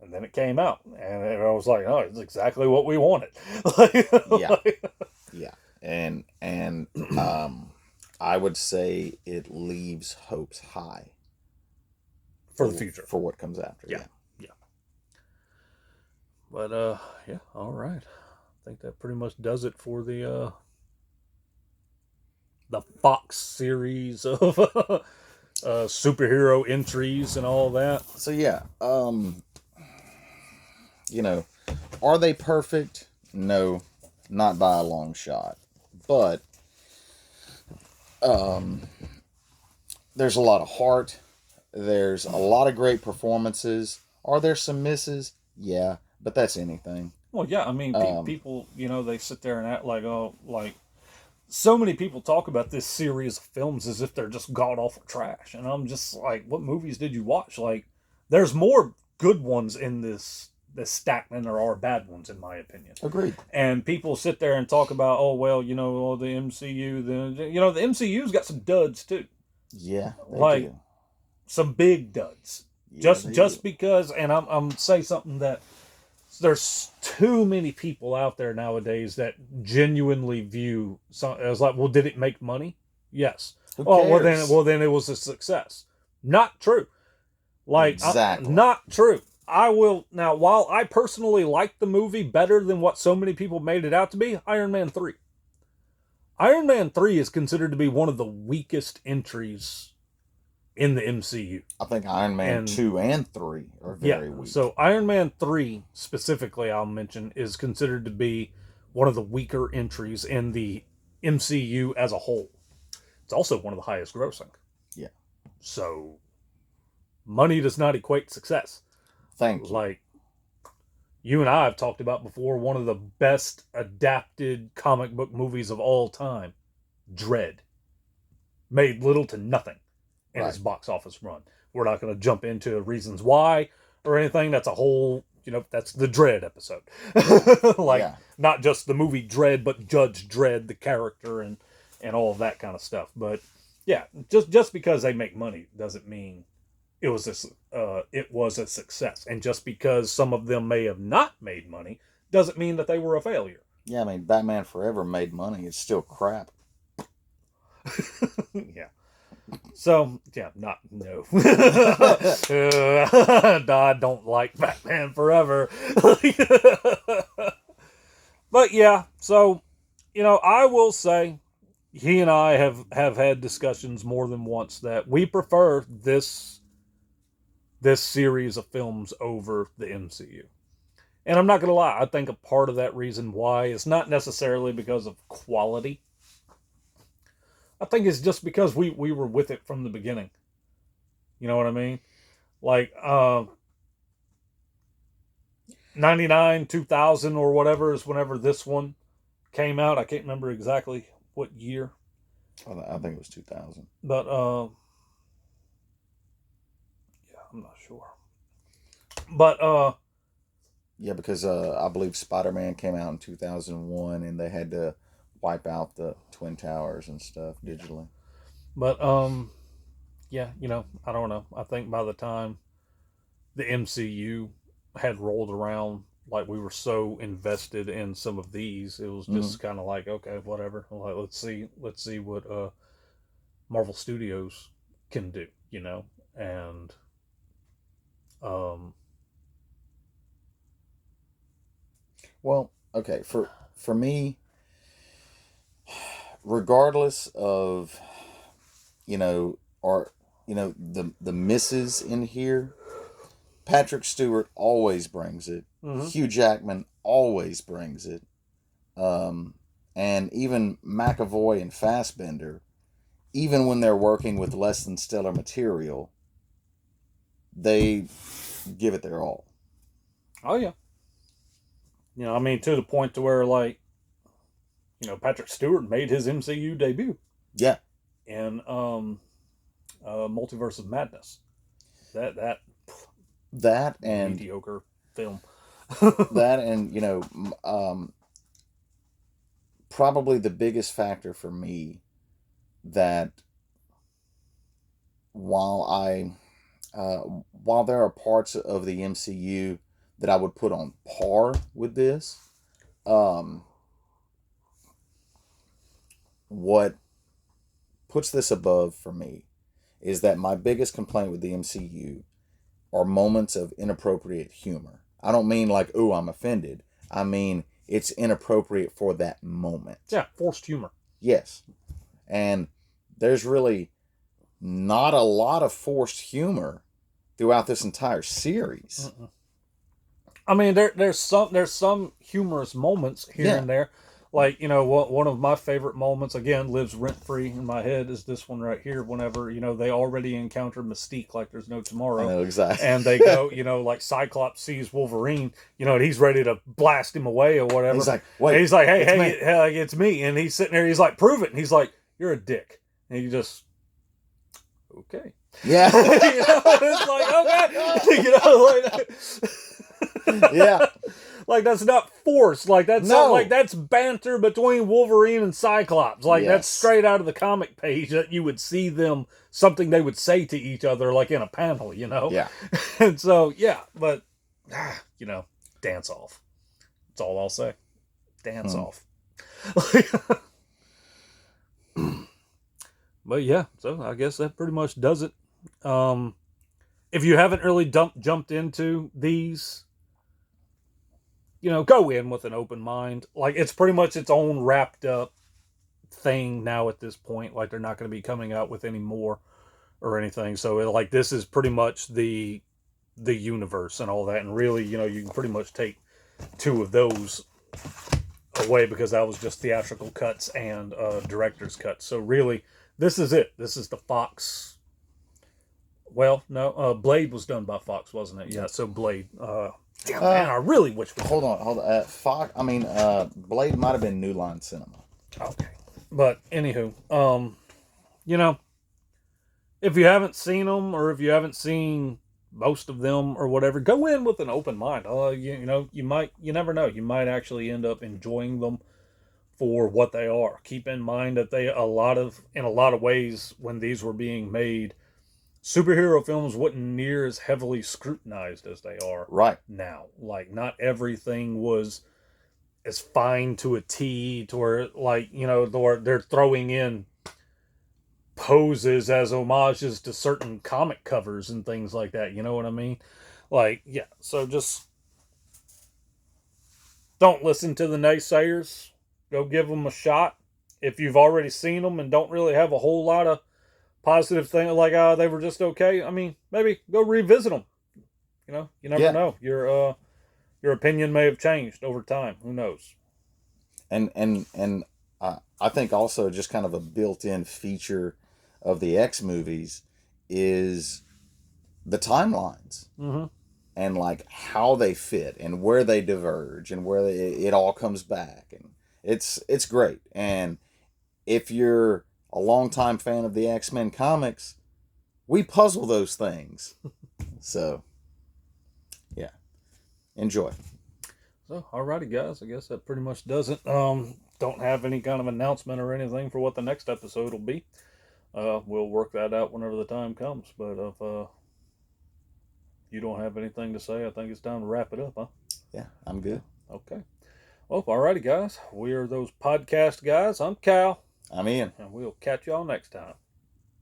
And then it came out, and I was like, oh, it's exactly what we wanted. Yeah. And I would say it leaves hopes high for the future, for what comes after. Yeah. But yeah, all right. I think that pretty much does it for the Fox series of superhero entries and all that. So yeah, are they perfect? No, not by a long shot. But there's a lot of heart. There's a lot of great performances. Are there some misses? Yeah, but that's anything. Well, yeah, I mean, people, they sit there and act like, oh, like, so many people talk about this series of films as if they're just god-awful trash. And I'm just like, what movies did you watch? Like, there's more good ones in this stack than there are bad ones, in my opinion. Agreed. And people sit there and talk about, oh, well, the MCU, the MCU's got some duds, too. Yeah, like, do. Some big duds. Yeah, just because, and I'm say something that, there's too many people out there nowadays that genuinely view as like, well, did it make money? Yes. Well then it was a success. Not true. Like, exactly. Not true. I will now. While I personally like the movie better than what so many people made it out to be, Iron Man 3. Iron Man 3 is considered to be one of the weakest entries in the MCU. I think Iron Man 2 and 3 are very weak. So Iron Man 3, specifically, I'll mention, is considered to be one of the weaker entries in the MCU as a whole. It's also one of the highest grossing. Yeah. So, money does not equate success. Thank you. Like, you and I have talked about before, one of the best adapted comic book movies of all time, Dread. Made little to nothing in its Right. box office run. We're not going to jump into reasons why or anything. That's a whole, that's the Dread episode. Like, Yeah. not just the movie Dread, but Judge Dredd, the character, and all of that kind of stuff. But yeah, just because they make money doesn't mean it was a success. And just because some of them may have not made money doesn't mean that they were a failure. Yeah, I mean, Batman Forever made money. It's still crap. Yeah. So, yeah, not, no. I don't like Batman Forever. But yeah, so, I will say, he and I have had discussions more than once that we prefer this series of films over the MCU. And I'm not going to lie, I think a part of that reason why is not necessarily because of quality. I think it's just because we were with it from the beginning. You know what I mean? Like 99, 2000 or whatever is whenever this one came out. I can't remember exactly what year. I think it was 2000. But yeah, I'm not sure. But Yeah, because I believe Spider-Man came out in 2001, and they had to wipe out the Twin Towers and stuff digitally. But yeah, I don't know. I think by the time the MCU had rolled around, like we were so invested in some of these, it was just kind of like, okay, whatever. Like, let's see what Marvel Studios can do, and um, Well, okay, for me, regardless of or the misses in here, Patrick Stewart always brings it. mm-hmm. Hugh Jackman always brings it. And even McAvoy and Fassbender, even when they're working with less than stellar material, they give it their all. Oh yeah, I mean, to the point to where, like, Patrick Stewart made his MCU debut. Yeah. In Multiverse of Madness. That and mediocre film. that and probably the biggest factor for me that while there are parts of the MCU that I would put on par with this, what puts this above for me is that my biggest complaint with the MCU are moments of inappropriate humor. I don't mean like, oh, I'm offended. I mean, it's inappropriate for that moment. Yeah, forced humor. Yes. And there's really not a lot of forced humor throughout this entire series. Mm-mm. I mean, there's some humorous moments here and there. Like, one of my favorite moments, again, lives rent-free in my head, is this one right here. Whenever, they already encounter Mystique like there's no tomorrow. I know, exactly. And they go, like Cyclops sees Wolverine, and he's ready to blast him away or whatever. He's like, wait. And he's like, hey, it's me. And he's sitting there, he's like, prove it. And he's like, you're a dick. And you just, okay. Yeah. It's like, okay. Yeah. Like, that's not forced. Like, that's that's banter between Wolverine and Cyclops. Like, that's straight out of the comic page that you would see them, something they would say to each other, like in a panel, Yeah. And so, yeah, but, dance off. That's all I'll say. Dance off. But yeah, so I guess that pretty much does it. If you haven't really jumped into these, go in with an open mind. Like, it's pretty much its own wrapped up thing now at this point. Like, they're not going to be coming out with any more or anything. So, like, this is pretty much the universe and all that. And really, you can pretty much take two of those away because that was just theatrical cuts and director's cuts. So, really, this is it. This is the Fox. Well, no, Blade was done by Fox, wasn't it? Yeah, so Blade. Damn, man, I really wish we Hold on. Fox. Blade might have been New Line Cinema. Okay. But anywho, you know, if you haven't seen them or if you haven't seen most of them or whatever, go in with an open mind. You never know. You might actually end up enjoying them for what they are. Keep in mind that in a lot of ways, when these were being made, superhero films wasn't near as heavily scrutinized as they are Right. now. Like, not everything was as fine to a T to where, like, they're throwing in poses as homages to certain comic covers and things like that. You know what I mean? Like, yeah. So just don't listen to the naysayers. Go give them a shot. If you've already seen them and don't really have a whole lot of positive thing, like they were just okay, I mean, maybe go revisit them. You never know. Your opinion may have changed over time. Who knows? And I think also just kind of a built-in feature of the X movies is the timelines. Mm-hmm. And like how they fit and where they diverge and where it all comes back, and it's great. And if you're a longtime fan of the X-Men comics, we puzzle those things. So yeah, enjoy. So, alrighty, guys. I guess that pretty much does it. Don't have any kind of announcement or anything for what the next episode will be. We'll work that out whenever the time comes. But if you don't have anything to say, I think it's time to wrap it up, huh? Yeah, I'm good. Okay. Well, alrighty, guys. We are those podcast guys. I'm Cal. I'm Ian. And we'll catch y'all next time.